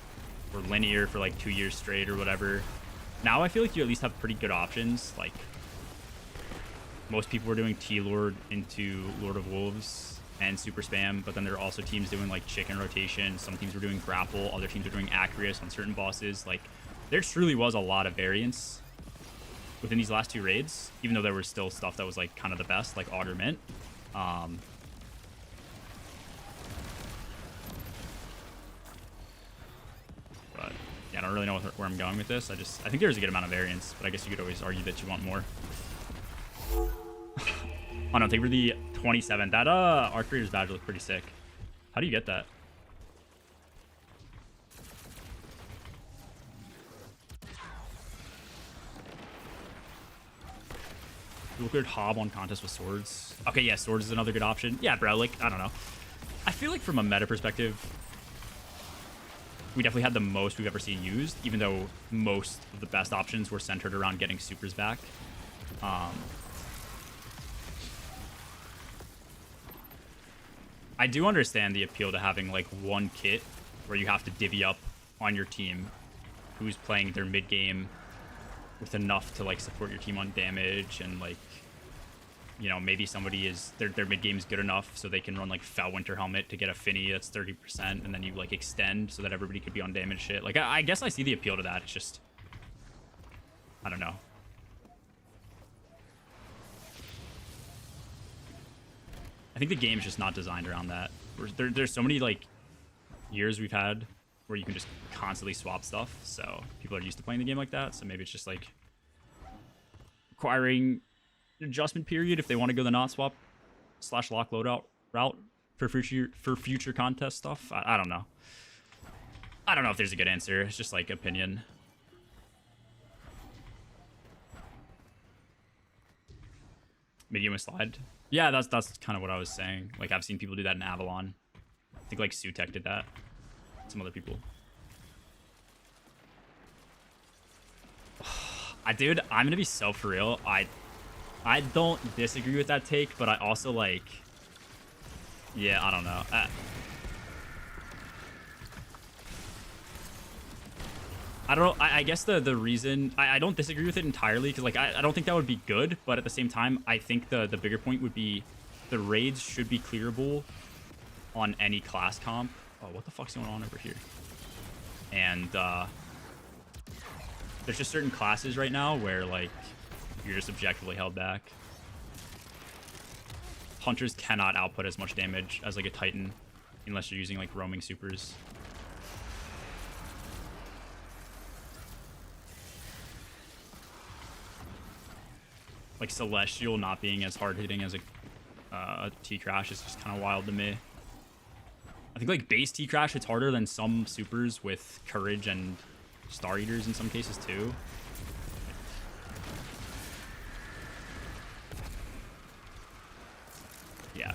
or Linear for like 2 years straight or whatever. Now I feel like you at least have pretty good options. Like, most people were doing T-Lord into Lord of Wolves and Super Spam, but then there are also teams doing like Chicken Rotation. Some teams were doing Grapple, other teams were doing Acreus on certain bosses. Like, there truly was a lot of variance within these last two raids, even though there was still stuff that was like kind of the best, like Augur Mint. But yeah, I don't really know where I'm going with this. I think there's a good amount of variance, but I guess you could always argue that you want more. Oh no, take for the 27. That Arc Creator's badge looked pretty sick. How do you get that? You look weird Hob on contest with swords. Okay, yeah, swords is another good option. Yeah, bro, like, I don't know. I feel like from a meta perspective, we definitely had the most we've ever seen used, even though most of the best options were centered around getting supers back. I do understand the appeal to having like one kit where you have to divvy up on your team who's playing their mid game with enough to like support your team on damage, and like, you know, maybe somebody is their mid game is good enough so they can run like Fel Winter Helmet to get a Finny that's 30%, and then you like extend so that everybody could be on damage shit. Like I guess I see the appeal to that. It's just, I don't know. I think the game's just not designed around that. There's so many like years we've had where you can just constantly swap stuff, so people are used to playing the game like that. So maybe it's just like requiring an adjustment period if they want to go the not swap / lock loadout route for future contest stuff. I don't know. I don't know if there's a good answer. It's just like opinion. Medium slide. Yeah, that's kind of what I was saying. Like, I've seen people do that in Avalon. I think like Sutek did that. Some other people. Dude, I'm gonna be so for real. I don't disagree with that take, but I also like, yeah, I don't know. I don't know. I guess the reason I don't disagree with it entirely, because like I don't think that would be good, but at the same time, I think the bigger point would be the raids should be clearable on any class comp. Oh, what the fuck's going on over here? And there's just certain classes right now where like you're just objectively held back. Hunters cannot output as much damage as like a Titan unless you're using like roaming supers. Like Celestial not being as hard hitting as a T-Crash is just kind of wild to me. I think like base T-Crash hits harder than some supers with Courage and Star Eaters in some cases too. Yeah.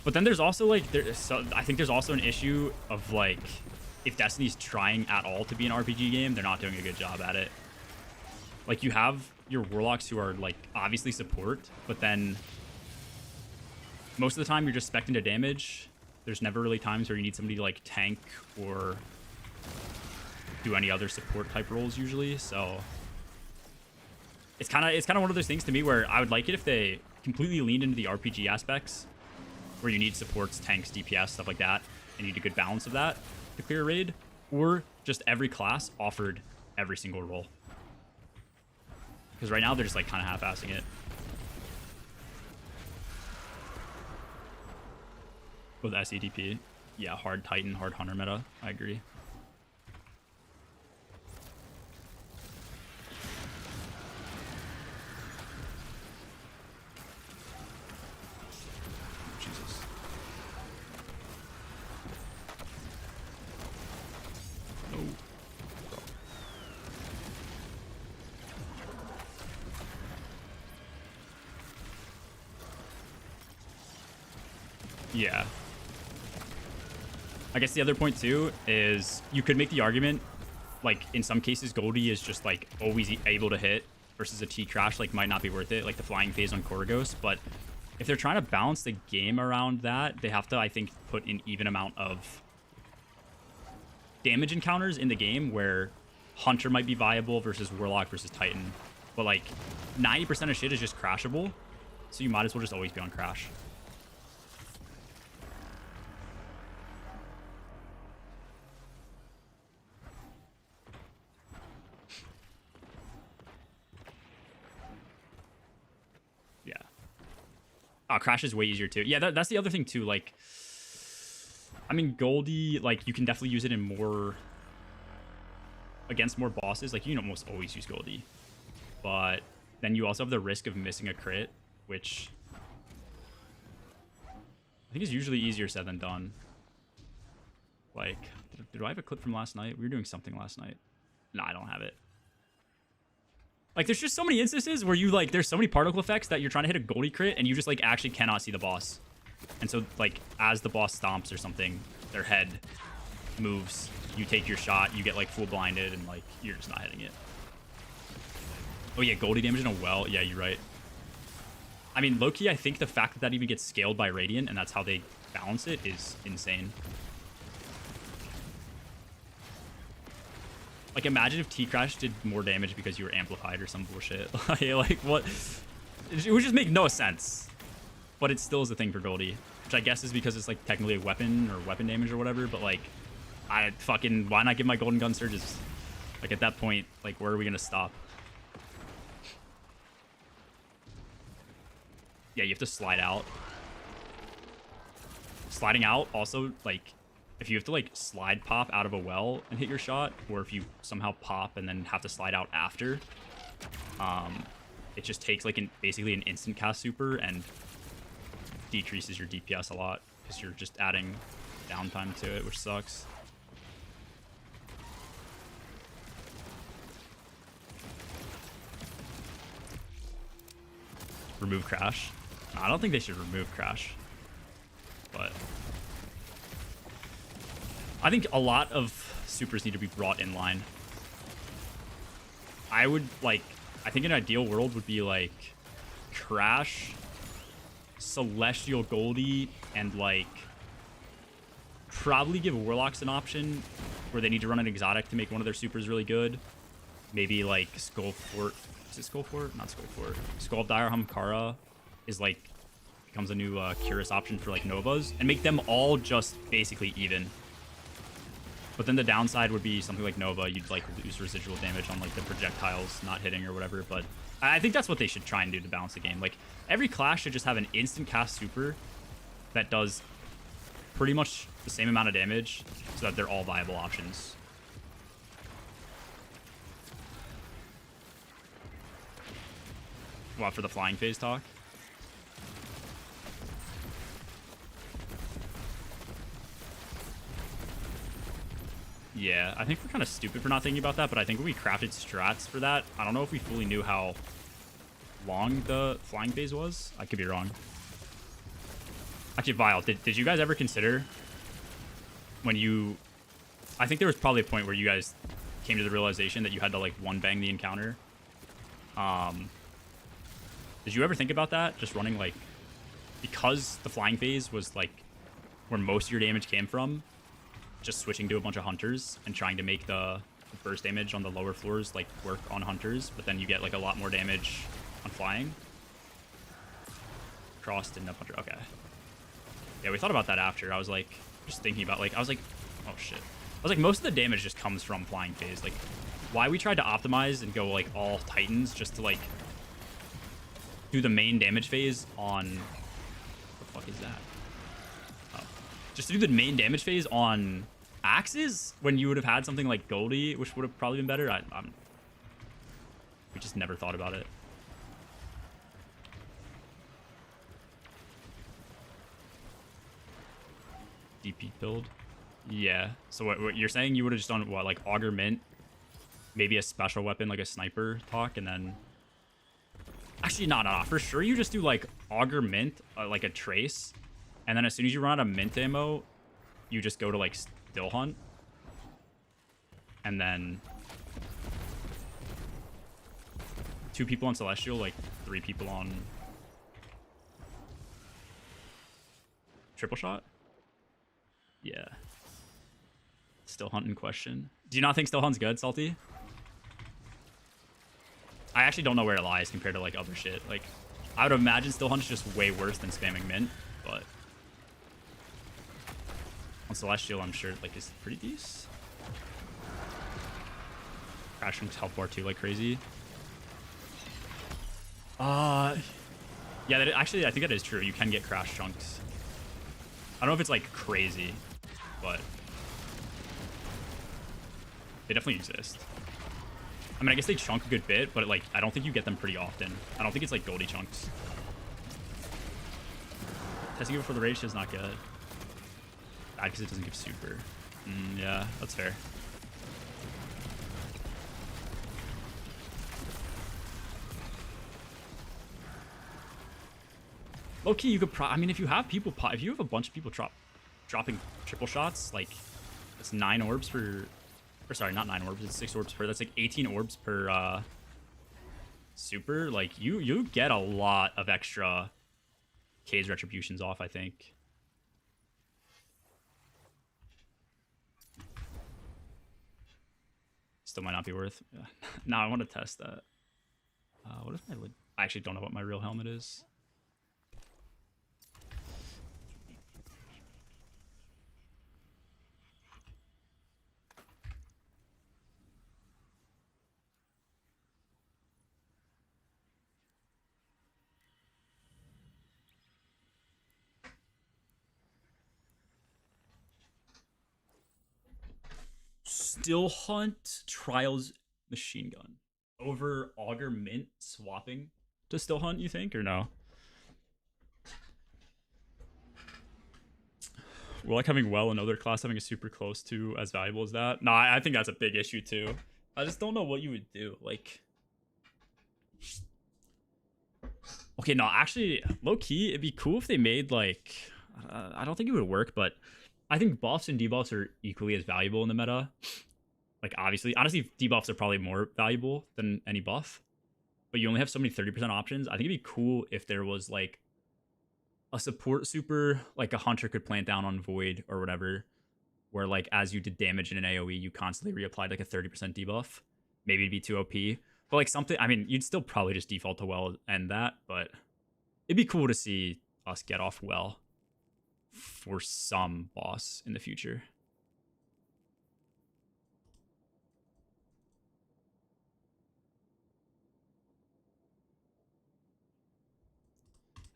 But then there's also like, I think there's also an issue of like, if Destiny's trying at all to be an RPG game, they're not doing a good job at it. Like, you have your Warlocks who are like obviously support, but then most of the time you're just spec'd into damage. There's never really times where you need somebody to like tank or do any other support type roles usually. So it's kind of one of those things to me where I would like it if they completely leaned into the RPG aspects, where you need supports, tanks, DPS, stuff like that, and you need a good balance of that to clear a raid, or just every class offered every single role. Because right now they're just like kind of half-assing it. With SEDP. Yeah, hard Titan, hard Hunter meta. I agree. Jesus. Oh. Yeah. I guess the other point too is you could make the argument, like in some cases Goldie is just like always able to hit versus a T-Crash like might not be worth it, like the flying phase on Koragos. But if they're trying to balance the game around that, they have to, I think, put an even amount of damage encounters in the game where Hunter might be viable versus Warlock versus Titan. But like 90% of shit is just crashable, so you might as well just always be on Crash. Crash is way easier too. Yeah, that's the other thing too. Like, I mean, Goldie, like, you can definitely use it in more against more bosses. Like, you can almost always use Goldie, but then you also have the risk of missing a crit, which I think is usually easier said than done. Like, did I have a clip from last night? We were doing something last night. No, I don't have it. Like, there's just so many instances where you, like, there's so many particle effects that you're trying to hit a Goldie crit and you just, like, actually cannot see the boss. And so, like, as the boss stomps or something, their head moves you take your shot, you get like full blinded, and like you're just not hitting it. Oh yeah, Goldie damage in a well. Yeah, you're right. I mean, low-key, I think the fact that that even gets scaled by Radiant, and that's how they balance it, is insane. Like, imagine if T-Crash did more damage because you were amplified or some bullshit. Like, what? It would just make no sense. But it still is a thing for Goldie. Which I guess is because it's, like, technically a weapon or weapon damage or whatever. But, like, why not give my Golden Gun surges? Like, at that point, like, where are we going to stop? Yeah, you have to slide out. Sliding out also, like, if you have to, like, slide pop out of a well and hit your shot, or if you somehow pop and then have to slide out after, it just takes, like, basically an instant cast super and decreases your DPS a lot because you're just adding downtime to it, which sucks. Remove Crash. I don't think they should remove Crash, but I think a lot of supers need to be brought in line. I would, like, I think an ideal world would be, like, Crash, Celestial Goldie, and, like, probably give Warlocks an option where they need to run an exotic to make one of their supers really good. Maybe, like, Skullfort. Is it Skullfort? Not Skullfort. Skull of Dire Hamkara is, like, becomes a new Curious option for, like, Novas. And make them all just basically even. But then the downside would be something like Nova. You'd, like, lose residual damage on, like, the projectiles not hitting or whatever. But I think that's what they should try and do to balance the game. Like, every class should just have an instant cast super that does pretty much the same amount of damage so that they're all viable options. What, for the flying phase talk? Yeah, I think we're kind of stupid for not thinking about that, but I think when we crafted strats for that, I don't know if we fully knew how long the flying phase was. I could be wrong. Actually, Vile, did you guys ever consider when you... I think there was probably a point where you guys came to the realization that you had to, like, one-bang the encounter. Did you ever think about that? Just running, like... Because the flying phase was, like, where most of your damage came from, just switching to a bunch of hunters and trying to make the burst damage on the lower floors, like, work on hunters, but then you get, like, a lot more damage on flying. Crossed and up hunter. Okay. Yeah, we thought about that after. I was, like, just thinking about, like, I was like, oh, shit. I was like, most of the damage just comes from flying phase. Like, why we tried to optimize and go, like, all Titans just to, like, do the main damage phase on... What the fuck is that? Oh. Just to do the main damage phase on axes when you would have had something like Goldie, which would have probably been better. We just never thought about it. DP build. Yeah. So what you're saying, you would have just done what, like Augur Mint, maybe a special weapon like a sniper talk, and then actually no. For sure, you just do like Augur Mint, like a trace, and then as soon as you run out of mint ammo, you just go to like Still Hunt, and then 2 people on Celestial, like 3 people on Triple Shot. Yeah. Still Hunt in question. Do you not think Still Hunt's good, Salty? I actually don't know where it lies compared to like other shit. Like, I would imagine Still Hunt's just way worse than spamming Mint, but on Celestial, I'm sure like is pretty decent. Crash from health bar too, like crazy. Yeah, actually, I think that is true. You can get crash chunks. I don't know if it's like crazy, but they definitely exist. I mean, I guess they chunk a good bit, but like I don't think you get them pretty often. I don't think it's like Goldie chunks. Testing it before the rage is not good. Bad because it doesn't give super. Yeah, that's fair. Low key, you could I mean, if you have people if you have a bunch of people dropping triple shots, like It's 9 orbs per, or sorry, not 9 orbs. It's 6 orbs per. That's like 18 orbs per super. Like you get a lot of extra K's retributions off, I think. Still might not be worth. Yeah. No, I want to test that. What if I actually don't know what my real helmet is. Still Hunt Trials Machine Gun over Augur Mint swapping to Still Hunt, you think, or no? Will like having well another class having a super close to as valuable as that? No, I think that's a big issue too. I just don't know what you would do. Like, okay, no, actually, low key, it'd be cool if they made like, I don't think it would work, but I think buffs and debuffs are equally as valuable in the meta. Like, obviously, honestly, debuffs are probably more valuable than any buff, but you only have so many 30% options. I think it'd be cool if there was like a support super, like a hunter could plant down on void or whatever, where like as you did damage in an AoE, you constantly reapplied like a 30% debuff. Maybe it'd be too OP, but like something. I mean, you'd still probably just default to well and that, but it'd be cool to see us get off well for some boss in the future.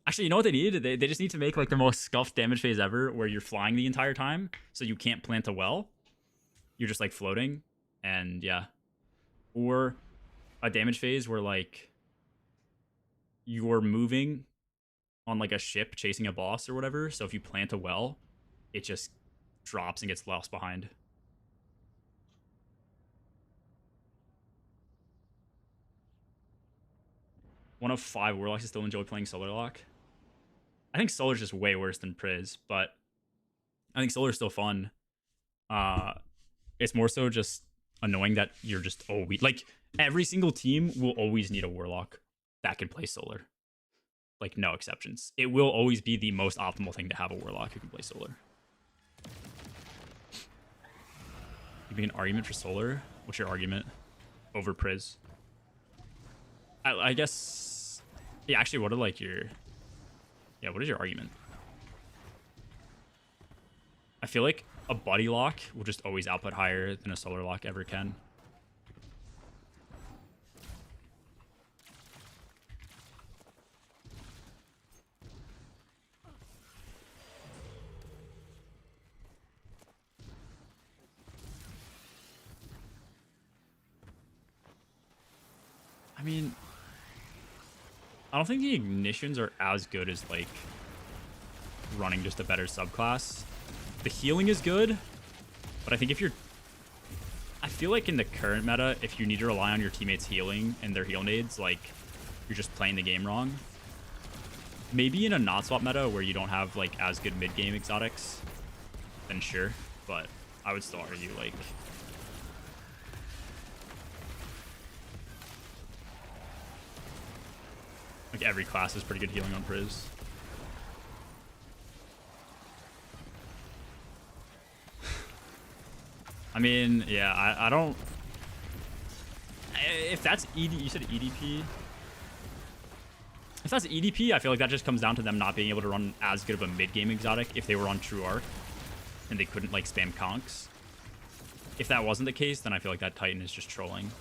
Actually, you know what they need? They just need to make like the most scuffed damage phase ever, where you're flying the entire time, so you can't plant a well. You're just like floating, and yeah. Or a damage phase where like you're moving on like a ship chasing a boss or whatever. So if you plant a well, it just drops and gets lost behind. One of 5 warlocks still enjoy playing Solar Lock. I think Solar's just way worse than Priz, but I think Solar's still fun. It's more so just annoying that you're just always like every single team will always need a warlock that can play Solar. Like no exceptions. It will always be the most optimal thing to have a warlock who can play Solar. You make an argument for Solar? What's your argument over Priz? I guess. Yeah, actually, what are like your? Yeah, what is your argument? I feel like a buddy lock will just always output higher than a solar lock ever can. I mean, I don't think the ignitions are as good as like running just a better subclass. The healing is good, but I think if you're... I feel like in the current meta, if you need to rely on your teammates healing and their heal nades, like, you're just playing the game wrong. Maybe in a not swap meta where you don't have like as good mid-game exotics, then sure, but I would still argue like... Like every class has pretty good healing on Priz. I mean, yeah, I don't... If that's ED, you said EDP? If that's EDP, I feel like that just comes down to them not being able to run as good of a mid-game exotic if they were on True Arc and they couldn't like spam conks. If that wasn't the case, then I feel like that Titan is just trolling.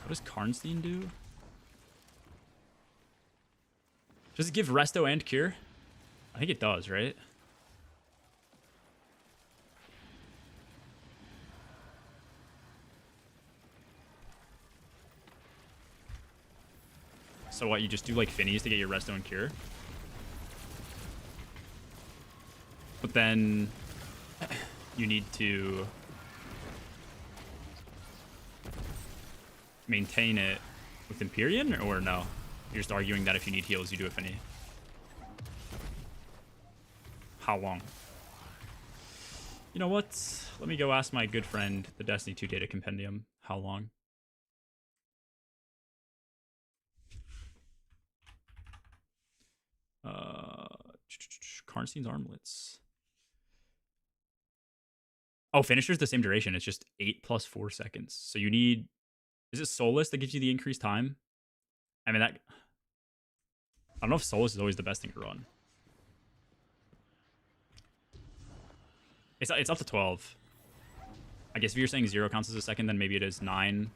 What does Karnstein do? Does it give Resto and Cure? I think it does, right? So what, you just do like Finnies to get your Resto and Cure? But then you need to... maintain it with Empyrean, or no? You're just arguing that if you need heals, you do a Finny. How long? You know what? Let me go ask my good friend, the Destiny 2 data compendium. How long? Karnstein's armlets. Oh, finisher's the same duration. It's just 8 plus 4 seconds. So you need... Is it Solus that gives you the increased time? I mean, that... I don't know if Solus is always the best thing to run. It's up to 12. I guess if you're saying 0 counts as a second, then maybe it is 9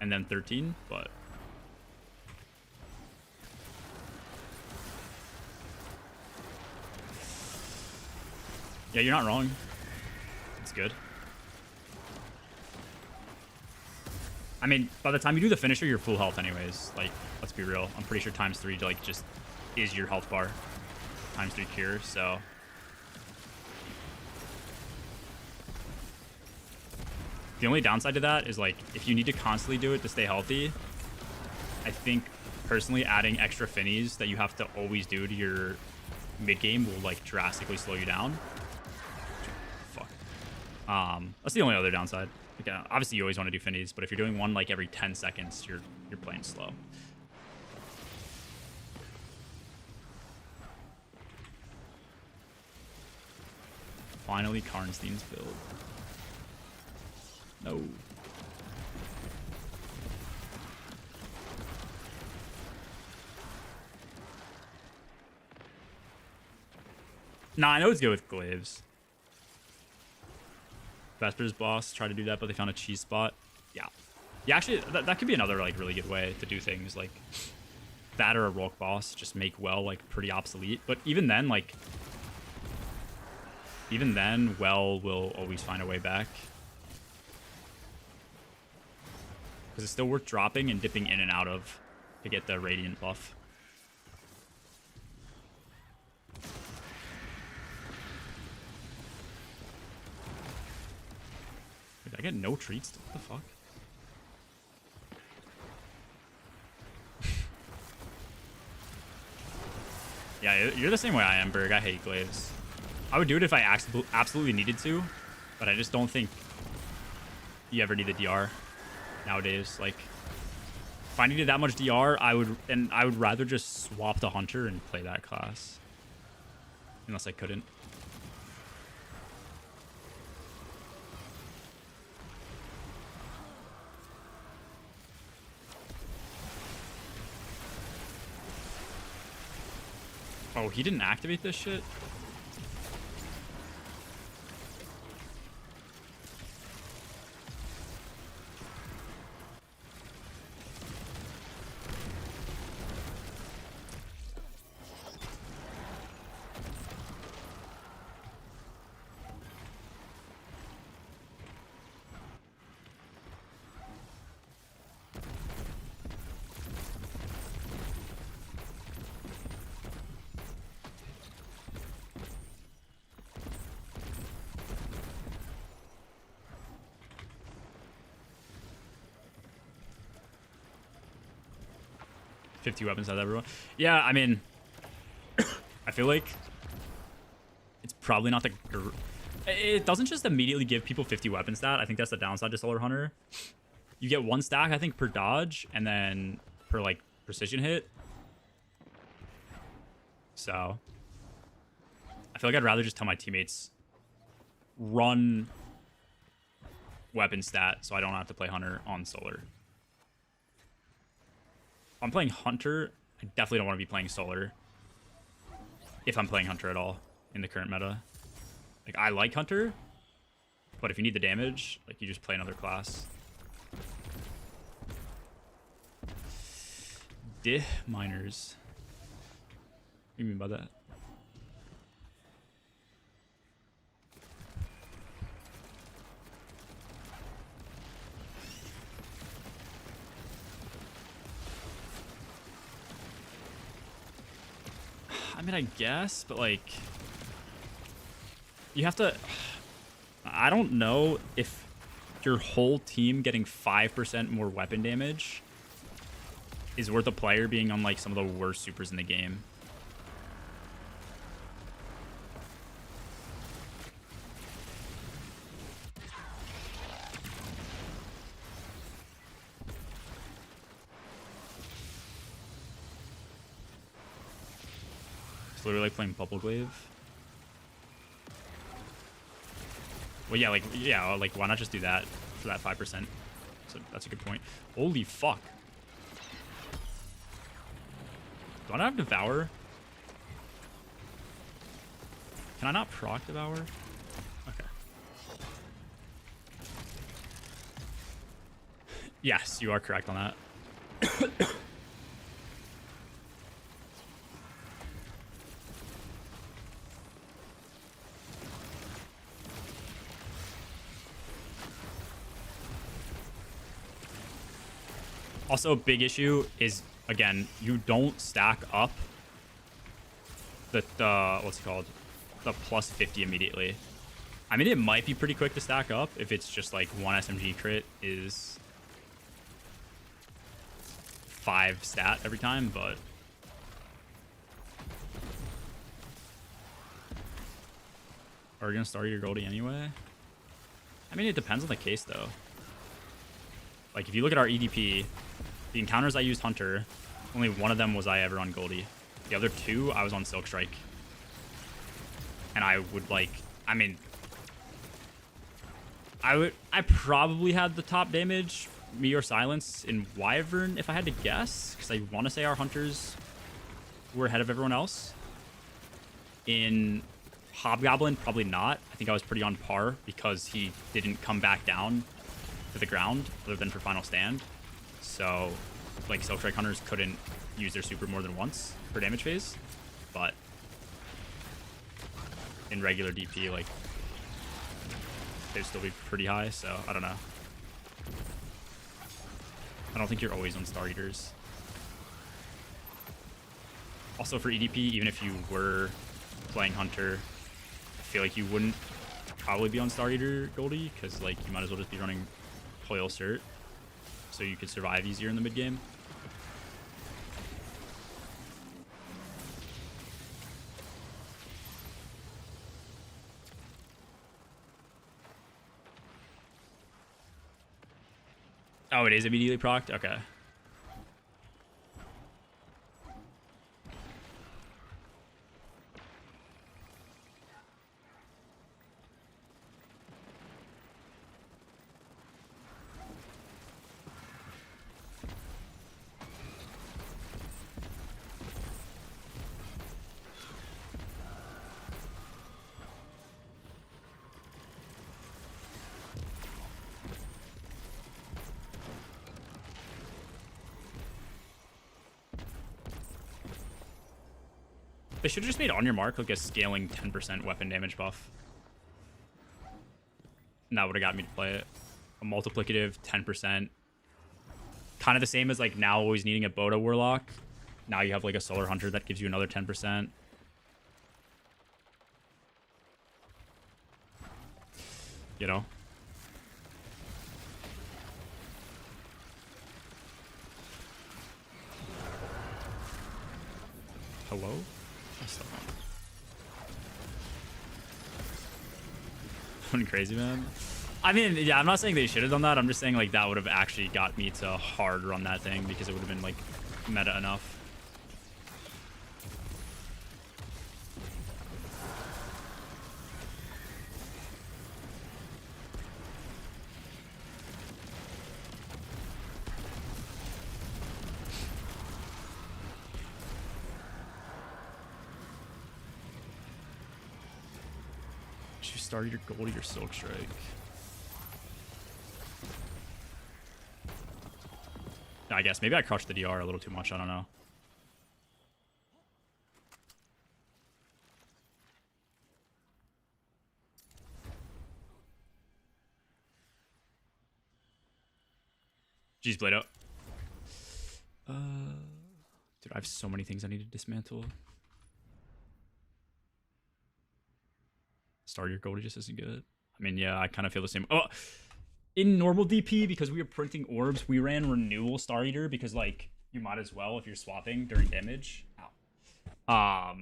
and then 13, but... Yeah, you're not wrong. It's good. I mean, by the time you do the finisher, you're full health anyways. Like, let's be real. I'm pretty sure times 3 like just is your health bar. Times 3 cure, so... The only downside to that is, like, if you need to constantly do it to stay healthy, I think, personally, adding extra finnies that you have to always do to your mid-game will, like, drastically slow you down. Fuck. That's the only other downside. Like, obviously, you always want to do finnies, but if you're doing one, like, every 10 seconds, you're playing slow. Finally, Karnstein's build. No. Nah, I know it's good with glaives. Vesper's boss tried to do that, but they found a cheese spot. Yeah. Yeah, actually, that could be another, like, really good way to do things. Like, that or a Rolk boss just make well, like, pretty obsolete. But even then, like... Even then, well will always find a way back. Because it's still worth dropping and dipping in and out of to get the Radiant buff. Wait, I get no treats? What the fuck? Yeah, you're the same way I am, Berg. I hate glaives. I would do it if I absolutely needed to, but I just don't think you ever need the DR nowadays. Like, if I needed that much DR, I would rather just swap to Hunter and play that class. Unless I couldn't. Oh, he didn't activate this shit? $50 weapons out of everyone. Yeah, I mean, I feel like it's probably not the... It doesn't just immediately give people 50 weapon stat. I think that's the downside to Solar Hunter. You get 1 stack, I think, per dodge, and then per, like, precision hit. So, I feel like I'd rather just tell my teammates, run weapon stat so I don't have to play Hunter on Solar. If I'm playing Hunter, I definitely don't want to be playing Solar. If I'm playing Hunter at all in the current meta. Like, I like Hunter, but if you need the damage, like, you just play another class. Miners. What do you mean by that? I mean, I guess, but, like, you have to... I don't know if your whole team getting 5% more weapon damage is worth a player being on like some of the worst supers in the game. It's literally like playing Bubble Glaive. Well, yeah, like why not just do that for that 5%? So that's a good point. Holy fuck. Do I not have Devour? Can I not proc Devour? Okay. Yes, you are correct on that. Also, a big issue is, again, you don't stack up the what's it called? The plus 50 immediately. I mean, it might be pretty quick to stack up if it's just like one SMG crit is 5 stat every time, but are you gonna start your Goldie anyway? I mean, it depends on the case though. Like if you look at our EDP, the encounters I used Hunter, only one of them was I ever on Goldie. The other 2, I was on Silk Strike. And I would like, I mean, I probably had the top damage, me or Silence, in Wyvern if I had to guess, because I want to say our Hunters were ahead of everyone else. In Hobgoblin, probably not. I think I was pretty on par because he didn't come back down to the ground other than for Final Stand. So, like, Silk Strike Hunters couldn't use their super more than once per damage phase. But in regular DP, like, they'd still be pretty high. So, I don't know. I don't think you're always on Star Eaters. Also, for EDP, even if you were playing Hunter, I feel like you wouldn't probably be on Star Eater Goldie because, like, you might as well just be running Coil Cert so you could survive easier in the mid game. Oh, it is immediately procced? Okay. They should have just made On Your Mark like a scaling 10% weapon damage buff. And that would have got me to play it. A multiplicative 10%. Kind of the same as like now always needing a Boda Warlock. Now you have like a Solar Hunter that gives you another 10%. You know? Hello? Going crazy, man. I mean, yeah, I'm not saying they should have done that. I'm just saying like that would have actually got me to hard run that thing because it would have been like meta enough. You started your Goldie or Silk Strike. I guess maybe I crushed the DR a little too much. I don't know. Jeez, Blado. Dude, I have so many things I need to dismantle. Start your Goldie just isn't good. I mean, yeah, I kind of feel the same. Oh, in normal DP, because we were printing orbs, we ran Renewal Star Eater because like you might as well if you're swapping during damage. Ow.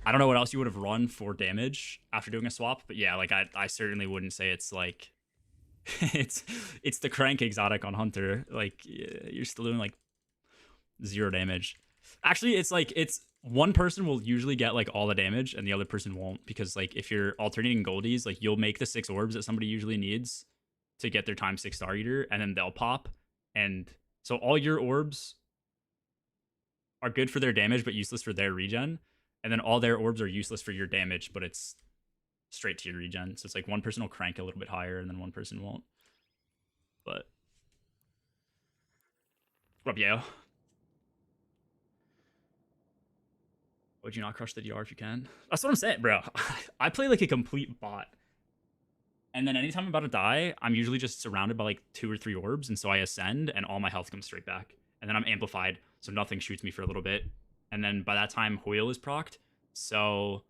I don't know what else you would have run for damage after doing a swap, but yeah, like I certainly wouldn't say it's like it's the crank exotic on Hunter. Like you're still doing like 0 damage. Actually, it's like it's one person will usually get like all the damage and the other person won't, because like if you're alternating goldies, like you'll make the 6 orbs that somebody usually needs to get their ×6 Star Eater, and then they'll pop, and so all your orbs are good for their damage but useless for their regen, and then all their orbs are useless for your damage but it's straight to your regen. So it's like one person will crank a little bit higher and then one person won't. But what up, yo? Would you not crush the DR if you can? That's what I'm saying, bro. I play like a complete bot. And then anytime I'm about to die, I'm usually just surrounded by like 2 or 3 orbs, and so I ascend and all my health comes straight back. And then I'm amplified, so nothing shoots me for a little bit. And then by that time, Hoyle is procced, so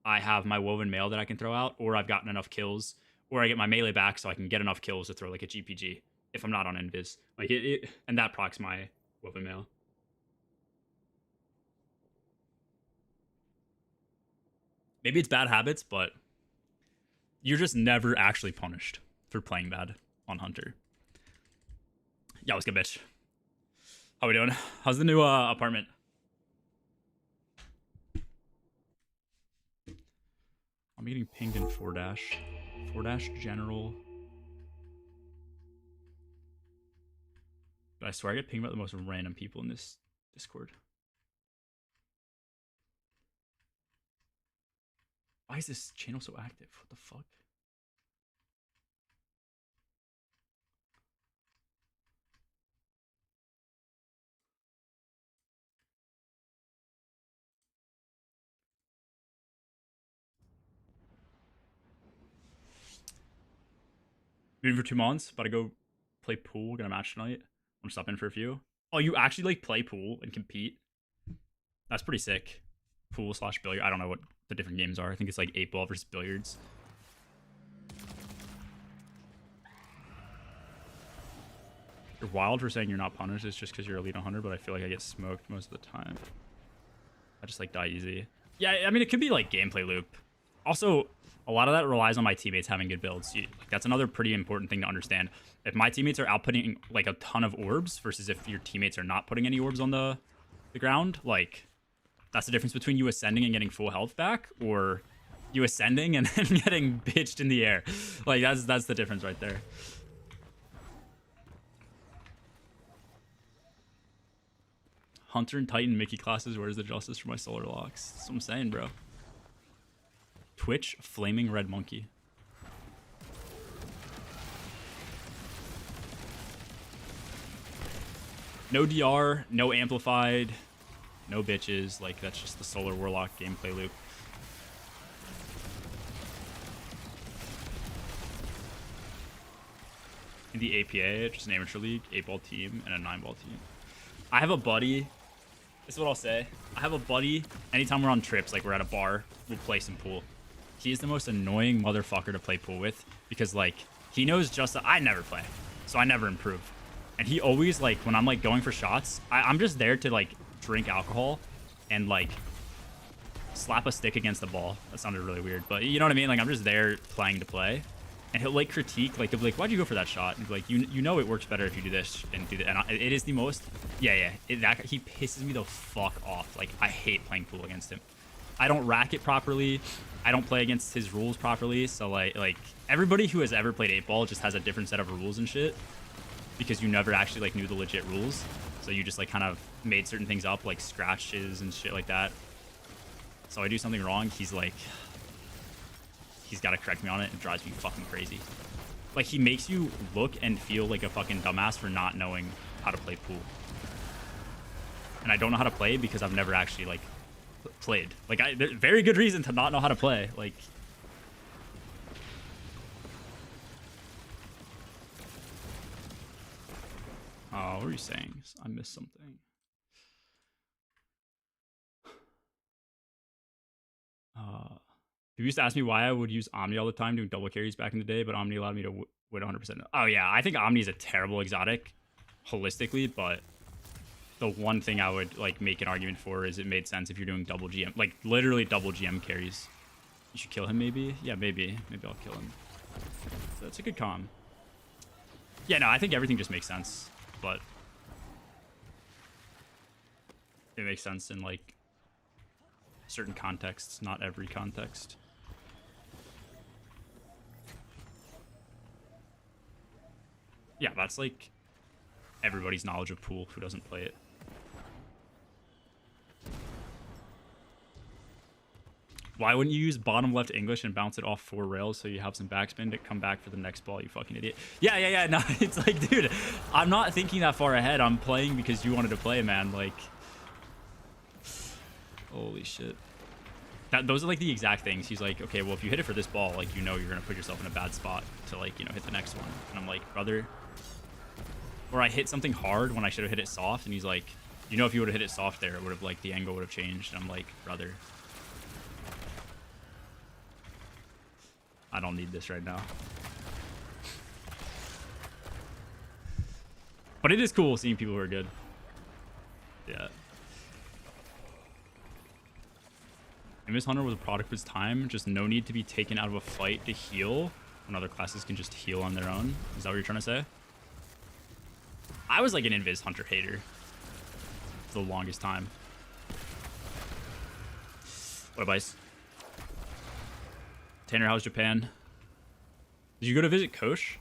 I have my Woven Mail that I can throw out, or I've gotten enough kills, or I get my melee back so I can get enough kills to throw like a GPG if I'm not on Invis. Like and that procs my Woven Mail. Maybe it's bad habits, but you're just never actually punished for playing bad on Hunter. Yeah, what's good, bitch? How we doing? How's the new apartment? I'm getting pinged in 4-. 4- general. But I swear I get pinged about the most random people in this Discord. Why is this channel so active? What the fuck? Moving for 2 months, about to go play pool, gonna match tonight. I'm stop in for a few. Oh, you actually like play pool and compete? That's pretty sick. Pool / billiard. I don't know what the different games are. I think it's like 8-ball versus billiards. You're wild for saying you're not punished. It's just because you're Elite 100, but I feel like I get smoked most of the time. I just like die easy. Yeah, I mean, it could be like gameplay loop. Also, a lot of that relies on my teammates having good builds. Like, that's another pretty important thing to understand. If my teammates are outputting like a ton of orbs versus if your teammates are not putting any orbs on the ground, like that's the difference between you ascending and getting full health back, or you ascending and then getting bitched in the air. Like that's the difference right there. Hunter and Titan Mickey classes, where's the justice for my solar locks? That's what I'm saying, bro. Twitch Flaming Red Monkey. No DR, no amplified, no bitches. Like, that's just the Solar Warlock gameplay loop. In the APA, just an amateur league, 8-ball team, and a 9-ball team. I have a buddy. This is what I'll say. I have a buddy. Anytime we're on trips, like we're at a bar, we'll play some pool. He is the most annoying motherfucker to play pool with, because like he knows just that I never play, so I never improve. And he always, like, when I'm like going for shots, I'm just there to like drink alcohol and like slap a stick against the ball. That sounded really weird, but you know what I mean? Like, I'm just there playing to play. And he'll like critique, like he'll be like, "Why'd you go for that shot?" And he'll be like, "You know it works better if you do this and do that." And it is the most, yeah. He pisses me the fuck off. Like, I hate playing pool against him. I don't rack it properly. I don't play against his rules properly. So like everybody who has ever played 8-ball just has a different set of rules and shit, because you never actually like knew the legit rules. So you just like kind of made certain things up, like scratches and shit like that. So I do something wrong, he's like, he's got to correct me on it. It drives me fucking crazy. Like, he makes you look and feel like a fucking dumbass for not knowing how to play pool. And I don't know how to play because I've never actually like played. Like, there's very good reason to not know how to play. Like, oh, what were you saying? I missed something. People used to ask me why I would use Omni all the time doing double carries back in the day, but Omni allowed me to win 100%. Oh yeah, I think Omni is a terrible exotic holistically, but the one thing I would like make an argument for is it made sense if you're doing double GM, like literally double GM carries. You should kill him maybe? Yeah, maybe. Maybe I'll kill him. That's a good comm. Yeah, no, I think everything just makes sense, but it makes sense in like certain contexts, not every context. Yeah, that's like everybody's knowledge of Pool who doesn't play it. Why wouldn't you use bottom left English and bounce it off 4 rails so you have some backspin to come back for the next ball, you fucking idiot? Yeah. No, it's like, dude, I'm not thinking that far ahead. I'm playing because you wanted to play, man. Like, holy shit. Those are like the exact things. He's like, okay, well, if you hit it for this ball, like, you know you're going to put yourself in a bad spot to, like, you know, hit the next one. And I'm like, brother. Or I hit something hard when I should have hit it soft. And he's like, you know, if you would have hit it soft there, it would have, like, the angle would have changed. And I'm like, brother. I don't need this right now. But it is cool seeing people who are good. Yeah. Invis Hunter was a product of its time. Just no need to be taken out of a fight to heal when other classes can just heal on their own. Is that what you're trying to say? I was like an Invis Hunter hater for the longest time. What up, Ice? Tanner, how's Japan? Did you go to visit Kosh?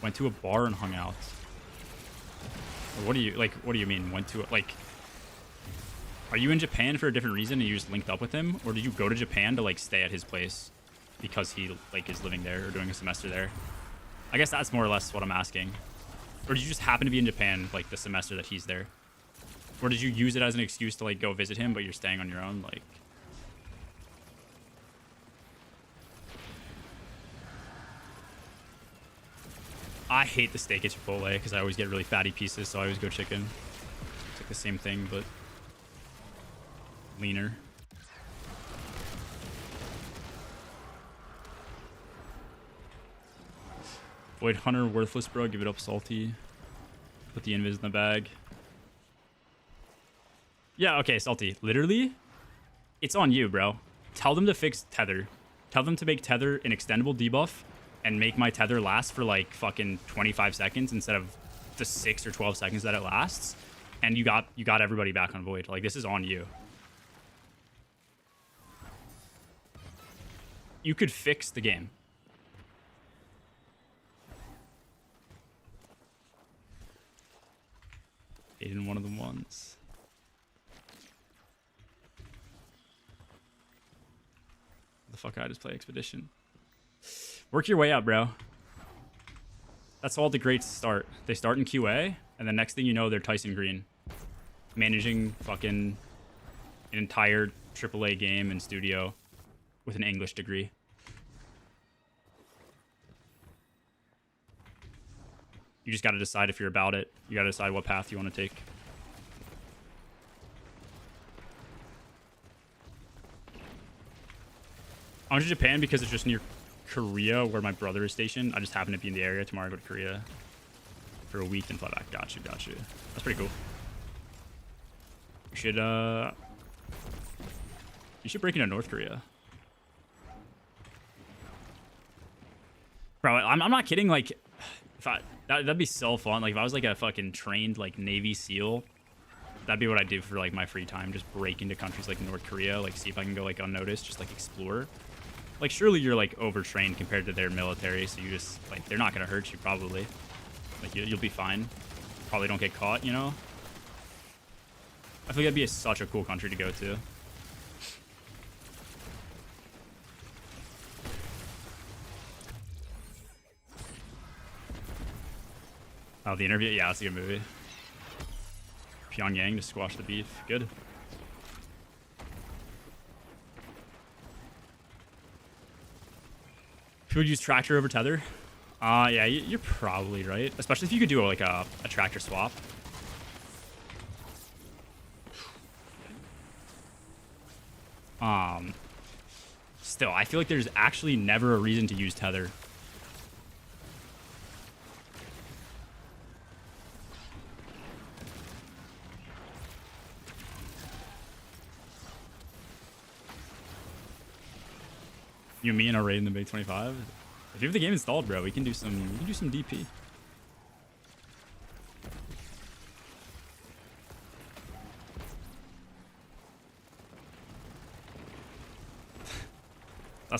Went to a bar and hung out. Or what do you like? What do you mean? Went to like? Are you in Japan for a different reason and you just linked up with him, or did you go to Japan to like stay at his place because he like is living there or doing a semester there? I guess that's more or less what I'm asking. Or did you just happen to be in Japan like the semester that he's there? Or did you use it as an excuse to like go visit him, but you're staying on your own? Like. I hate the steak at Chipotle because I always get really fatty pieces, so I always go chicken. It's like the same thing, but leaner. Void Hunter, worthless, bro. Give it up, Salty. Put the invis in the bag. Yeah, okay, Salty. Literally, it's on you, bro. Tell them to fix Tether. Tell them to make Tether an extendable debuff and make my Tether last for like fucking 25 seconds instead of the 6 or 12 seconds that it lasts. And you got everybody back on Void. Like, this is on you. You could fix the game. Aiden, one of the ones. The fuck, I just play Expedition. Work your way up, bro. That's all the greats start. They start in QA, and the next thing you know, they're Tyson Green. Managing fucking an entire AAA game and studio with an English degree. You just got to decide if you're about it. You got to decide what path you want to take. I went to Japan because it's just near Korea, where my brother is stationed. I just happen to be in the area. Tomorrow I go to Korea for a week, then fly back. Got you. That's pretty cool. You should break into North Korea. Bro, I'm not kidding. Like, if that'd be so fun. Like, if I was like a fucking trained like Navy SEAL, that'd be what I do for like my free time. Just break into countries like North Korea. Like, see if I can go like unnoticed. Just like explore. Like, surely you're like overtrained compared to their military, so you just like they're not gonna hurt you probably. Like, you'll be fine. Probably don't get caught, you know. I feel like that'd be such a cool country to go to. Oh, the interview? Yeah, that's a good movie. Pyongyang to squash the beef. Good. People use tractor over tether? Yeah, you're probably right. Especially if you could do like a tractor swap. Still, I feel like there's actually never a reason to use tether. You, me, and a raid in the Big 25. If you have the game installed, bro, we can do some DP.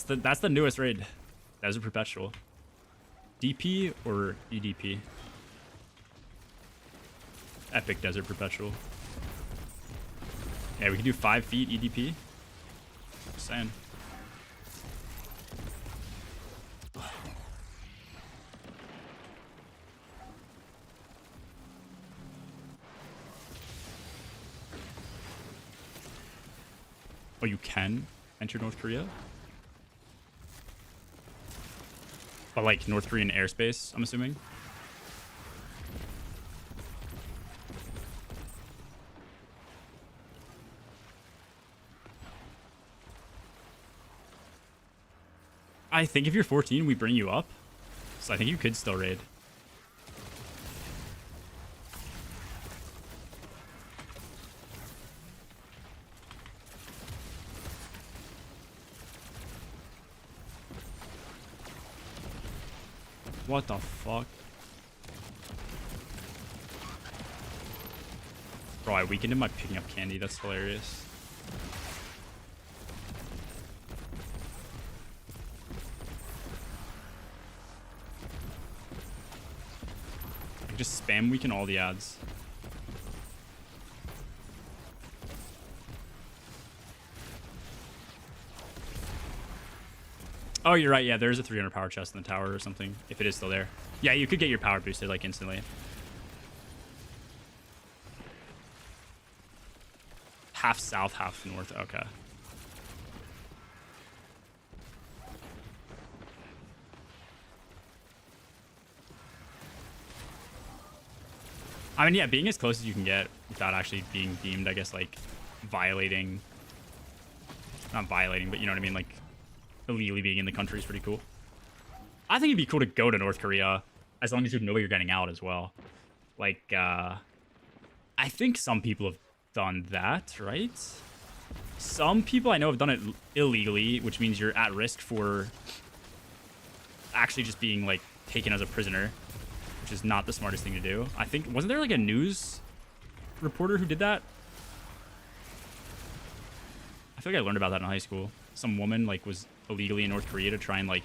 That's the newest raid. Desert Perpetual. DP or EDP? Epic Desert Perpetual. Yeah, we can do 5 feet EDP. Just saying. Oh, you can enter North Korea? But like North Korean airspace, I'm assuming? I think if you're 14, we bring you up. So I think you could still raid. What the fuck? Bro, I weakened him by picking up candy. That's hilarious. I can just spam weaken all the ads. Oh, you're right. Yeah, there's a 300 power chest in the tower or something, if it is still there. Yeah, you could get your power boosted, like, instantly. Half south, half north. Okay. I mean, yeah, being as close as you can get without actually being deemed, I guess, like, violating... Not violating, but you know what I mean? Like, illegally being in the country is pretty cool. I think it'd be cool to go to North Korea as long as you know you're getting out as well. Like, I think some people have done that, right? Some people I know have done it illegally, which means you're at risk for actually just being, like, taken as a prisoner, which is not the smartest thing to do. I think, wasn't there, like, a news reporter who did that? I feel like I learned about that in high school. Some woman, like, was illegally in North Korea to try and, like,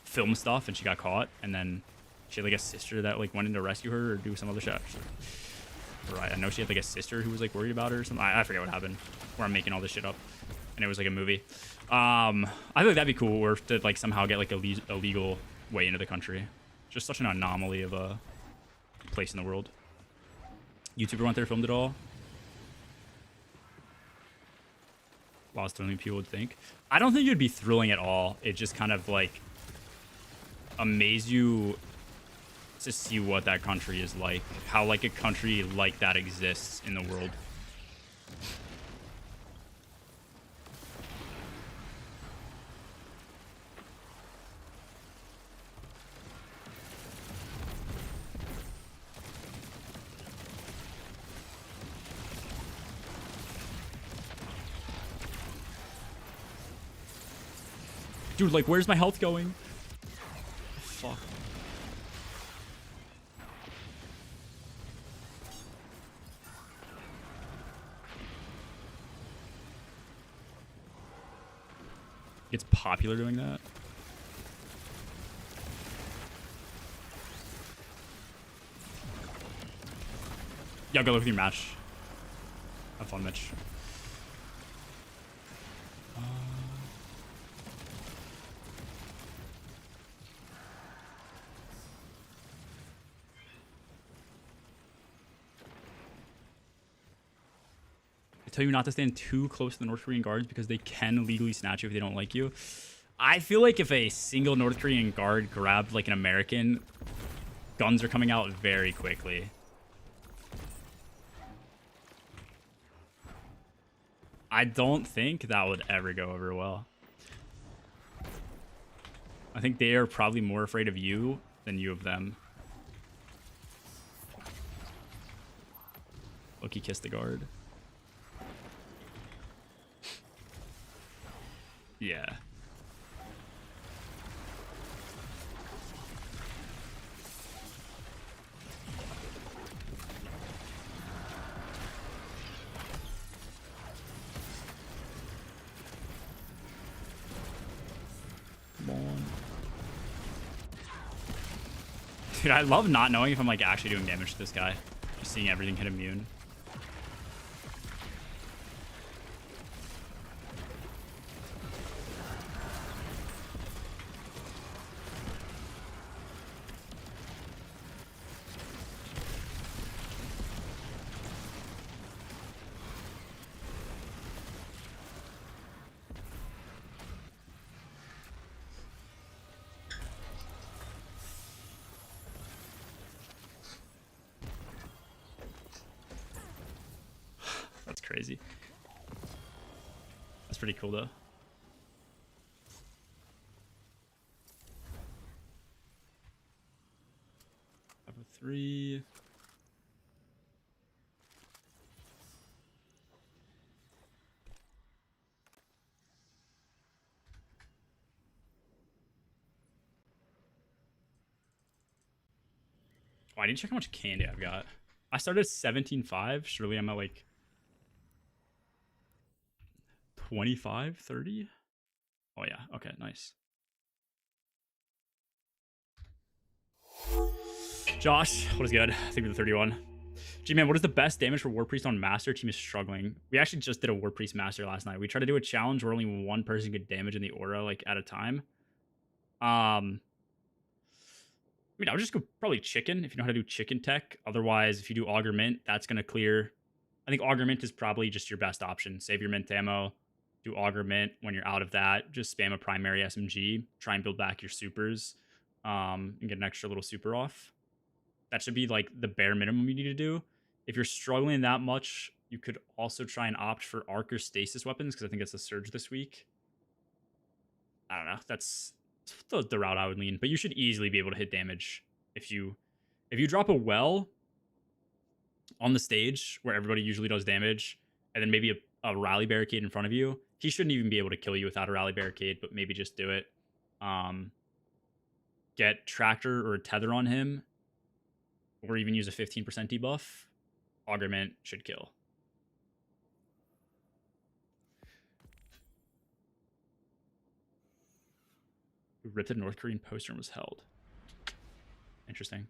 film stuff, and she got caught, and then she had, like, a sister that, like, went in to rescue her or do some other shit. Right, I know she had, like, a sister who was, like, worried about her or something. I forget what happened, where I'm making all this shit up, and it was, like, a movie. I feel like that'd be cool, or to, like, somehow get, like, a legal way into the country. Just such an anomaly of a place in the world. YouTuber went there, filmed it all. Lost only people would think. I don't think it would be thrilling at all. It just kind of like amaze you to see what that country is like, how like a country like that exists in the world. Dude, like, where's my health going? Fuck. It's popular doing that. Yeah, go look at your match. Have fun, Mitch. I tell you not to stand too close to the North Korean guards because they can legally snatch you if they don't like you. I feel like if a single North Korean guard grabbed like an American, guns are coming out very quickly. I don't think that would ever go over well. I think they are probably more afraid of you than you of them. Loki kissed the guard. Yeah. Come on. Dude, I love not knowing if I'm like actually doing damage to this guy. Just seeing everything hit immune. That's crazy. That's pretty cool though. Have a 3. Oh, I need to check how much candy I've got. I started at 17.5. Surely I'm at like 25, 30. Oh yeah, okay, nice. Josh, what is good? I think we're the 31. G-Man, what is the best damage for War Priest on Master? Team is struggling. We actually just did a War Priest Master last night. We tried to do a challenge where only one person could damage in the aura like at a time. I mean, I would just go probably chicken if you know how to do chicken tech. Otherwise, if you do auger mint, that's going to clear. I think auger mint is probably just your best option. Save your mint ammo, do auger mint. When you're out of that, just spam a primary SMG. Try and build back your supers and get an extra little super off. That should be like the bare minimum you need to do. If you're struggling that much, you could also try and opt for arc or stasis weapons because I think it's a surge this week. I don't know. That's the route I would lean, but you should easily be able to hit damage if you drop a well on the stage where everybody usually does damage, and then maybe a rally barricade in front of you. He shouldn't even be able to kill you without a rally barricade, but maybe just do it. Get tractor or a tether on him, or even use a 15% debuff. Augment should kill. Who ripped a North Korean poster and was held. Interesting.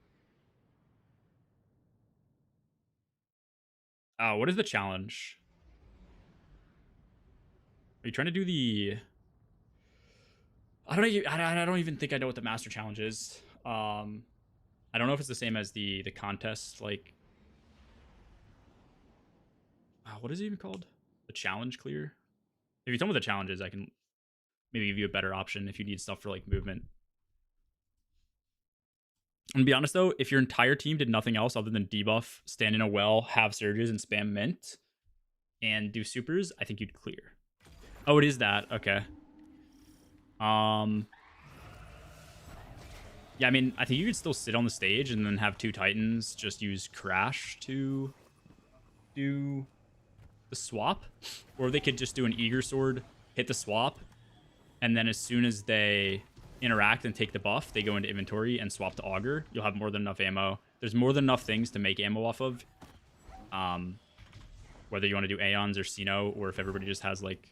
What is the challenge? Are you trying to do the... I don't even think I know what the master challenge is. I don't know if it's the same as the contest, like... what is it even called? The challenge clear? If you tell me what the challenge is, I can maybe give you a better option if you need stuff for like movement. And to be honest though, if your entire team did nothing else other than debuff, stand in a well, have surges, and spam mint, and do supers, I think you'd clear. Oh, it is that. Okay. Yeah, I mean, I think you could still sit on the stage and then have 2 Titans just use Crash to do the swap. Or they could just do an Eager Sword, hit the swap, and then as soon as they interact and take the buff, they go into inventory and swap to Augur. You'll have more than enough ammo. There's more than enough things to make ammo off of. Whether you want to do Aeons or Sino, or if everybody just has, like,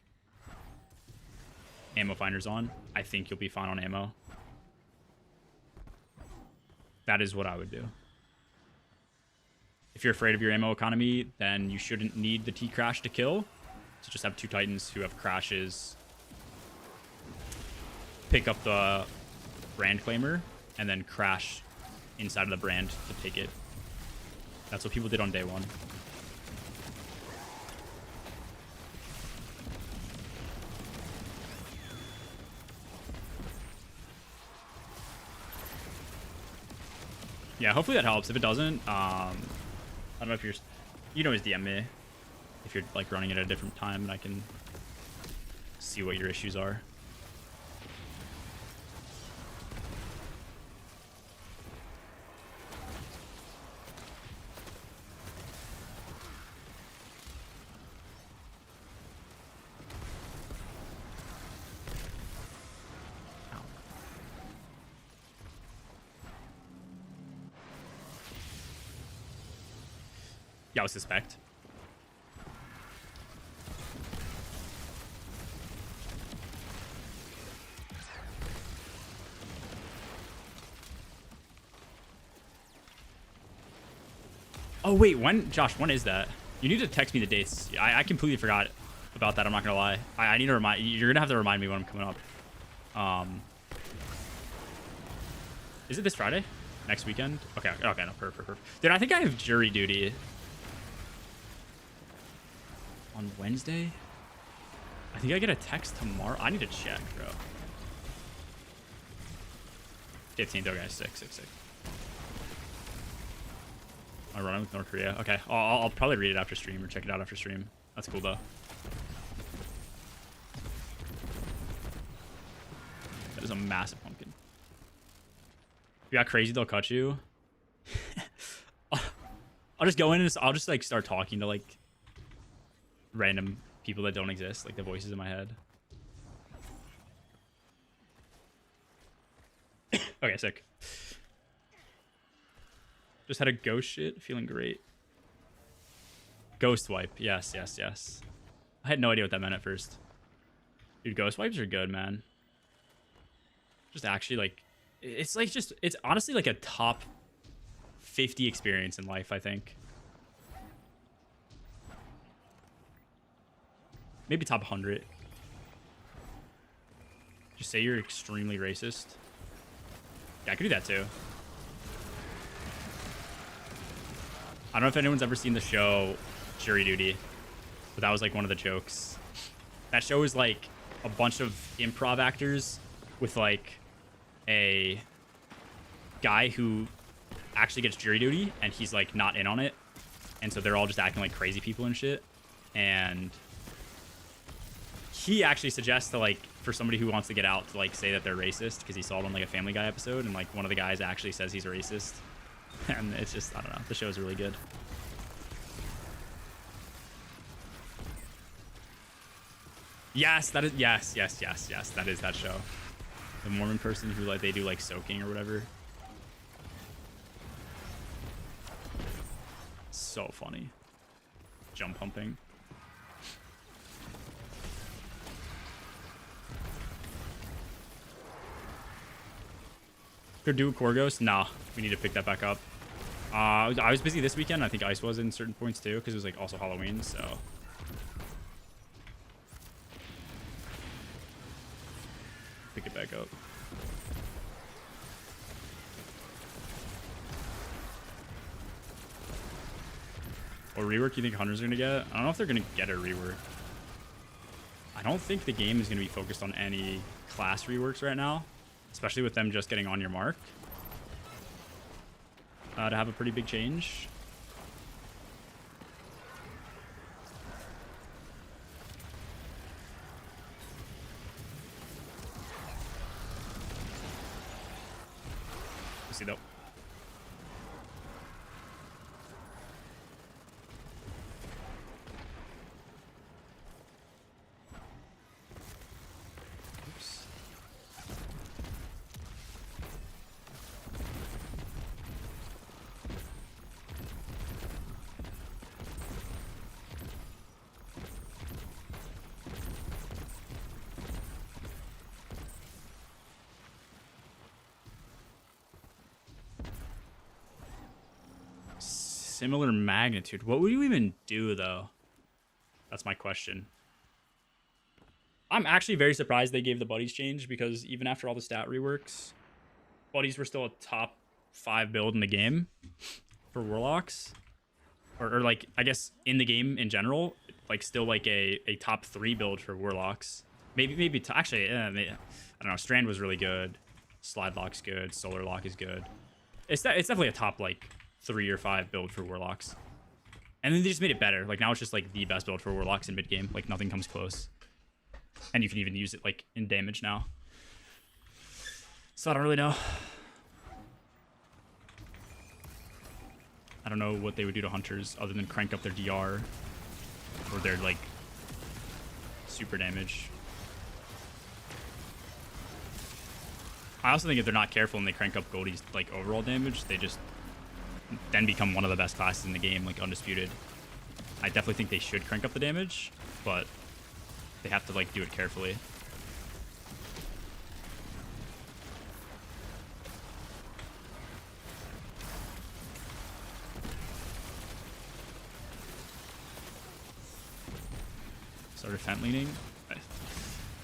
ammo finders on, I think you'll be fine on ammo. That is what I would do. If you're afraid of your ammo economy, then you shouldn't need the T-Crash to kill. So just have 2 Titans who have crashes, pick up the brand claimer, and then crash inside of the brand to take it. That's what people did on day 1. Yeah, hopefully that helps. If it doesn't, I don't know if you know, always DM me if you're like running it at a different time, and I can see what your issues are. Yeah, I would suspect. Oh, wait, Josh, when is that? You need to text me the dates. I completely forgot about that. I'm not going to lie. I need to remind you're going to have to remind me when I'm coming up. Is it this Friday? Next weekend? Okay, no, perfect. Dude, I think I have jury duty on Wednesday. I think I get a text tomorrow. I need to check, bro. 15th, okay, sick. I'm running with North Korea. Okay, I'll probably read it after stream or check it out after stream. That's cool, though. That is a massive pumpkin. If you got crazy, they'll cut you. I'll just go in and I'll just like start talking to like random people that don't exist, like the voices in my head. Okay, sick. Just had a ghost shit, feeling great. Ghost wipe, yes. I had no idea what that meant at first. Dude, ghost wipes are good, man. Just actually like, it's honestly like a top 50 experience in life, I think. Maybe top 100. Just say you're extremely racist. Yeah, I could do that too. I don't know if anyone's ever seen the show Jury Duty, but that was like one of the jokes. That show is like a bunch of improv actors with like a guy who actually gets jury duty and he's like not in on it, and so they're all just acting like crazy people and shit. And he actually suggests to like for somebody who wants to get out to like say that they're racist because he saw it on like a Family Guy episode, and like one of the guys actually says he's racist. And it's just, I don't know, the show's really good. Yes, that is, yes, that is that show. The Mormon person who like they do like soaking or whatever. So funny. Jump pumping. Could do a core ghost? Nah, we need to pick that back up. I was busy this weekend. I think Ice was in certain points too, because it was like also Halloween, so. Pick it back up. What rework you think Hunter's gonna get? I don't know if they're gonna get a rework. I don't think the game is gonna be focused on any class reworks right now, especially with them just getting On Your Mark. To have a pretty big change. We'll see though. Oops. similar magnitude. What would you even do, though? That's my question. I'm actually very surprised they gave the buddies change, because even after all the stat reworks, buddies were still a top 5 build in the game for warlocks. Or like, I guess in the game in general, like still like a top 3 build for warlocks. Maybe actually, I don't know. Strand was really good. Slide lock's good. Solar lock is good. It's definitely a top like 3 or 5 build for warlocks. And then they just made it better. Like now it's just like the best build for warlocks in mid game. Like nothing comes close. And you can even use it like in damage now. So I don't really know. I don't know what they would do to hunters other than crank up their DR or their like super damage. I also think if they're not careful and they crank up Goldie's like overall damage, they just then become one of the best classes in the game, like undisputed. I definitely think they should crank up the damage, but they have to like do it carefully. Started Fent leaning.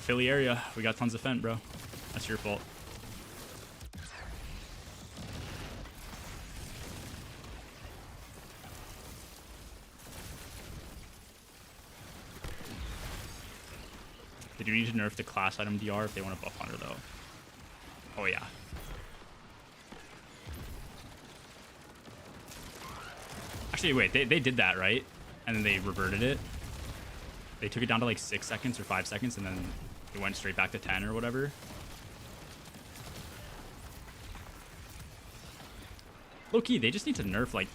Philly area, we got tons of Fent, bro. That's your fault. They do need to nerf the class item DR if they want to buff Hunter, though. Oh, yeah. Actually, wait, they did that, right? And then they reverted it. They took it down to like 6 seconds or 5 seconds, and then it went straight back to 10 or whatever. Low-key, they just need to nerf, like...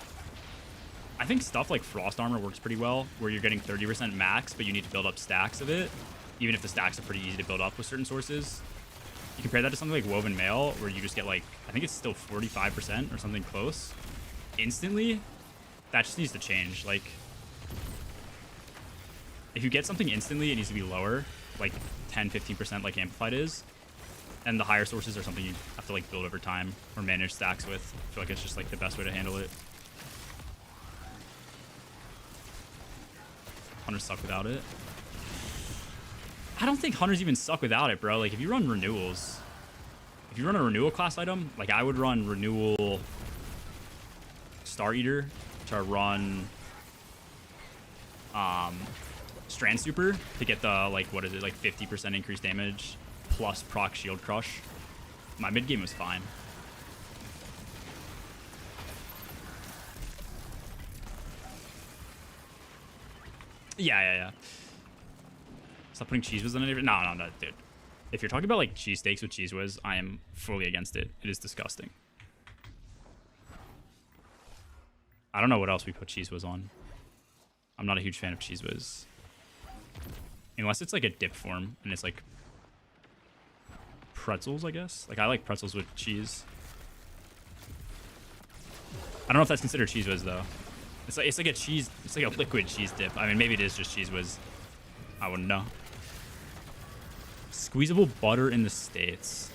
I think stuff like Frost Armor works pretty well, where you're getting 30% max, but you need to build up stacks of it, even if the stacks are pretty easy to build up with certain sources. You compare that to something like Woven Mail, where you just get like, I think it's still 45% or something close. Instantly, that just needs to change. Like, if you get something instantly, it needs to be lower, like 10-15% like Amplified is. And the higher sources are something you have to like build over time or manage stacks with. I feel like it's just like the best way to handle it. Hunters suck without it. I don't think Hunters even suck without it, bro. Like, if you run renewals, if you run a renewal class item, like I would run renewal Star Eater to run Strand Super to get the, like, what is it, like 50% increased damage plus proc Shield Crush. My mid game was fine. Yeah. Stop putting Cheese Whiz on it. No, dude. If you're talking about like cheesesteaks with Cheese Whiz, I am fully against it. It is disgusting. I don't know what else we put Cheese Whiz on. I'm not a huge fan of Cheese Whiz. Unless it's like a dip form and it's like pretzels, I guess. Like I like pretzels with cheese. I don't know if that's considered Cheese Whiz though. It's like a cheese, it's like a liquid cheese dip. I mean, maybe it is just Cheese Whiz. I wouldn't know. Squeezable butter in the States.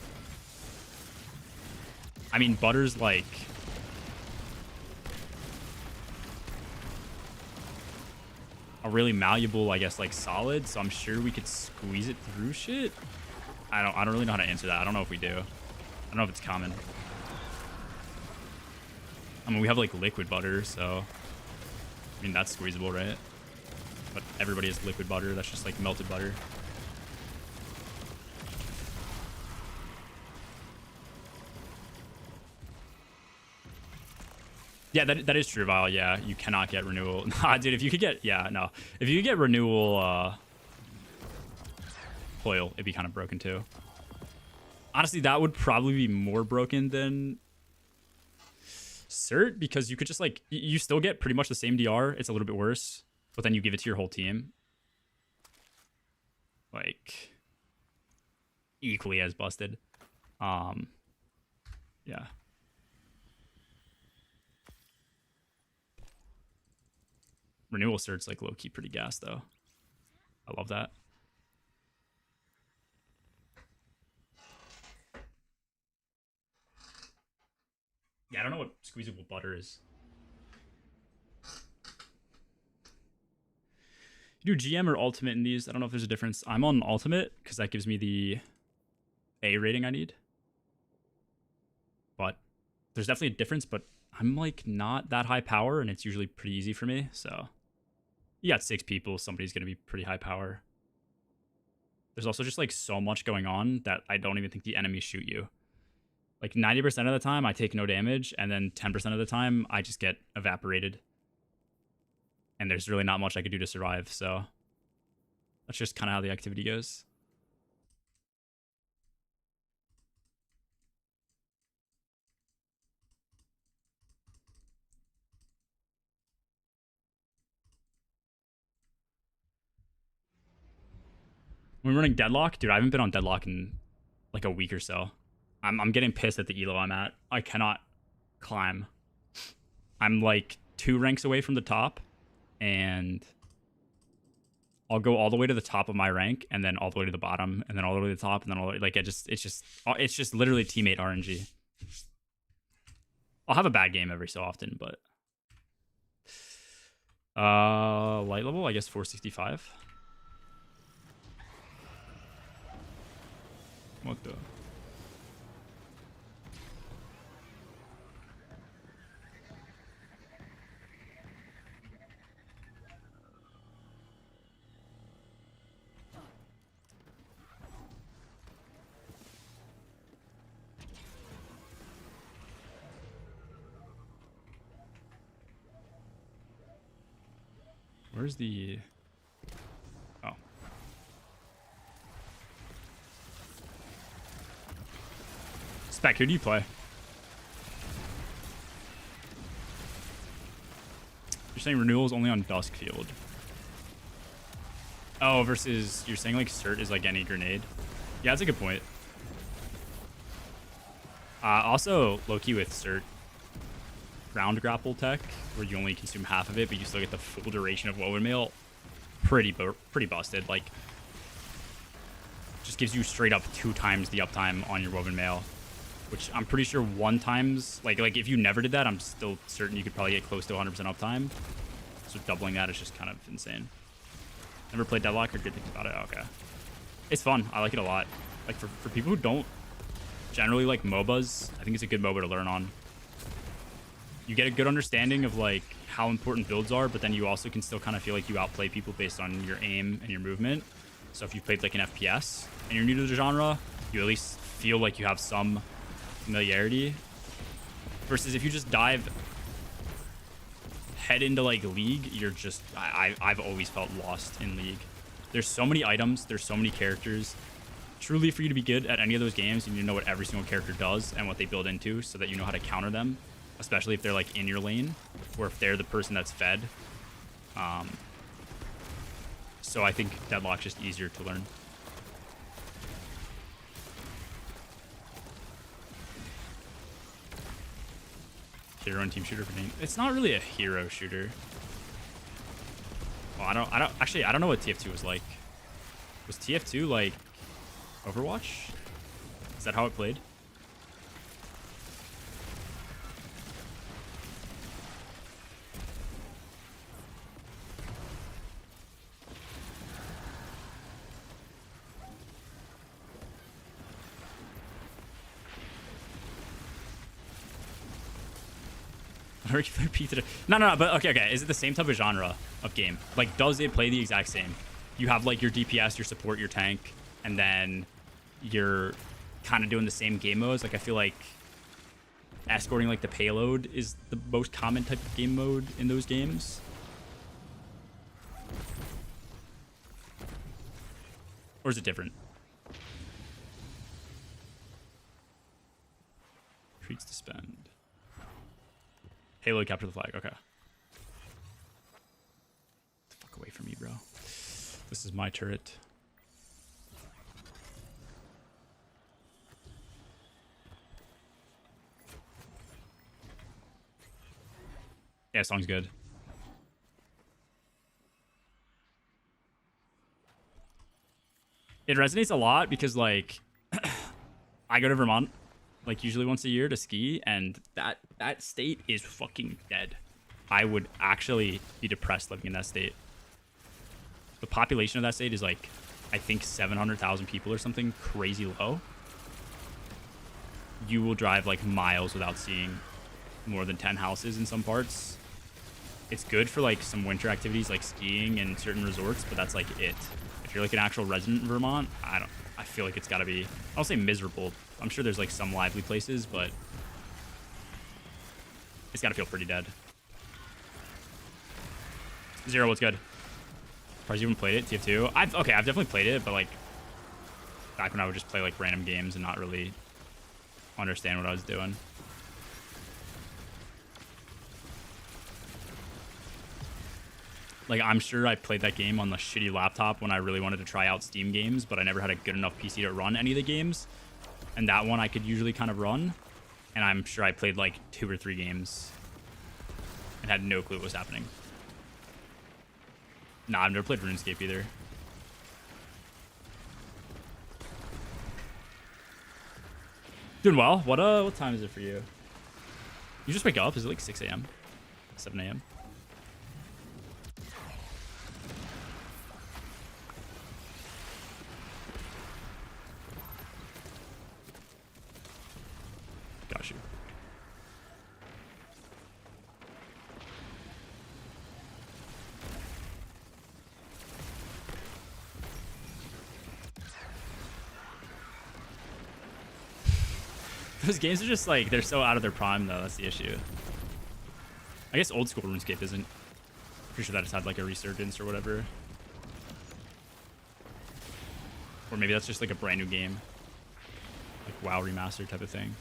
I mean, butter's like... a really malleable, I guess, like solid. So I'm sure we could squeeze it through shit. I don't really know how to answer that. I don't know if we do. I don't know if it's common. I mean, we have like liquid butter, so... I mean, that's squeezable, right? But everybody has liquid butter. That's just like melted butter. Yeah, that is true, Vile. Yeah, you cannot get renewal. Nah, dude, if you could get... Yeah, no. If you could get renewal Coil, it'd be kind of broken too. Honestly, that would probably be more broken than Cert, because you could just like... You still get pretty much the same DR. It's a little bit worse. But then you give it to your whole team. Like... equally as busted. Yeah. Renewal Cert's like low-key pretty gas, though. I love that. Yeah, I don't know what squeezable butter is. Do GM or ultimate in these. I don't know if there's a difference. I'm on ultimate because that gives me the A rating I need. But there's definitely a difference, but I'm like not that high power and it's usually pretty easy for me. So you got 6 people, somebody's going to be pretty high power. There's also just like so much going on that I don't even think the enemies shoot you. Like 90% of the time I take no damage, and then 10% of the time I just get evaporated. And there's really not much I could do to survive, so that's just kind of how the activity goes. When we're running Deadlock, dude, I haven't been on Deadlock in like a week or so. I'm getting pissed at the elo I'm at. I cannot climb. I'm like 2 ranks away from the top, and I'll go all the way to the top of my rank, and then all the way to the bottom, and then all the way to the top, and then all the way, like it's just literally teammate RNG. I'll have a bad game every so often, but light level, I guess 465. What the? Where's the... Oh. Spec, who do you play? You're saying renewals only on Duskfield. Oh, versus... You're saying like Cert is like any grenade? Yeah, that's a good point. Also, low-key with Cert. Ground grapple tech, where you only consume half of it, but you still get the full duration of Woven Mail. Pretty busted. Like, just gives you straight up 2 times the uptime on your Woven Mail, which I'm pretty sure 1 times, like if you never did that, I'm still certain you could probably get close to 100% uptime. So doubling that is just kind of insane. Never played Deadlock or good things about it? Oh, okay. It's fun. I like it a lot. Like, for people who don't generally like MOBAs, I think it's a good MOBA to learn on. You get a good understanding of like how important builds are, but then you also can still kind of feel like you outplay people based on your aim and your movement. So if you've played like an FPS and you're new to the genre, you at least feel like you have some familiarity. Versus if you just dive head into like League, you're just... I've always felt lost in League. There's so many items, there's so many characters. Truly, for you to be good at any of those games, you need to know what every single character does and what they build into so that you know how to counter them. Especially if they're like in your lane, or if they're the person that's fed. So I think Deadlock's just easier to learn. Hero and team shooter for me. It's not really a hero shooter. Well, I don't know what TF2 was like. Was TF2 like Overwatch? Is that how it played? No, but okay. Is it the same type of genre of game? Like, does it play the exact same? You have like your DPS, your support, your tank, and then you're kind of doing the same game modes. Like, I feel like escorting like the payload is the most common type of game mode in those games. Or is it different? Treats to spend. Halo, capture the flag. Okay. Get the fuck away from me, bro. This is my turret. Yeah, song's good. It resonates a lot because, like, I go to Vermont like usually once a year to ski, and that state is fucking dead. I would actually be depressed living in that state. the population of that state is like, I think 700,000 people or something crazy low. You will drive like miles without seeing more than 10 houses in some parts. It's good for like some winter activities like skiing and certain resorts, but that's like it. If you're like an actual resident in Vermont, I feel like it's got to be, I don't say miserable. I'm sure there's like some lively places, but it's got to feel pretty dead. Zero, what's good? Surprised you haven't played it, TF2. I've definitely played it, but like back when I would just play like random games and not really understand what I was doing. Like, I'm sure I played that game on the shitty laptop when I really wanted to try out Steam games, but I never had a good enough PC to run any of the games. And that one I could usually kind of run. And I'm sure I played like 2 or 3 games and had no clue what was happening. Nah, I've never played RuneScape either. Doing well. What time is it for you? You just wake up? Is it like 6 a.m.? 7 a.m.? Got you. Those games are just like, they're so out of their prime though, that's the issue. I guess old school RuneScape isn't. Pretty sure that it's had like a resurgence or whatever. Or maybe that's just like a brand new game. Like WoW remastered type of thing.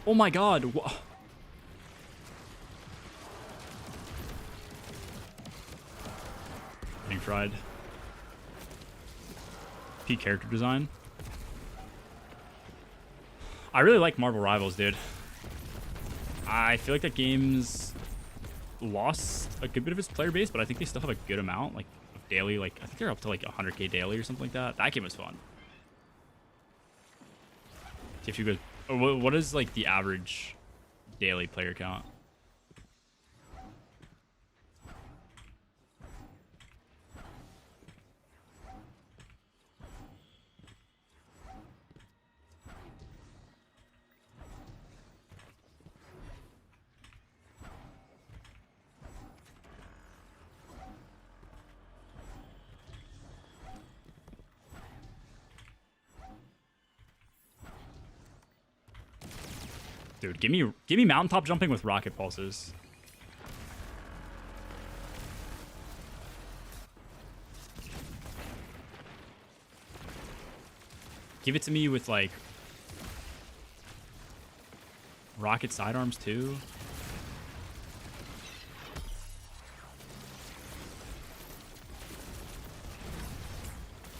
Oh my god. Getting fried. Peak character design. I really like Marvel Rivals, dude. I feel like that game's lost a good bit of its player base, but I think they still have a good amount, like, of daily, like, I think they're up to, like, 100k daily or something like that. That game was fun. If you go, what is, like, the average daily player count? Dude, give me mountaintop jumping with rocket pulses. Give it to me with like rocket sidearms too.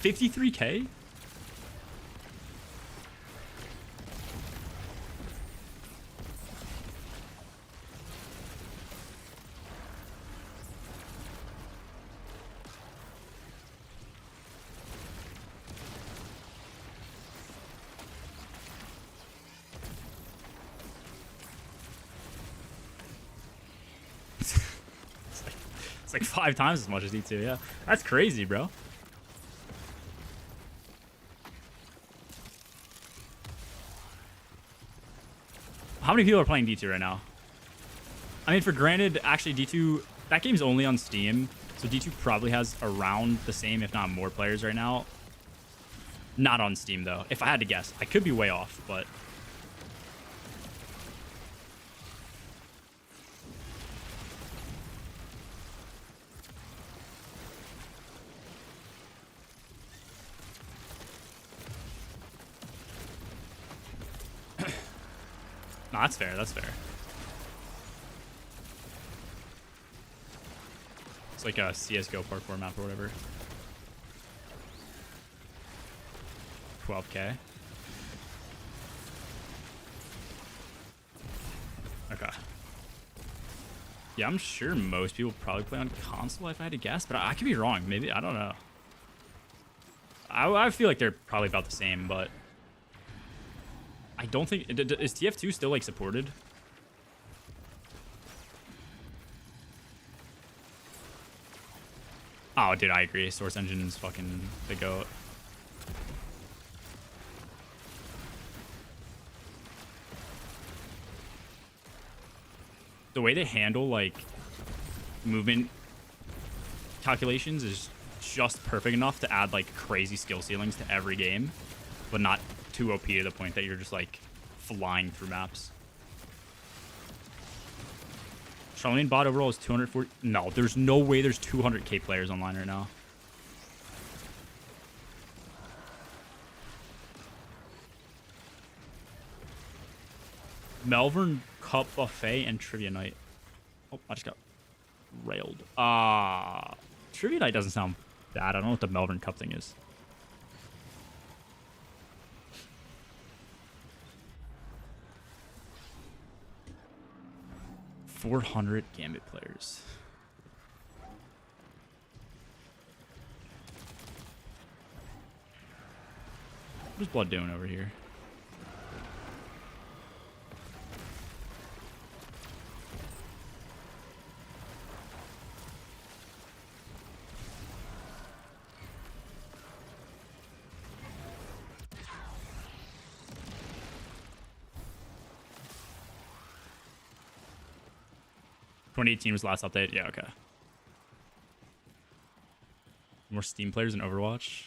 $53K? It's like 5 times as much as D2, yeah. That's crazy, bro. How many people are playing D2 right now? I mean, for granted, actually D2, that game's only on Steam, so D2 probably has around the same, if not more players right now. Not on Steam, though, if I had to guess. I could be way off, but... No, that's fair, that's fair. It's like a CSGO parkour map or whatever. 12K. Okay. Yeah, I'm sure most people probably play on console if I had to guess, but I could be wrong. Maybe, I don't know. I feel like they're probably about the same, but I don't think is TF2 still like supported? Oh, dude, I agree. Source Engine is fucking the goat. The way they handle like movement calculations is just perfect enough to add like crazy skill ceilings to every game, but not too OP to the point that you're just like flying through maps. Charlene bot overall is 240. No, there's no way there's 200k players online right now. Melbourne Cup Buffet and Trivia Night. Oh, I just got railed. Trivia Night doesn't sound bad. I don't know what the Melbourne Cup thing is. $400 Gambit players. What is Blood doing over here? '18 was the last update. Yeah, okay. More Steam players in Overwatch.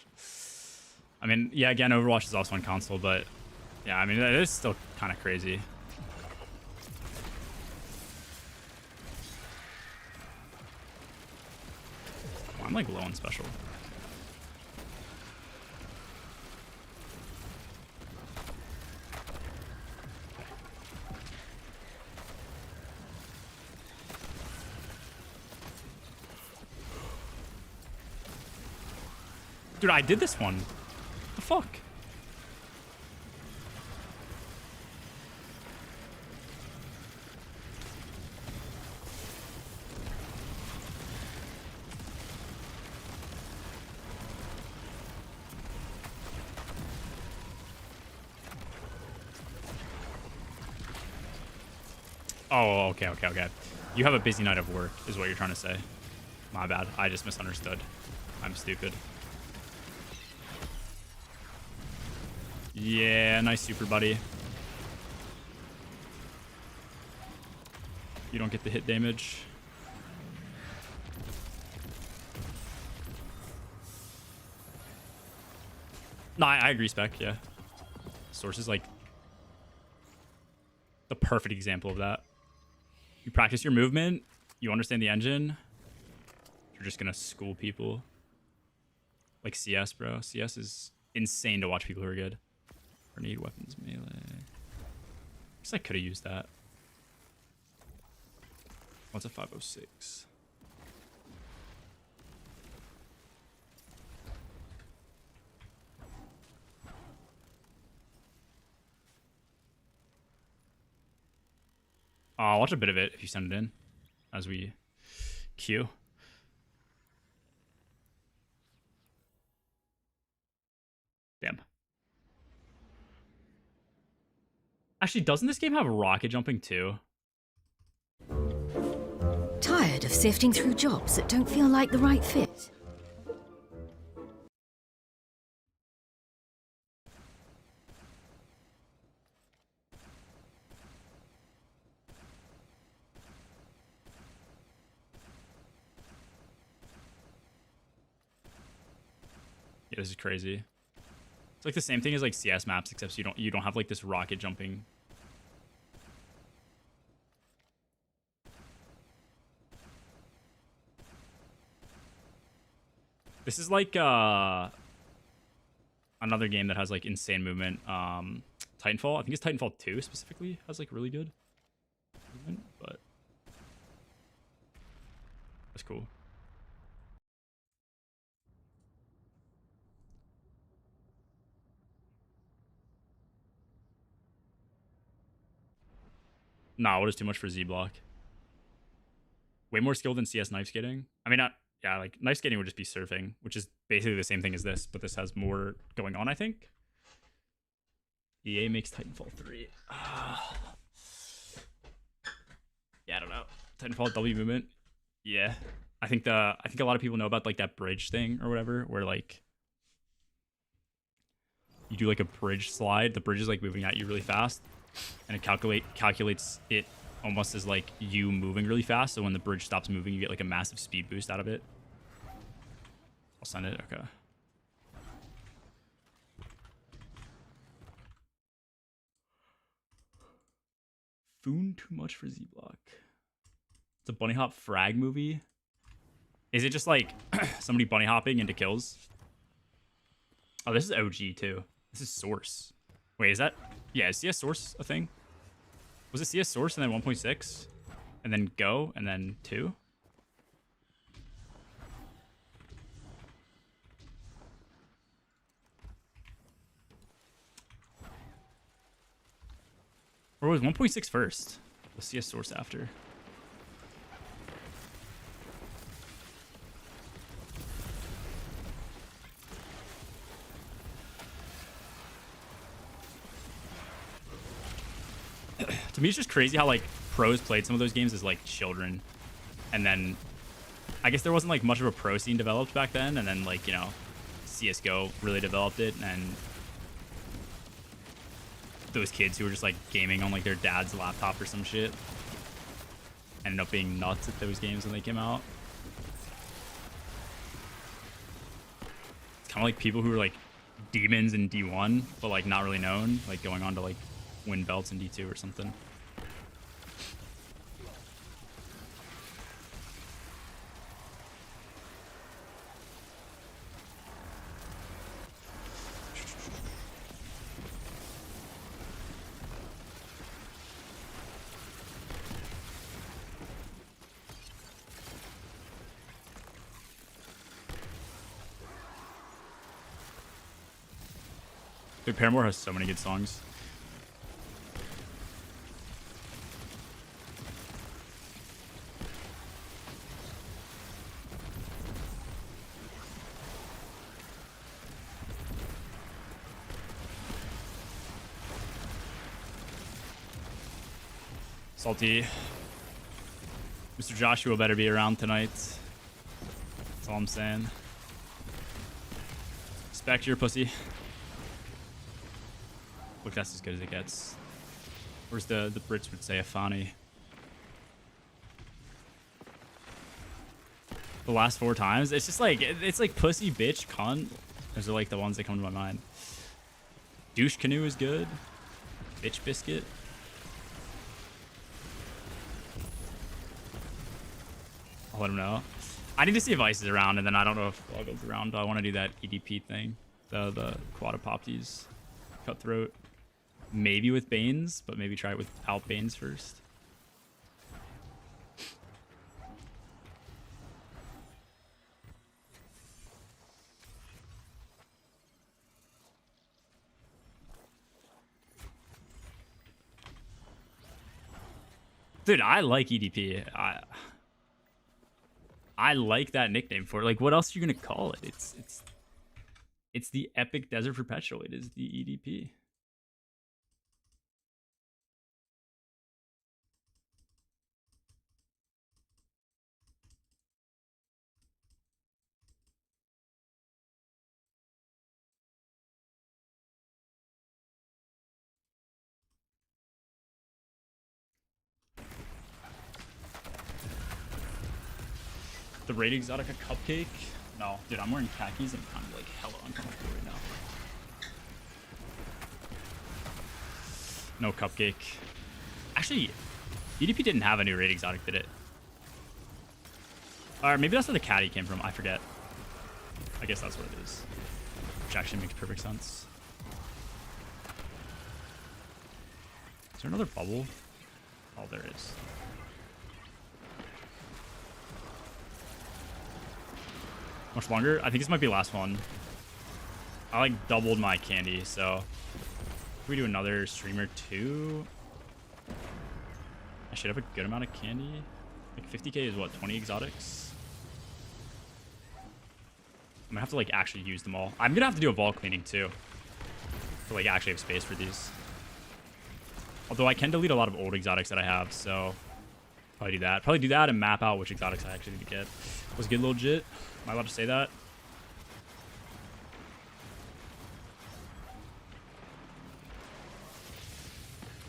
I mean, yeah, again, Overwatch is also on console, but yeah, I mean, it is still kind of crazy. Oh, I'm like low on special. Dude, I did this one. What the fuck? Oh, okay. You have a busy night of work, is what you're trying to say. My bad. I just misunderstood. I'm stupid. Yeah, nice super, buddy. You don't get the hit damage. No, I agree, Spec, yeah. Source is like the perfect example of that. You practice your movement, you understand the engine, you're just gonna school people. Like CS, bro. CS is insane to watch people who are good. Grenade weapons melee. I guess I could have used that. What's a 506? I'll watch a bit of it if you send it in as we queue. Damn. Actually, doesn't this game have rocket jumping too? Tired of sifting through jobs that don't feel like the right fit? Yeah, this is crazy. It's like the same thing as like CS maps, except you don't have like this rocket jumping. This is like another game that has like insane movement. Titanfall, I think it's Titanfall 2 specifically has like really good movement, but that's cool. Nah, what is too much for Z block? Way more skill than CS knife skating. I mean, yeah, like knife skating would just be surfing, which is basically the same thing as this, but this has more going on, I think. EA makes Titanfall 3. Yeah, I don't know. Titanfall W movement. Yeah. I think a lot of people know about like that bridge thing or whatever, where like you do like a bridge slide. The bridge is like moving at you really fast, and it calculates it almost as like you moving really fast. So when the bridge stops moving, you get like a massive speed boost out of it. I'll send it. Okay. Foon too much for Z Block. It's a bunny hop frag movie. Is it just like somebody bunny hopping into kills? Oh, this is OG too. This is Source. Wait, is that? Yeah, is CS Source a thing? Was it CS Source and then 1.6? And then Go and then 2? Or was 1.6 first? Was CS Source after? To me, it's just crazy how like pros played some of those games as like children, and then I guess there wasn't like much of a pro scene developed back then, and then like, you know, CS:GO really developed it, and those kids who were just like gaming on like their dad's laptop or some shit ended up being nuts at those games when they came out. It's kind of like people who were like demons in D1 but like not really known, like going on to like win belts in D2 or something. Dude, Paramore has so many good songs. Salty. Mr. Joshua better be around tonight. That's all I'm saying. Respect your pussy. Look, that's as good as it gets. Where's the Brits would say Afani. The last 4 times, it's just like, it's like pussy, bitch, cunt. Those are like the ones that come to my mind. Douche canoe is good. Bitch biscuit. I'll let him know. I need to see if Ice is around, and then I don't know if Loggo's around, but I want to do that EDP thing. The Quadapoptes. Cutthroat. Maybe with Banes, but maybe try it without Banes first. Dude, I like EDP. I like that nickname for it. Like, what else are you gonna call it? It's the Epic Desert Perpetual. It is the EDP. The Raid Exotica cupcake? No, dude, I'm wearing khakis and I'm kind of like hella uncomfortable right now. No cupcake. Actually, EDP didn't have a new Raid Exotic, did it? Or maybe that's where the caddy came from. I forget. I guess that's what it is. Which actually makes perfect sense. Is there another bubble? Oh, there is. Much longer? I think this might be the last one. I like doubled my candy, so if we do another stream or 2, I should have a good amount of candy. Like 50k is what, 20 exotics? gonna have to like actually use them all. I'm gonna have to do a vault cleaning too, to like actually have space for these. Although I can delete a lot of old exotics that I have, so probably do that. Probably do that and map out which exotics I actually need to get. Was good, little jit. Am I allowed to say that?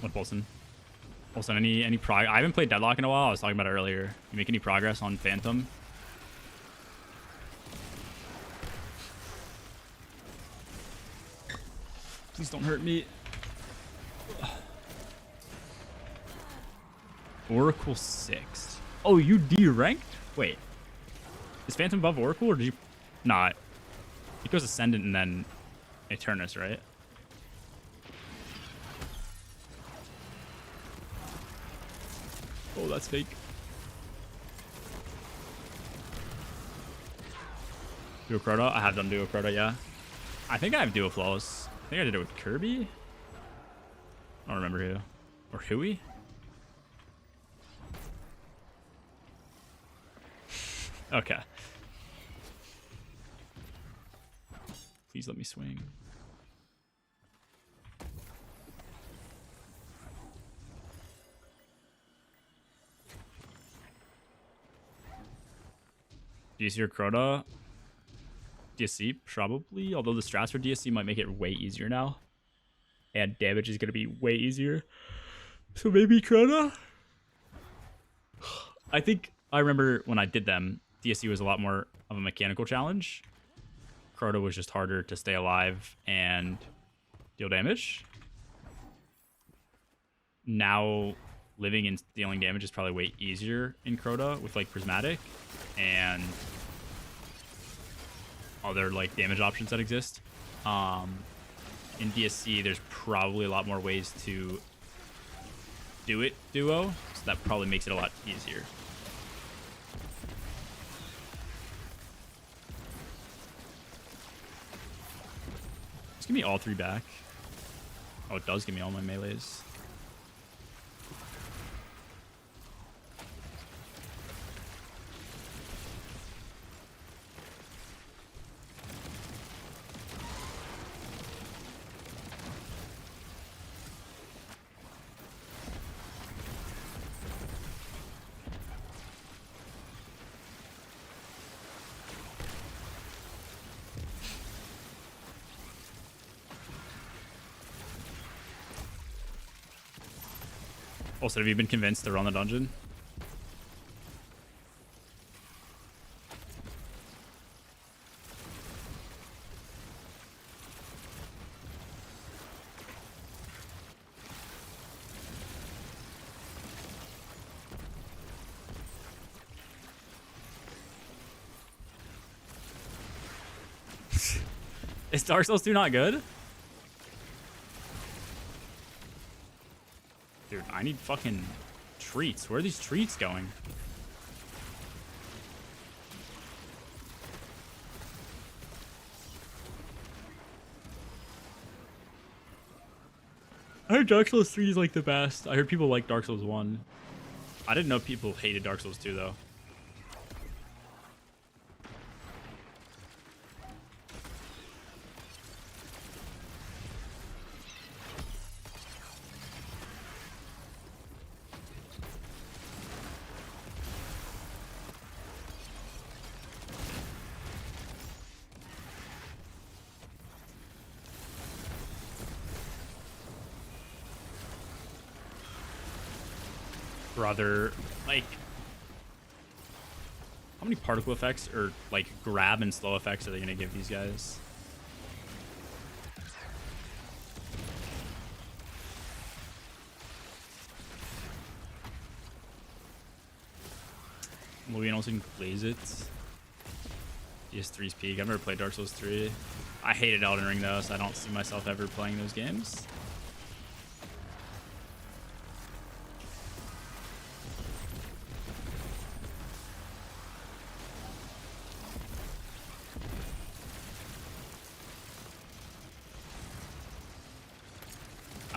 What, Bolson? Bolson, any prog? I haven't played Deadlock in a while. I was talking about it earlier. You make any progress on Phantom? Please don't hurt me. Oracle 6. Oh, you D-ranked? Wait. Is Phantom above Oracle, or did you... Not. It goes Ascendant and then Eternus, right? Oh, that's fake. Duo Crota? I have done Duo Crota, yeah. I think I have Duo Flawless. I think I did it with Kirby? I don't remember who. Or Hui? Okay. Please let me swing. DSC or Crota? DSC, probably. Although the strats for DSC might make it way easier now. And damage is going to be way easier. So maybe Crota? I think I remember when I did them, DSC was a lot more of a mechanical challenge. Crota was just harder to stay alive and deal damage. Now, living and dealing damage is probably way easier in Crota with like Prismatic and other like damage options that exist. In DSC, there's probably a lot more ways to do it duo, so that probably makes it a lot easier. Just give me all 3 back. Oh, it does give me all my melees. Also, have you been convinced to run the dungeon? Is Dark Souls 2 not good? Dude, I need fucking treats. Where are these treats going? I heard Dark Souls 3 is like the best. I heard people like Dark Souls 1. I didn't know people hated Dark Souls 2 though. Brother, like, how many particle effects or like grab and slow effects are they gonna give these guys? Louis also can glaze it. DS3's peak. I've never played Dark Souls 3. I hated Elden Ring though, so I don't see myself ever playing those games.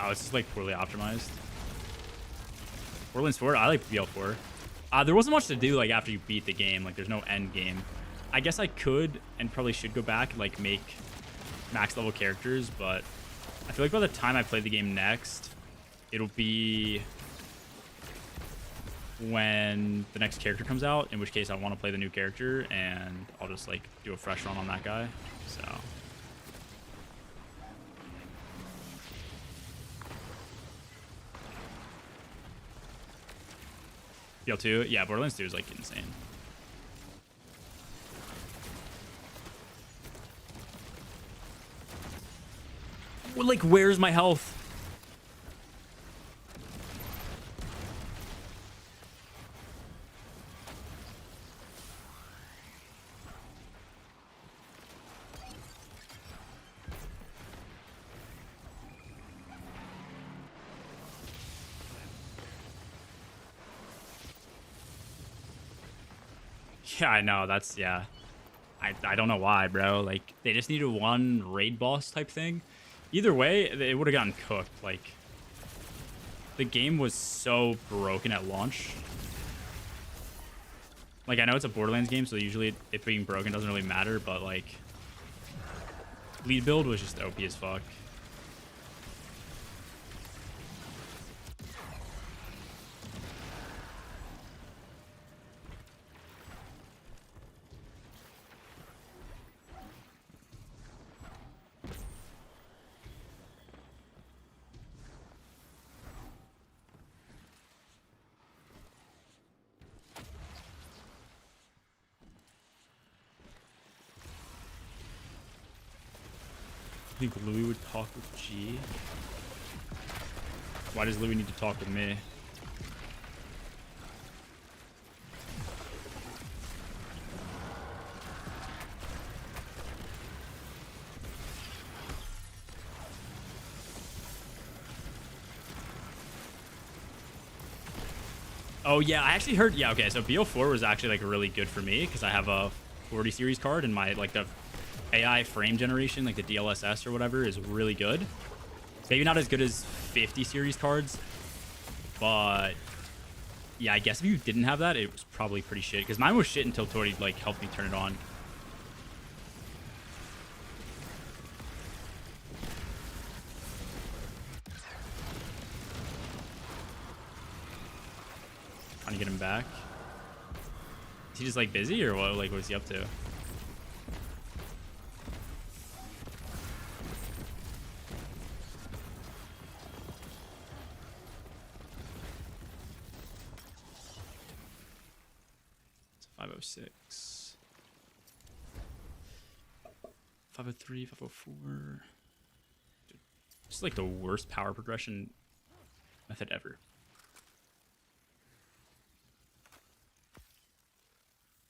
Oh, it's just like poorly optimized. Borderlands 4, I like BL4. There wasn't much to do like after you beat the game. Like there's no end game. I guess I could and probably should go back and like make max level characters, but I feel like by the time I play the game next, it'll be when the next character comes out, in which case I want to play the new character, and I'll just like do a fresh run on that guy. So BL2, yeah, Borderlands 2 is like insane. Well, like, where's my health? Yeah, I know. That's, yeah. I don't know why, bro. Like, they just needed one raid boss type thing. Either way, it would have gotten cooked. Like, the game was so broken at launch. Like, I know it's a Borderlands game, so usually it being broken doesn't really matter, but, like, lead build was just OP as fuck. I think Louis would talk with G. Why does Louis need to talk with me? Oh yeah, I actually heard. Yeah, okay. So BO4 was actually like really good for me because I have a 40 series card, and my like the AI frame generation, like the DLSS or whatever, is really good. Maybe not as good as 50 series cards, but yeah, I guess if you didn't have that, it was probably pretty shit. Because mine was shit until Tori like helped me turn it on. Trying to get him back. Is he just like busy or what? Like, what is he up to? It's 506. 503, 504. It's like the worst power progression method ever.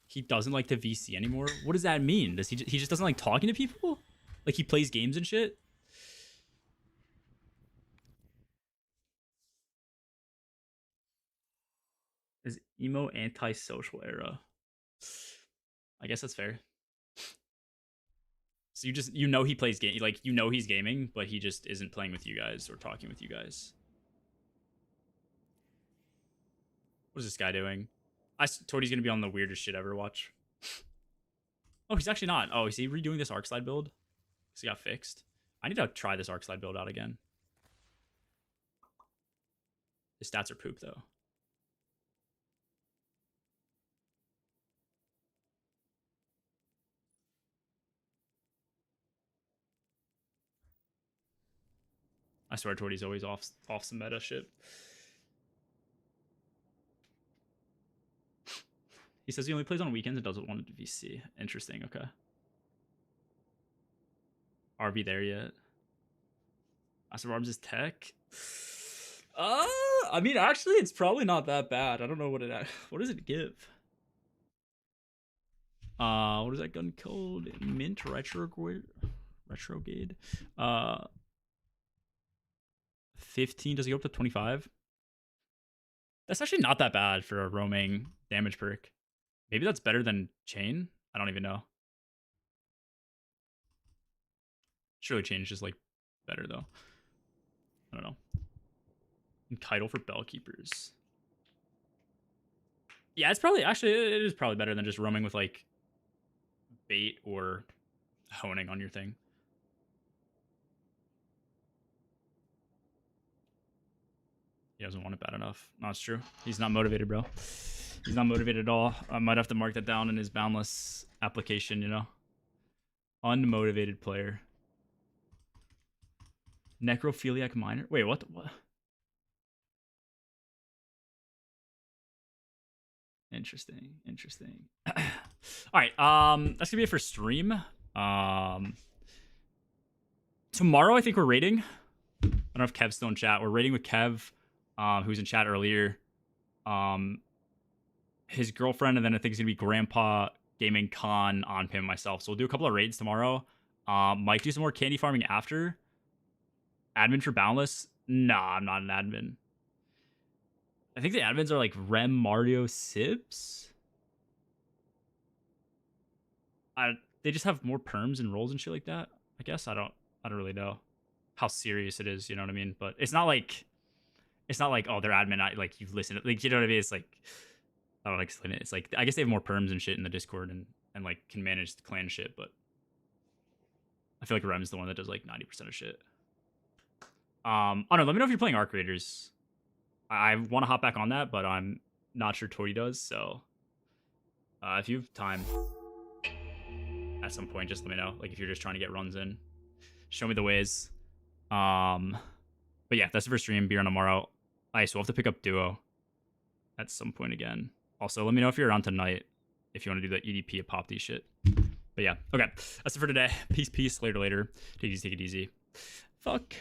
He doesn't like to VC anymore. What does that mean? Does he just doesn't like talking to people? Like he plays games and shit? Is emo anti-social era? I guess that's fair. So you know he plays game, like you know he's gaming, but he just isn't playing with you guys or talking with you guys. What is this guy doing? I told he's gonna be on the weirdest shit ever. Watch. Oh, he's actually not. Oh, is he redoing this arc slide build? Because he got fixed. I need to try this arc slide build out again. His stats are poop though. I swear Torty's always off some meta shit. He says he only plays on weekends and doesn't want to VC. Interesting, okay. RB there yet? Master of Arms is tech? I mean, actually, it's probably not that bad. I don't know what does it give? What is that gun called? Mint Retrograde? 15. Does it go up to 25? That's actually not that bad for a roaming damage perk. Maybe that's better than Chain? I don't even know. Surely Chain is just like better though. I don't know. And Keitel for Bellkeepers. Yeah, it's probably, actually, it is probably better than just roaming with like bait or honing on your thing. He doesn't want it bad enough. No, it's true. He's not motivated, bro. He's not motivated at all. I might have to mark that down in his boundless application, you know? Unmotivated player. Necrophiliac miner? Wait, what? What? Interesting. All right, that's gonna be it for stream. Tomorrow I think we're raiding. I don't know if Kev's still in chat. We're raiding with Kev, who was in chat earlier. His girlfriend, and then I think it's gonna be Grandpa Gaming Con on him myself. So we'll do a couple of raids tomorrow. Might do some more candy farming after. Admin for Boundless? Nah, I'm not an admin. I think the admins are like Rem, Mario, Sibs. They just have more perms and roles and shit like that. I guess I don't really know how serious it is. You know what I mean? But it's not like oh, they're admin. Like you've listened. Like, you know what I mean? It's like, I don't know, explain it. It's like, I guess they have more perms and shit in the Discord and like can manage the clan shit. But I feel like Rem's the one that does like 90% of shit. I don't know. Let me know if you're playing Arc Raiders. I want to hop back on that, but I'm not sure Tori does. So if you have time at some point, just let me know. Like if you're just trying to get runs in, show me the ways. But yeah, that's the first stream. Be on tomorrow. So we'll have to pick up Duo at some point again. Also, let me know if you're around tonight if you want to do the EDP of Pop these shit. But yeah, okay. That's it for today. Peace. Later. Take it easy. Fuck.